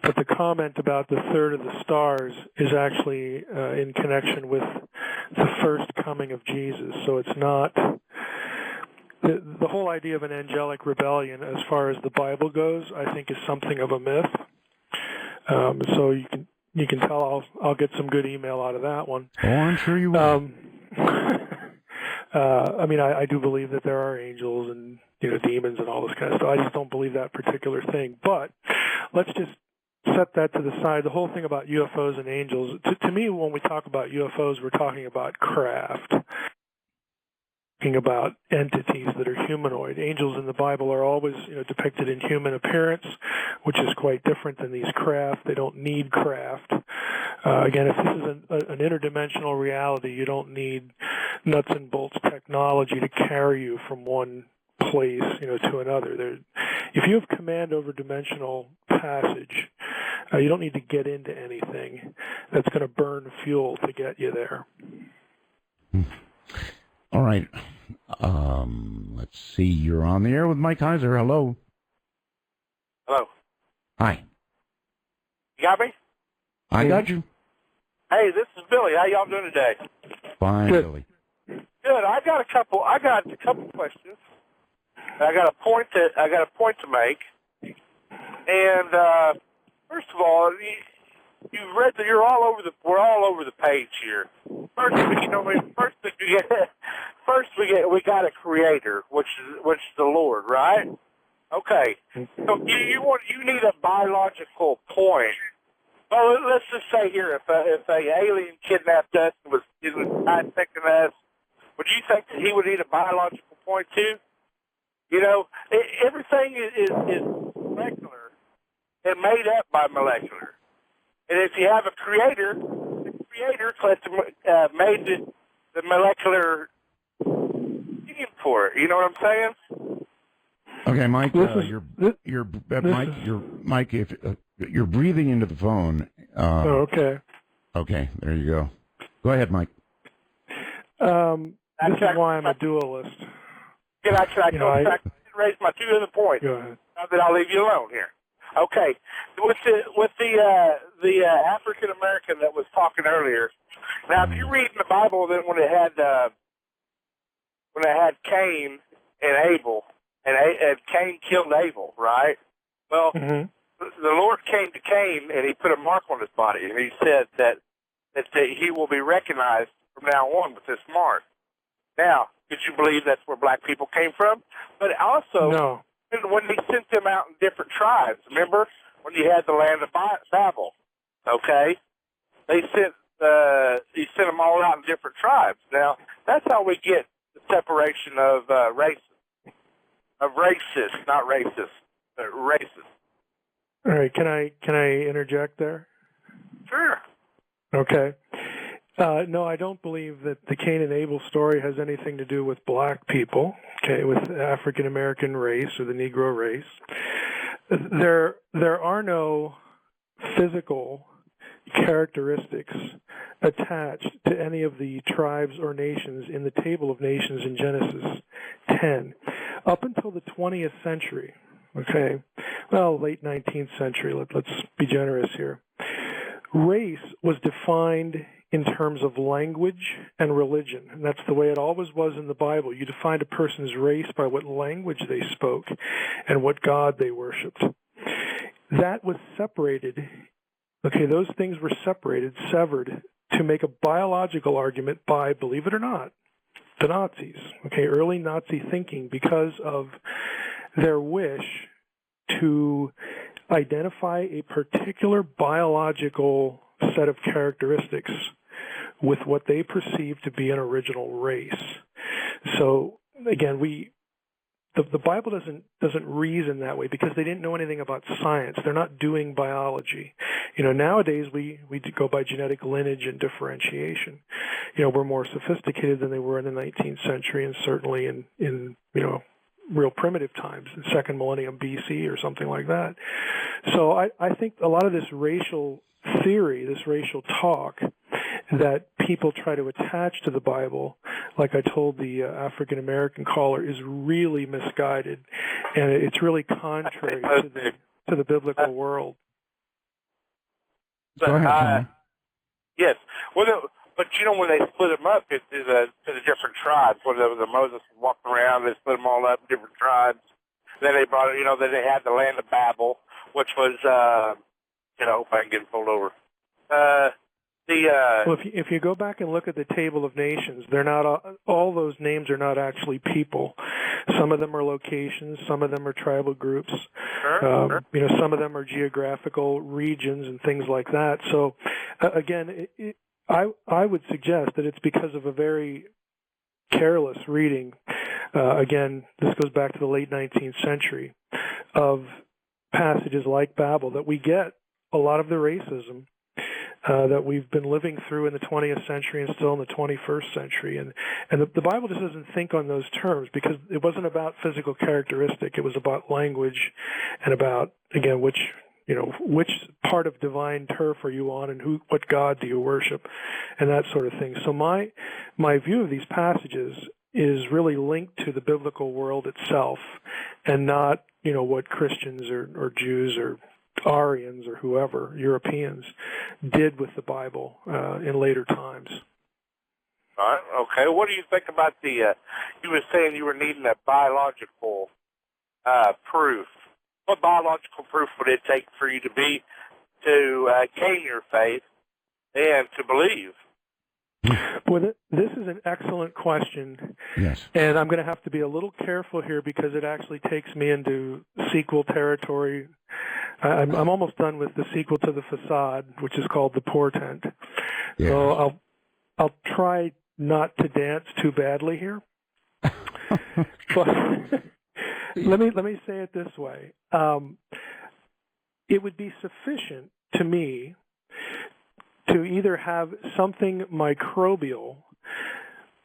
but the comment about the third of the stars is actually in connection with the first coming of Jesus. So it's not. The whole idea of an angelic rebellion, as far as the Bible goes, I think is something of a myth. So you can tell I'll get some good email out of that one. Oh, I'm sure you will. I mean, I do believe that there are angels and demons and all this kind of stuff. I just don't believe that particular thing. But let's just set that to the side. The whole thing about UFOs and angels. To me, when we talk about UFOs, we're talking about craft. About entities that are humanoid. Angels in the Bible are always depicted in human appearance, which is quite different than these craft. They don't need craft. Again, if this is an interdimensional reality, you don't need nuts and bolts technology to carry you from one place to another. If you have command over dimensional passage, you don't need to get into anything that's going to burn fuel to get you there. All right. Let's see. You're on the air with Mike Heiser. Hello. Hello. Hi. You got me? I got you. Hey, this is Billy. How y'all doing today? Fine, Good. Billy. Good. I got a couple questions. I got a point to make. And first of all, you've read that we're all over the page here. First we got a creator, which is the Lord, right? Okay. So you need a biological point. Well, let's just say here, if a alien kidnapped us and was dissecting us, would you think that he would need a biological point too? Everything is molecular and made up by molecular. And if you have a creator, the creator made the molecular scheme for it. You know what I'm saying? Okay, Mike. Mike. If you're breathing into the phone. Okay. Okay, there you go. Go ahead, Mike. This is why I'm a dualist. Can I raise my two other points? Go ahead. Now that I'll leave you alone here. Okay, with the African American that was talking earlier. Now, if you read in the Bible, then when it had Cain and Abel, and Cain killed Abel, right? Well, the Lord came to Cain and he put a mark on his body, and he said that he will be recognized from now on with this mark. Now, could you believe that's where black people came from? But also, no. When he sent them out in different tribes, remember when you had the land of Babel? Okay, he sent them all out in different tribes. Now that's how we get the separation of races, not racist, but racist. All right, can I interject there? Sure. Okay. No, I don't believe that the Cain and Abel story has anything to do with black people, okay, with African American race or the Negro race. There are no physical characteristics attached to any of the tribes or nations in the table of nations in Genesis 1910, up until the 20th century, okay, well, late 19th century, let's be generous here, race was defined in terms of language and religion. And that's the way it always was in the Bible. You defined a person's race by what language they spoke and what God they worshipped. That was separated. Okay, those things were severed to make a biological argument by, believe it or not, the Nazis. Okay, early Nazi thinking, because of their wish to identify a particular biological set of characteristics with what they perceive to be an original race. So again, the Bible doesn't reason that way because they didn't know anything about science. They're not doing biology. Nowadays we go by genetic lineage and differentiation. We're more sophisticated than they were in the 19th century, and certainly in real primitive times, the second millennium BC or something like that. So I think a lot of this racial theory, this racial talk that people try to attach to the Bible, like I told the African American caller, is really misguided, and it's really contrary to the biblical world. Go ahead, Tom. Yes. Well, but when they split them up into the different tribes, when the Moses walked around, they split them all up in different tribes. Then they brought then they had the land of Babel, which was, if I can get pulled over. Well, if you go back and look at the Table of Nations, they're not all those names are not actually people. Some of them are locations, some of them are tribal groups. Sure. Some of them are geographical regions and things like that. So, again, I would suggest that it's because of a very careless reading. Again, this goes back to the late 19th century of passages like Babel that we get a lot of the racism that we've been living through in the 20th century and still in the 21st century. And the Bible just doesn't think on those terms because it wasn't about physical characteristic. It was about language and about, again, which part of divine turf are you on and what God do you worship and that sort of thing. So my view of these passages is really linked to the biblical world itself and not, what Christians or Jews or Aryans or whoever, Europeans, did with the Bible in later times. All right. Okay. What do you think about you were saying you were needing a biological proof. What biological proof would it take for you to gain your faith and to believe? Well, this is an excellent question. Yes. And I'm going to have to be a little careful here because it actually takes me into sequel territory. I'm almost done with the sequel to The Facade, which is called The Portent. Yes. So I'll try not to dance too badly here. But let me say it this way. It would be sufficient to me to either have something microbial,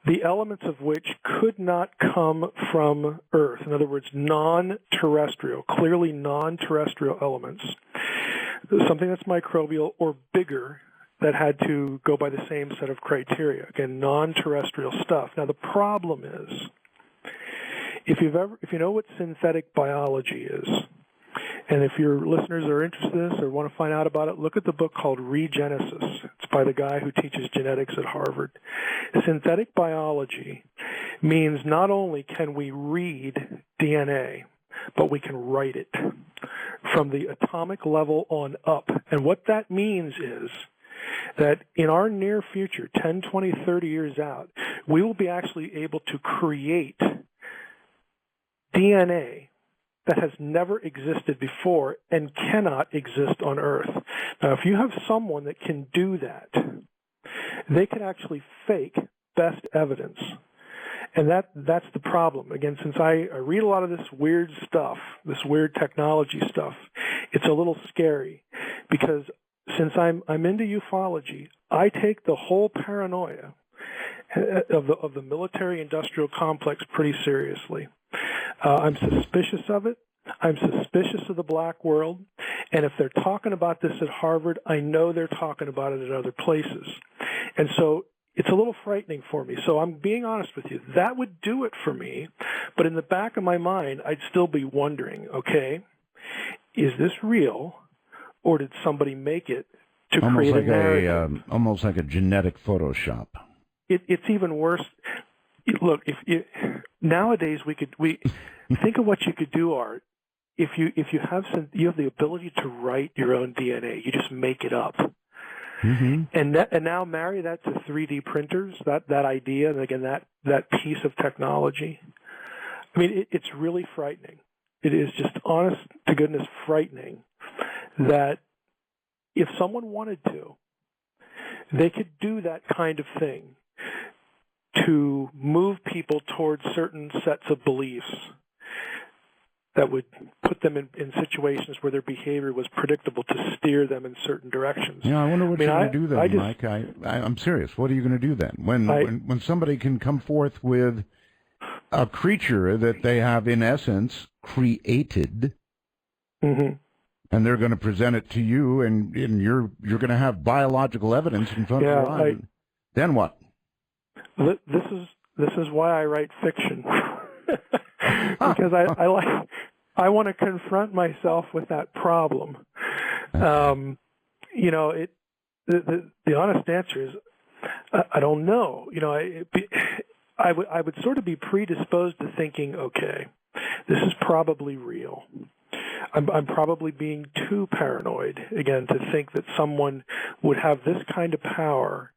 the elements of which could not come from Earth, in other words, non-terrestrial, clearly non-terrestrial elements, something that's microbial or bigger that had to go by the same set of criteria, again, non-terrestrial stuff. Now, the problem is, if you know what synthetic biology is, and if your listeners are interested in this or want to find out about it, look at the book called Regenesis. It's by the guy who teaches genetics at Harvard. Synthetic biology means not only can we read DNA, but we can write it from the atomic level on up. And what that means is that in our near future, 10, 20, 30 years out, we will be actually able to create DNA that has never existed before and cannot exist on Earth. Now, if you have someone that can do that, they can actually fake best evidence. And that's the problem. Again, since I read a lot of this weird stuff, this weird technology stuff, it's a little scary because since I'm into ufology, I take the whole paranoia of the military-industrial complex pretty seriously. I'm suspicious of it. I'm suspicious of the black world. And if they're talking about this at Harvard, I know they're talking about it at other places. And so it's a little frightening for me. So I'm being honest with you. That would do it for me. But in the back of my mind, I'd still be wondering, okay, is this real, or did somebody make it to create a narrative? Almost like a genetic Photoshop. It's even worse. Look, nowadays we think of what you could do, Art. If you have the ability to write your own DNA, you just make it up. Mm-hmm. And now marry that to 3D printers, that idea, and again, that piece of technology. I mean, it's really frightening. It is just honest to goodness frightening that if someone wanted to, they could do that kind of thing to move people towards certain sets of beliefs that would put them in situations where their behavior was predictable to steer them in certain directions. Yeah, I wonder what you're going to do then, Mike. I'm serious. What are you going to do then? When somebody can come forth with a creature that they have, in essence, created, mm-hmm. and they're going to present it to you, and you're going to have biological evidence in front of your eyes. Then what? This is why I write fiction. Because I want to confront myself with that problem. You know, the honest answer is I don't know. You know, I would sort of be predisposed to thinking, okay, this is probably real. I'm probably being too paranoid, again, to think that someone would have this kind of power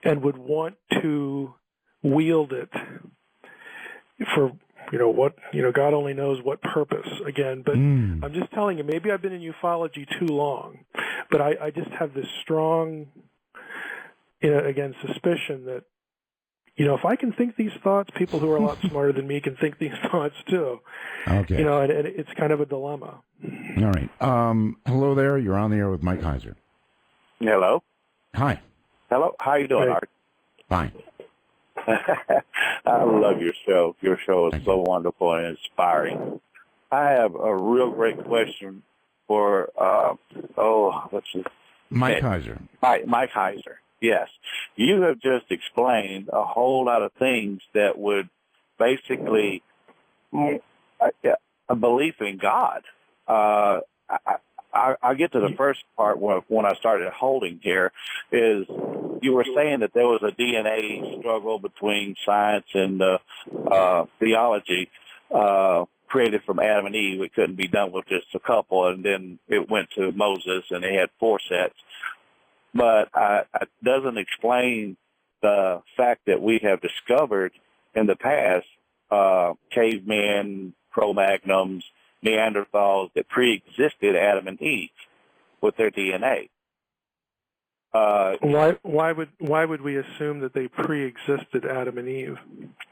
and would want to wield it for, God only knows what purpose, again. But I'm just telling you, maybe I've been in ufology too long, but I just have this strong, again, suspicion that, if I can think these thoughts, people who are a lot smarter than me can think these thoughts too. Okay. And it's kind of a dilemma. All right. Hello there. You're on the air with Mike Heiser. Hello. Hi. Hello. How you doing, Art? Fine. I love your show. Your show is so wonderful and inspiring. I have a real great question for, what's his Mike Heiser. Mike Heiser. Yes. You have just explained a whole lot of things that would basically a belief in God. I'll get to the first part when I started holding here, is you were saying that there was a DNA struggle between science and theology created from Adam and Eve. It couldn't be done with just a couple, and then it went to Moses, and they had 4 sets. But it doesn't explain the fact that we have discovered in the past cavemen, Cro-Magnons, Neanderthals that pre-existed Adam and Eve with their DNA. Why would we assume that they pre-existed Adam and Eve?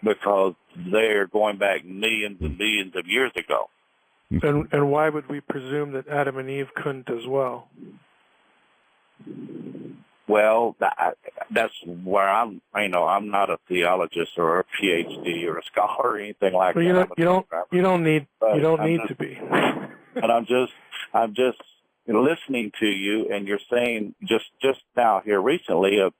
Because they're going back millions and millions of years ago. And why would we presume that Adam and Eve couldn't as well? Well, that's where I'm not a theologist or a PhD or a scholar or anything like that. You don't need to be. But I'm just listening to you, and you're saying just now here recently of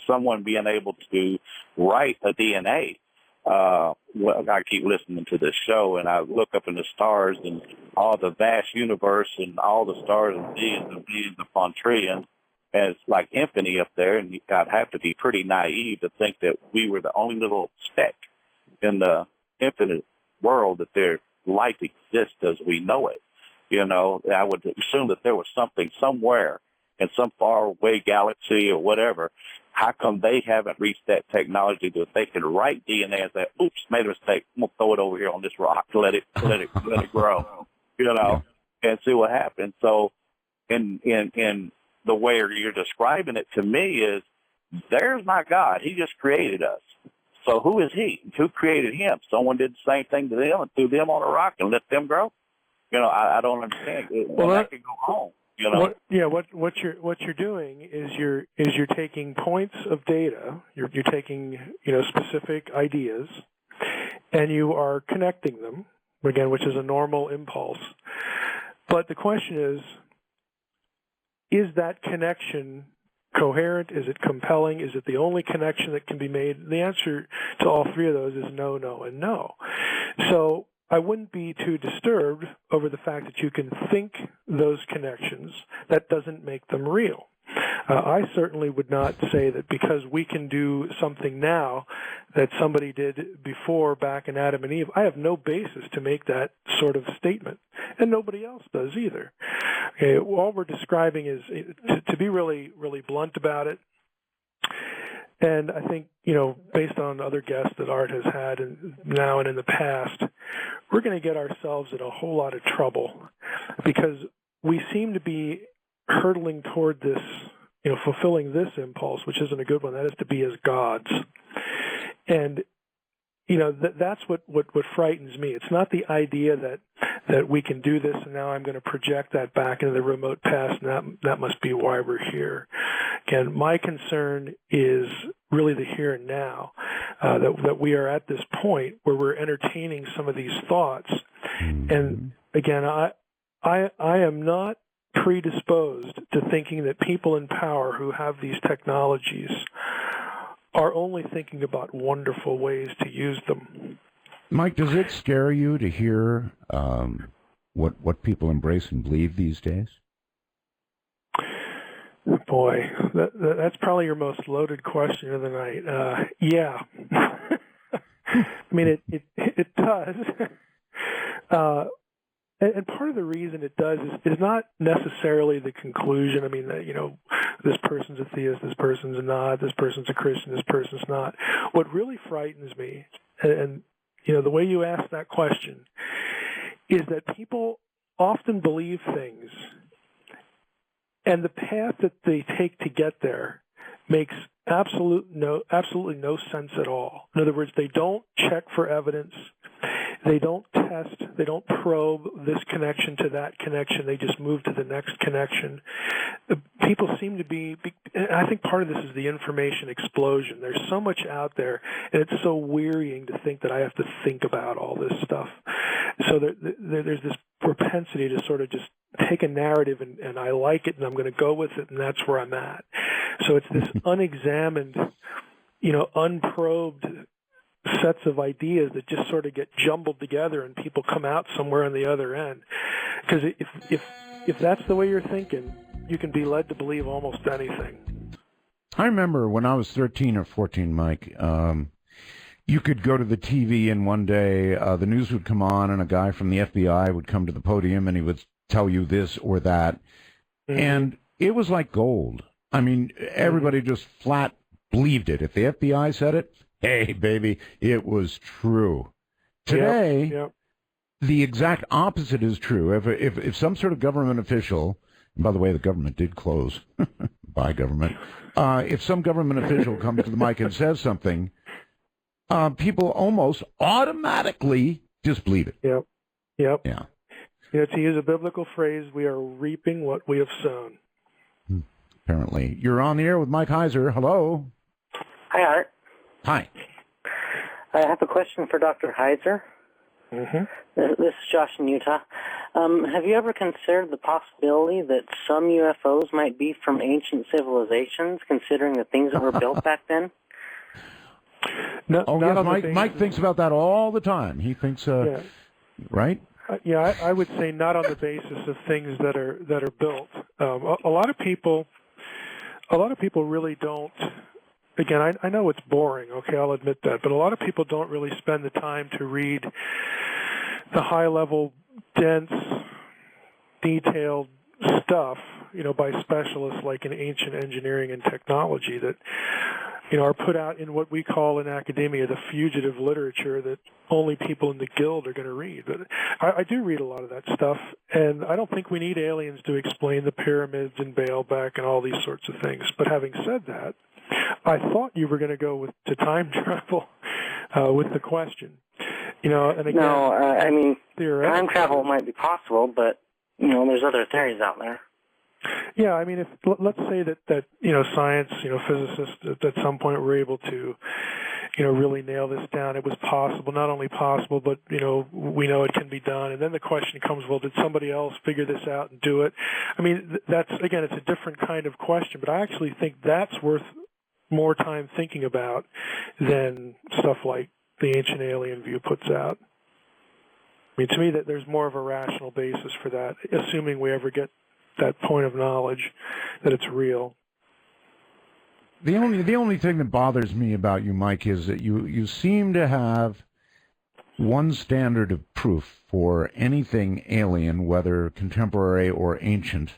someone being able to write a DNA. I keep listening to this show, and I look up in the stars and all the vast universe and all the stars and billions upon trillions. And it's like infinity up there, and I'd have to be pretty naive to think that we were the only little speck in the infinite world that their life exists as we know it. I would assume that there was something somewhere in some faraway galaxy or whatever. How come they haven't reached that technology that they can write DNA and say, "Oops, made a mistake. I'm gonna throw it over here on this rock. Let it grow," and see what happens. So, in the way you're describing it to me is, there's not God. He just created us. So who is he? Who created him? Someone did the same thing to them and threw them on a rock and let them grow? I don't understand. That could go on. What you're doing is you're taking points of data. You're taking specific ideas, and you are connecting them again, which is a normal impulse. But the question is that connection coherent? Is it compelling? Is it the only connection that can be made? The answer to all three of those is no, no, and no. So I wouldn't be too disturbed over the fact that you can think those connections. That doesn't make them real. I certainly would not say that because we can do something now that somebody did before back in Adam and Eve. I have no basis to make that sort of statement, and nobody else does either. Okay, all we're describing is, to be really, really blunt about it, and I think, based on other guests that Art has had now and in the past, we're going to get ourselves in a whole lot of trouble because we seem to be hurtling toward this, fulfilling this impulse, which isn't a good one. That is to be as gods. And, that's what frightens me. It's not the idea that we can do this and now I'm going to project that back into the remote past and that must be why we're here. Again, my concern is really the here and now, that we are at this point where we're entertaining some of these thoughts. And again, I am not predisposed to thinking that people in power who have these technologies are only thinking about wonderful ways to use them. Mike, does it scare you to hear what people embrace and believe these days? Boy, that's probably your most loaded question of the night. Yeah. I mean, it does. And part of the reason it does is not necessarily the conclusion. I mean, this person's a theist, this person's not, this person's a Christian, this person's not. What really frightens me, and the way you ask that question, is that people often believe things, and the path that they take to get there makes absolutely no sense at all. In other words, they don't check for evidence. They don't test. They don't probe this connection to that connection. They just move to the next connection. People seem to be, and I think part of this is the information explosion. There's so much out there, and it's so wearying to think that I have to think about all this stuff. So there's this propensity to sort of just take a narrative, and I like it, and I'm going to go with it, and that's where I'm at. So it's this unexamined, unprobed sets of ideas that just sort of get jumbled together and people come out somewhere on the other end. Because if that's the way you're thinking, you can be led to believe almost anything. I remember when I was 13 or 14, Mike, you could go to the TV and one day the news would come on and a guy from the FBI would come to the podium and he would tell you this or that. Mm-hmm. And it was like gold. I mean, everybody just flat believed it. If the FBI said it, hey, baby, it was true. Today, the exact opposite is true. If some sort of government official, and by the way, the government did close by government, if some government official comes to the mic and says something, people almost automatically disbelieve it. Yep. Yeah. To use a biblical phrase, we are reaping what we have sown. Apparently. You're on the air with Mike Heiser. Hello. Hi, Art. Hi. I have a question for Dr. Heiser. Mm-hmm. This is Josh in Utah. Have you ever considered the possibility that some UFOs might be from ancient civilizations, considering the things that were built back then? No, yes, Mike thinks about that all the time. He thinks, right? I would say not on the basis of things that are built. A lot of people really don't. Again, I know it's boring, okay, I'll admit that, but a lot of people don't really spend the time to read the high-level, dense, detailed stuff, by specialists like in ancient engineering and technology that, are put out in what we call in academia the fugitive literature that only people in the guild are going to read. But I do read a lot of that stuff, and I don't think we need aliens to explain the pyramids and Baalbek and all these sorts of things. But having said that, I thought you were going to go to time travel with the question. And again, no, I mean, time travel might be possible, but, there's other theories out there. Yeah, I mean, let's say that science, physicists at some point were able to, really nail this down. It was possible, not only possible, but we know it can be done. And then the question comes, well, did somebody else figure this out and do it? I mean, that's again, it's a different kind of question, but I actually think that's worth more time thinking about than stuff like the Ancient Alien View puts out. I mean, to me, that there's more of a rational basis for that, assuming we ever get that point of knowledge that it's real. The only thing that bothers me about you, Mike, is that you seem to have one standard of proof for anything alien, whether contemporary or ancient,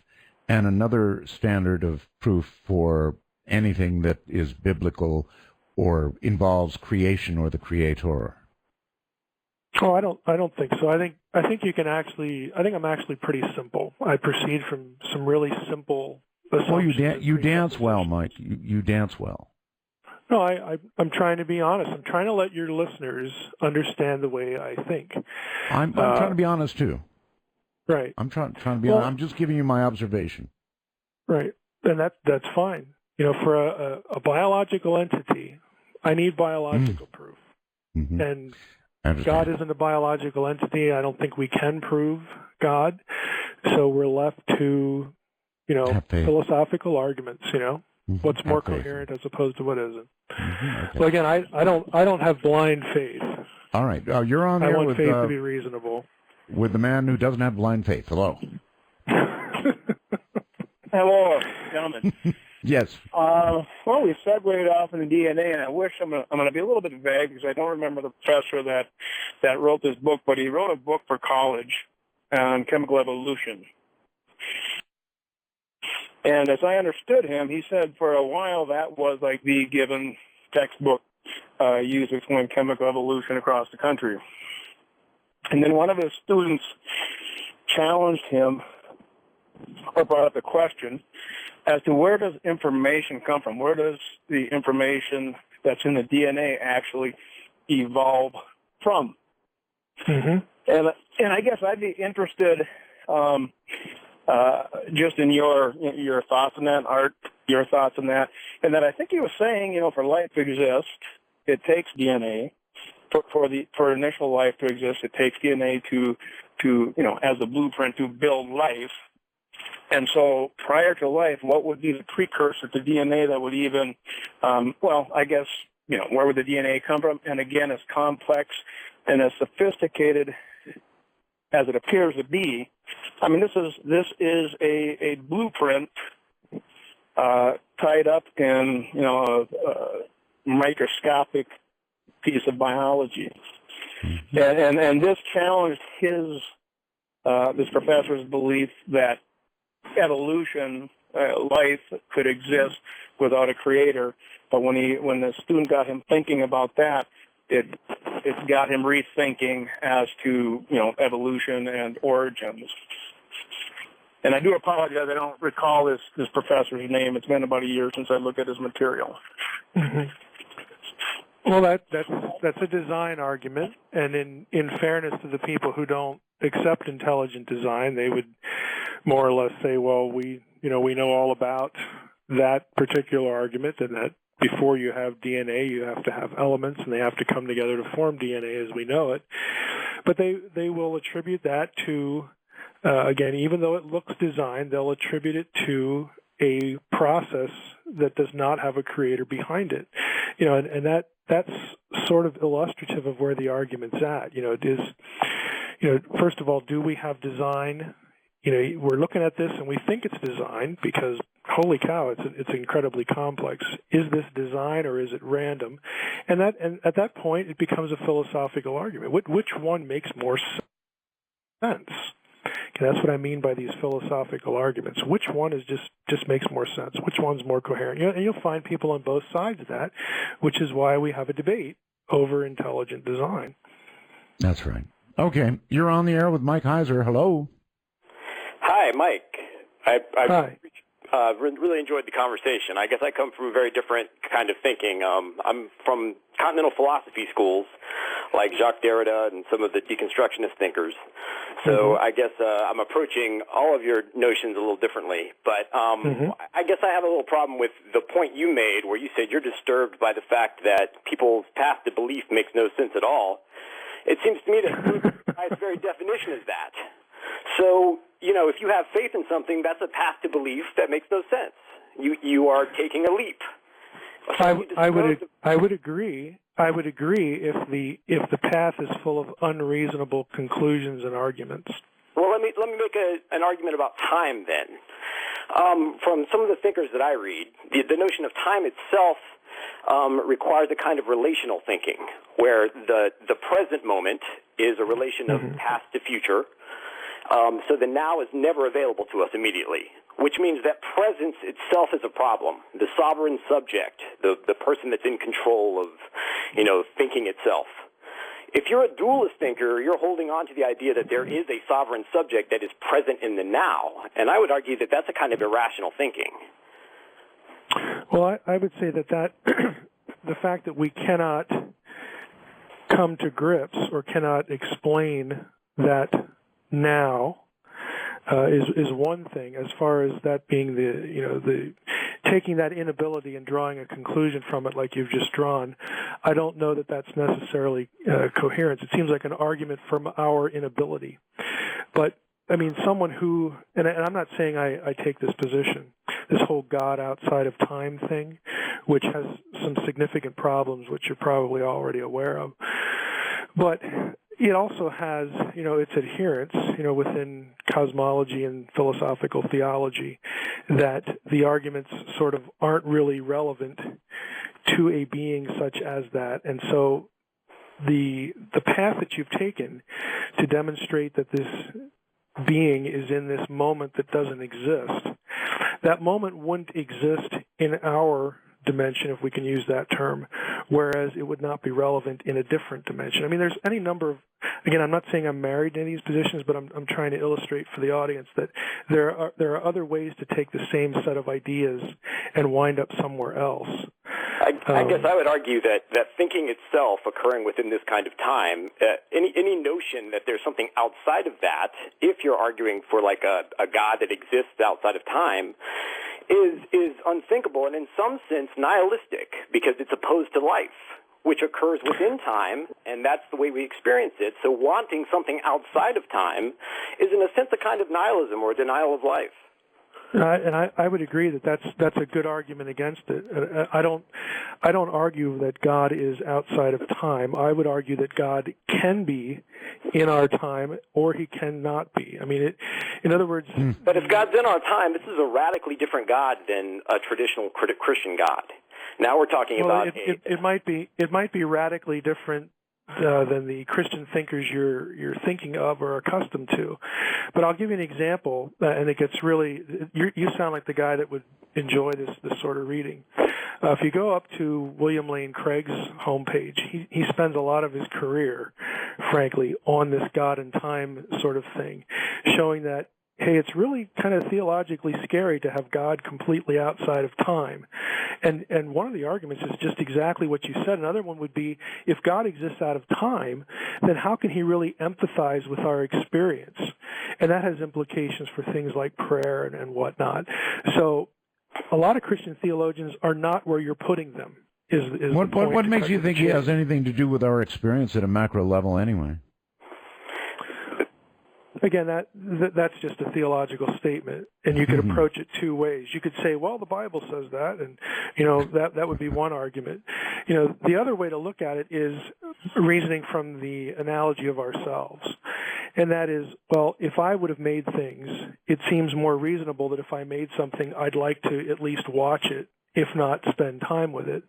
and another standard of proof for anything that is biblical or involves creation or the creator. Oh, I don't think so. I think I'm actually pretty simple. I proceed from some really simple assumptions. Well, you dance well, Mike. You dance well. No, I'm trying to be honest. I'm trying to let your listeners understand the way I think. I'm trying to be honest too. Right. I'm trying to be honest. I'm just giving you my observation. Right. And that's fine. For a biological entity, I need biological proof. Mm-hmm. And God isn't a biological entity. I don't think we can prove God. So we're left to, philosophical arguments, what's more coherent as opposed to what isn't. Mm-hmm. Okay. So again, I don't have blind faith. All right. You're on there I want with faith to be reasonable. With the man who doesn't have blind faith. Hello. Hello, gentlemen. Yes. Well, we segued off in the DNA, and I wish I'm going to be a little bit vague because I don't remember the professor that wrote this book, but he wrote a book for college on chemical evolution. And as I understood him, he said for a while that was like the given textbook used to explain chemical evolution across the country. And then one of his students challenged him or brought up the question as to where does information come from? Where does the information that's in the DNA actually evolve from? Mm-hmm. And I guess I'd be interested just in your thoughts on that, Art, your thoughts on that. And then I think he was saying, for life to exist, it takes DNA. For initial life to exist, it takes DNA to as a blueprint to build life. And so prior to life, what would be the precursor to DNA that would even, I guess, where would the DNA come from? And again, as complex and as sophisticated as it appears to be, I mean, this is a blueprint tied up in, a microscopic piece of biology. And this challenged this professor's belief that evolution, life could exist without a creator. But when the student got him thinking about that, it got him rethinking as to, evolution and origins. And I do apologize, I don't recall this professor's name. It's been about a year since I looked at his material. Mm-hmm. Well, that's a design argument, and in fairness to the people who don't accept intelligent design, they would more or less say, well, we know all about that particular argument, and that before you have DNA, you have to have elements, and they have to come together to form DNA as we know it. But they will attribute that to, again, even though it looks designed, they'll attribute it to a process that does not have a creator behind it. And that's sort of illustrative of where the argument's at. It is, first of all, do we have design? We're looking at this and we think it's design because, holy cow, it's incredibly complex. Is this design or is it random? And at that point, it becomes a philosophical argument. Which one makes more sense? Okay, that's what I mean by these philosophical arguments. Which one is just makes more sense? Which one's more coherent? And you'll find people on both sides of that, which is why we have a debate over intelligent design. That's right. Okay, you're on the air with Mike Heiser. Hello. Hi, Mike. Hi. Really enjoyed the conversation. I guess I come from a very different kind of thinking. I'm from continental philosophy schools, like Jacques Derrida and some of the deconstructionist thinkers. So I guess I'm approaching all of your notions a little differently. But I guess I have a little problem with the point you made where you said you're disturbed by the fact that people's path to belief makes no sense at all. It seems to me that by its very definition is that. So, you know, if you have faith in something, that's a path to belief that makes no sense. You are taking a leap. So I would agree. I would agree if the path is full of unreasonable conclusions and arguments. Well, let me make an argument about time then. From some of the thinkers that I read, the notion of time itself requires a kind of relational thinking, where the present moment is a relation of past to future. So the now is never available to us immediately, which means that presence itself is a problem. The sovereign subject, the person that's in control of, you know, thinking itself. If you're a dualist thinker, you're holding on to the idea that there is a sovereign subject that is present in the now, and I would argue that that's a kind of irrational thinking. Well, I would say that the fact that we cannot come to grips or cannot explain that now is one thing, as far as that being the taking that inability and drawing a conclusion from it like you've just drawn. I don't know that that's necessarily coherence. It seems like an argument from our inability. But I mean, someone who, and I'm not saying I take this position, this whole God outside of time thing, which has some significant problems, which you're probably already aware of. But it also has, you know, its adherents, you know, within cosmology and philosophical theology, that the arguments sort of aren't really relevant to a being such as that. And so the path that you've taken to demonstrate that this being is in this moment that doesn't exist, that moment wouldn't exist in our dimension, if we can use that term, whereas it would not be relevant in a different dimension. I mean, there's any number of, again, I'm not saying I'm married to any of these positions, but I'm trying to illustrate for the audience that there are other ways to take the same set of ideas and wind up somewhere else. I guess I would argue that thinking itself occurring within this kind of time, any notion that there's something outside of that, if you're arguing for like a God that exists outside of time, is unthinkable and in some sense nihilistic, because it's opposed to life, which occurs within time, and that's the way we experience it. So wanting something outside of time is in a sense a kind of nihilism or denial of life. And I would agree that that's a good argument against it. I don't argue that God is outside of time. I would argue that God can be in our time, or he cannot be. I mean, in other words. But if God's in our time, this is a radically different God than a traditional Christian God. Now we're talking about it might be radically different than the Christian thinkers you're thinking of or accustomed to. But I'll give you an example, and it gets really, you sound like the guy that would enjoy this sort of reading. If you go up to William Lane Craig's homepage, he spends a lot of his career, frankly, on this God and time sort of thing, showing that, hey, it's really kind of theologically scary to have God completely outside of time. And one of the arguments is just exactly what you said. Another one would be, if God exists out of time, then how can he really empathize with our experience? And that has implications for things like prayer and whatnot. So a lot of Christian theologians are not where you're putting them. What makes you think he has anything to do with our experience at a macro level anyway? Again, that's just a theological statement, and you could approach it two ways. You could say, well, the Bible says that, and, you know, that would be one argument. You know, the other way to look at it is reasoning from the analogy of ourselves, and that is, well, if I would have made things, it seems more reasonable that if I made something, I'd like to at least watch it, if not spend time with it,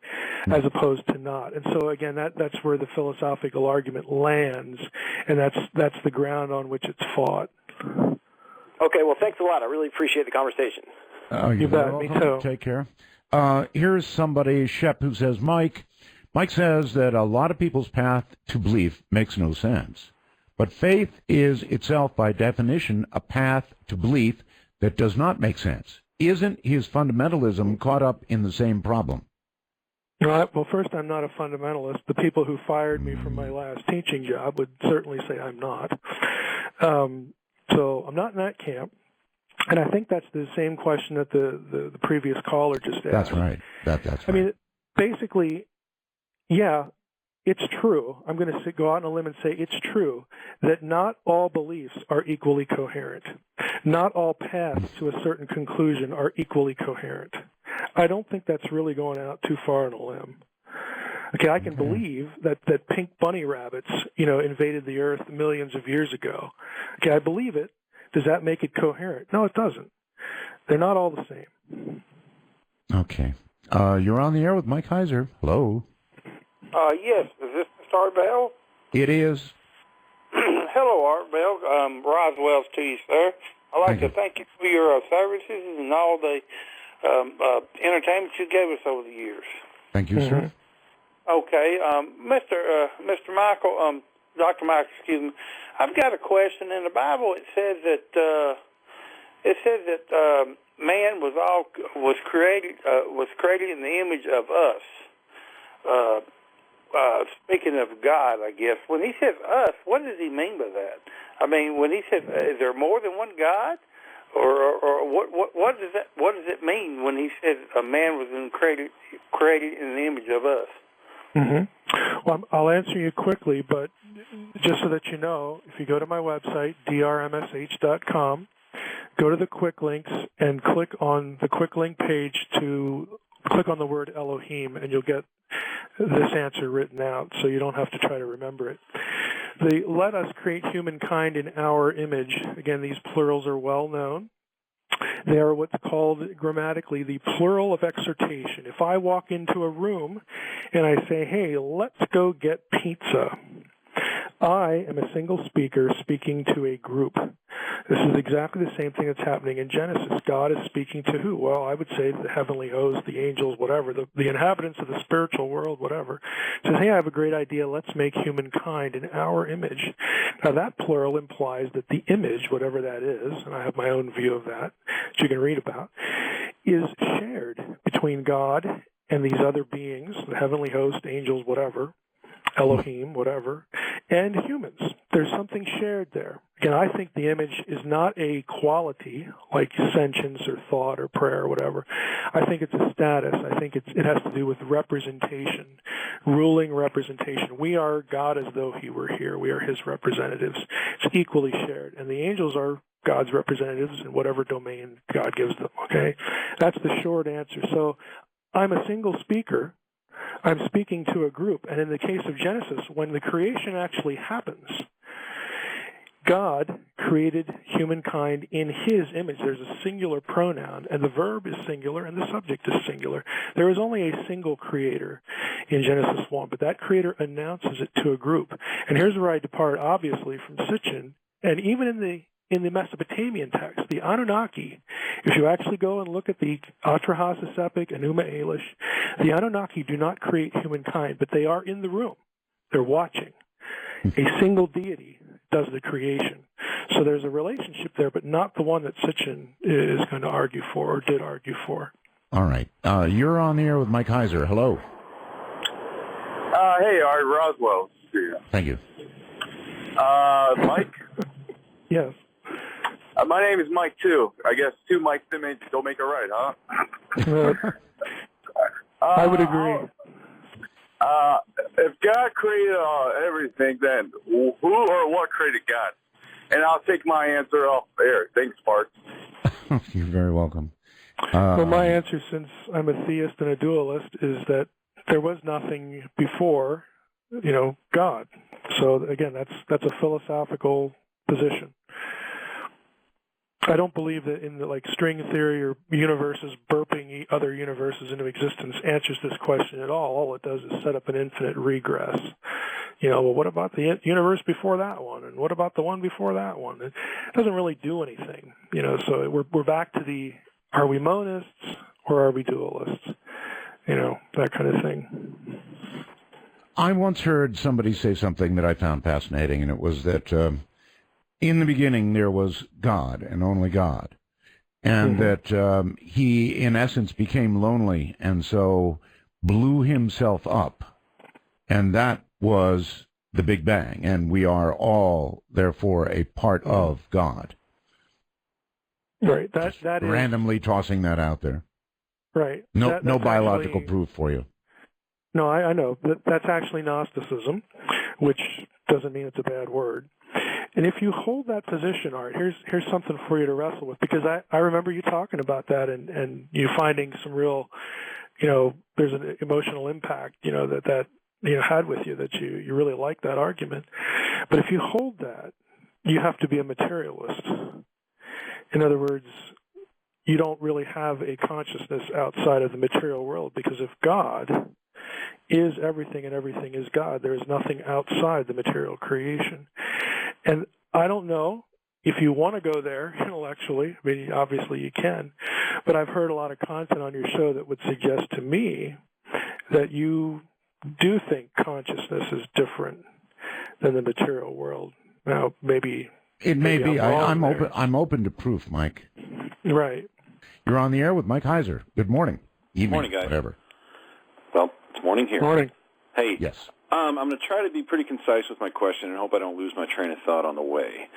as opposed to not. And so, again, that's where the philosophical argument lands, and that's the ground on which it's fought. Okay, well, thanks a lot. I really appreciate the conversation. You bet. Me too. Take care. Here's somebody, Shep, who says, Mike says that a lot of people's path to belief makes no sense, but faith is itself, by definition, a path to belief that does not make sense. Isn't his fundamentalism caught up in the same problem? Well, first, I'm not a fundamentalist. The people who fired me from my last teaching job would certainly say I'm not. So I'm not in that camp. And I think that's the same question that the previous caller just asked. That's right. That's right. I mean, basically, yeah, it's true. I'm going to go out on a limb and say it's true that not all beliefs are equally coherent. Not all paths to a certain conclusion are equally coherent. I don't think that's really going out too far on a limb. Okay, I can believe that pink bunny rabbits, invaded the Earth millions of years ago. Okay, I believe it. Does that make it coherent? No, it doesn't. They're not all the same. Okay. You're on the air with Mike Heiser. Hello. Yes. Is this Mr. Art Bell? It is. Hello, Art Bell. Roswell's to you, sir. I'd like to thank you for your services and all the entertainment you gave us over the years. Thank you, sir. Okay. Mr. Michael, Dr. Michael, excuse me. I've got a question. In the Bible, it says that man was created in the image of us. Speaking of God, I guess when he says us, what does he mean by that? I mean, when he says, is there more than one God, or what does it mean when he says a man was created in the image of us? Well, I'll answer you quickly, but just so that you know, if you go to my website, drmsh.com, go to the quick links and click on the quick link page to click on the word Elohim, and you'll get this answer written out, so you don't have to try to remember it. Let us create humankind in our image. Again, these plurals are well known. They are what's called grammatically the plural of exhortation. If I walk into a room and I say, hey, let's go get pizza, I am a single speaker speaking to a group. This is exactly the same thing that's happening in Genesis. God is speaking to who? Well, I would say the heavenly host, the angels, whatever, the inhabitants of the spiritual world, whatever. Says, hey, I have a great idea. Let's make humankind in our image. Now, that plural implies that the image, whatever that is, and I have my own view of that you can read about, is shared between God and these other beings, the heavenly host, angels, whatever, Elohim, whatever, and humans. There's something shared there. Again, I think the image is not a quality like sentience or thought or prayer or whatever. I think it's a status. I think it has to do with representation, ruling representation. We are God as though he were here. We are his representatives. It's equally shared. And the angels are God's representatives in whatever domain God gives them, okay? That's the short answer. So I'm a single speaker. I'm speaking to a group. And in the case of Genesis, when the creation actually happens, God created humankind in his image. There's a singular pronoun, and the verb is singular, and the subject is singular. There is only a single creator in Genesis 1, but that creator announces it to a group. And here's where I depart, obviously, from Sitchin, and even in the Mesopotamian text, the Anunnaki, if you actually go and look at the Atrahasis epic, Enuma Elish, the Anunnaki do not create humankind, but they are in the room. They're watching. A single deity does the creation. So there's a relationship there, but not the one that Sitchin is going to argue for or did argue for. All right. You're on the air with Mike Heiser. Hello. Hey, Art Roswell. Thank you. Mike? Yes. My name is Mike, too. I guess two Mikes don't make a right, huh? I would agree. If God created everything, then who or what created God? And I'll take my answer off air. Thanks, Sparks. You're very welcome. Well, my answer, since I'm a theist and a dualist, is that there was nothing before, God. So again, that's a philosophical position. I don't believe that in the string theory or universes burping other universes into existence answers this question at all. All it does is set up an infinite regress. Well, what about the universe before that one, and what about the one before that one? It doesn't really do anything. So we're back to are we monists or are we dualists? That kind of thing. I once heard somebody say something that I found fascinating, and it was that in the beginning there was God and only God, and that he, in essence, became lonely, and so blew himself up, and that was the Big Bang, and we are all, therefore, a part of God. Right. That is randomly tossing that out there. Right. No biological actually, proof for you. No, I know. That's actually Gnosticism, which doesn't mean it's a bad word. And if you hold that position, Art, here's something for you to wrestle with, because I remember you talking about that and you finding some real, there's an emotional impact, that had with you, that you really like that argument. But if you hold that, you have to be a materialist. In other words, you don't really have a consciousness outside of the material world, because if God is everything and everything is God, there is nothing outside the material creation. And I don't know if you want to go there intellectually. I mean, obviously you can, but I've heard a lot of content on your show that would suggest to me that you do think consciousness is different than the material world. Now, maybe it may be. I'm there. open. I'm open to proof, Mike. Right. You're on the air with Mike Heiser. Good morning. Evening. Morning, guys. Whatever. Well, it's morning here. Morning. Hey. Yes. I'm going to try to be pretty concise with my question and hope I don't lose my train of thought on the way.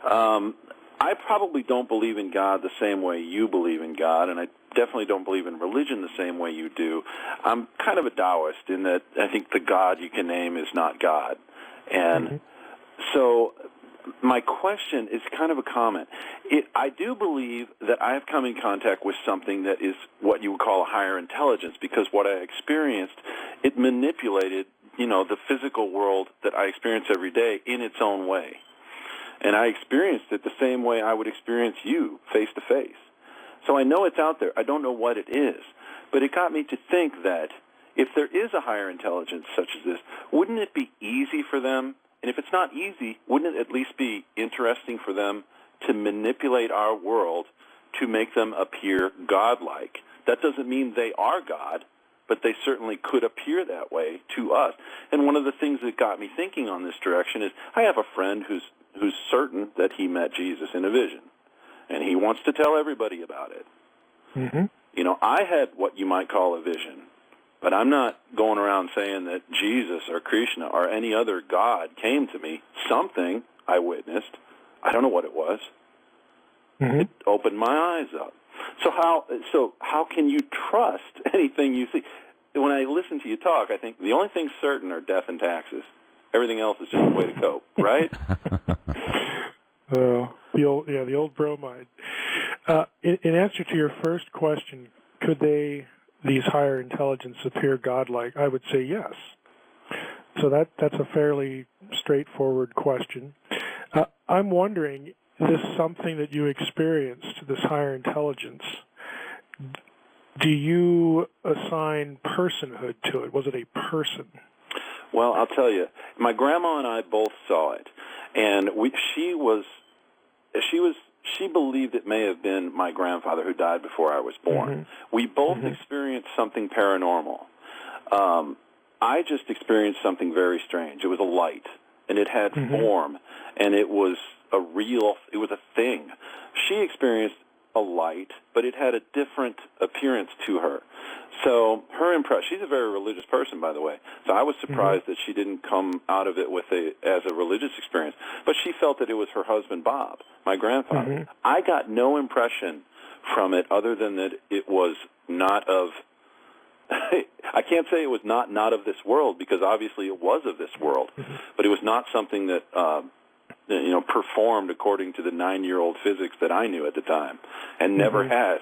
I probably don't believe in God the same way you believe in God, and I definitely don't believe in religion the same way you do. I'm kind of a Taoist in that I think the God you can name is not God. And so my question is kind of a comment. I do believe that I have come in contact with something that is what you would call a higher intelligence, because what I experienced, it manipulated, the physical world that I experience every day in its own way. And I experienced it the same way I would experience you face to face. So I know it's out there. I don't know what it is. But it got me to think that if there is a higher intelligence such as this, wouldn't it be easy for them? And if it's not easy, wouldn't it at least be interesting for them to manipulate our world to make them appear godlike? That doesn't mean they are God, but they certainly could appear that way to us. And one of the things that got me thinking on this direction is I have a friend who's certain that he met Jesus in a vision, and he wants to tell everybody about it. I had what you might call a vision, but I'm not going around saying that Jesus or Krishna or any other God came to me. Something I witnessed. I don't know what it was. It opened my eyes up. So how can you trust anything you see? When I listen to you talk, I think the only things certain are death and taxes. Everything else is just a way to cope, right? The old bromide. In answer to your first question, could these higher intelligence appear godlike? I would say yes. So that's a fairly straightforward question. I'm wondering, this something that you experienced, this higher intelligence, do you assign personhood to it? Was it a person? Well, I'll tell you, my grandma and I both saw it, and she believed it may have been my grandfather who died before I was born. We both experienced something paranormal. I just experienced something very strange. It was a light, and it had form, and it was a thing. She experienced a light, but it had a different appearance to her. So her impression, she's a very religious person, by the way, so I was surprised that she didn't come out of it as a religious experience, but she felt that it was her husband, Bob, my grandfather. I got no impression from it other than that it was not of, I can't say it was not of this world, because obviously it was of this world, but it was not something that performed according to the 9-year-old physics that I knew at the time, and never has.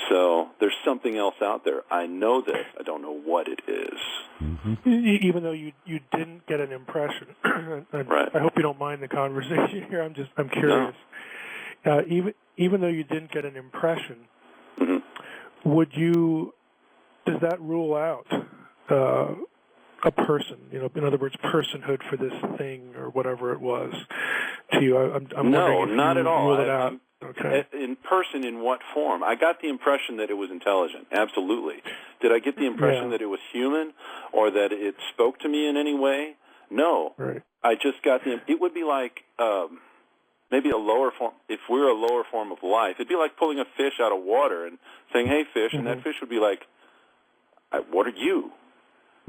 So there's something else out there. I know this. I don't know what it is. Even though you didn't get an impression. Right. I hope you don't mind the conversation here. I'm curious. No. Even though you didn't get an impression, does that rule out a person? In other words, personhood for this thing or whatever it was to you? I'm no, wondering if not you at all. rule it out. Okay. In person, in what form? I got the impression that it was intelligent, absolutely. Did I get the impression that it was human or that it spoke to me in any way? No. Right. I just got it would be like maybe a lower form. If we're a lower form of life, it'd be like pulling a fish out of water and saying, hey, fish, and that fish would be like, what are you?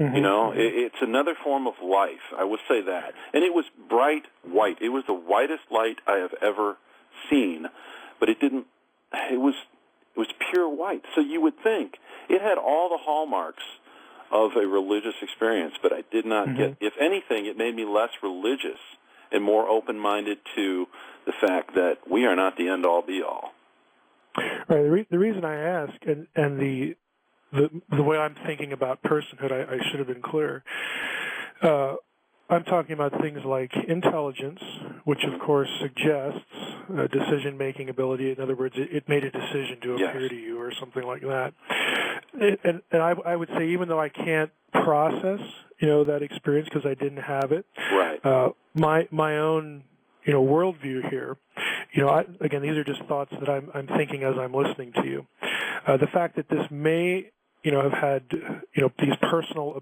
Mm-hmm. You know, it's another form of life. I would say that. And it was bright white. It was the whitest light I have ever seen, but it was pure white. So you would think it had all the hallmarks of a religious experience, but I did not get, if anything, it made me less religious and more open-minded to the fact that we are not the end-all, be-all. Right. The reason I ask, and the way I'm thinking about personhood, I should have been clear. I'm talking about things like intelligence, which of course suggests decision-making ability. In other words, it made a decision to appear to you or something like that. And I would say, even though I can't process, that experience because I didn't have it, right. My own, worldview here, again, these are just thoughts that I'm thinking as I'm listening to you. The fact that this may, have had, these personal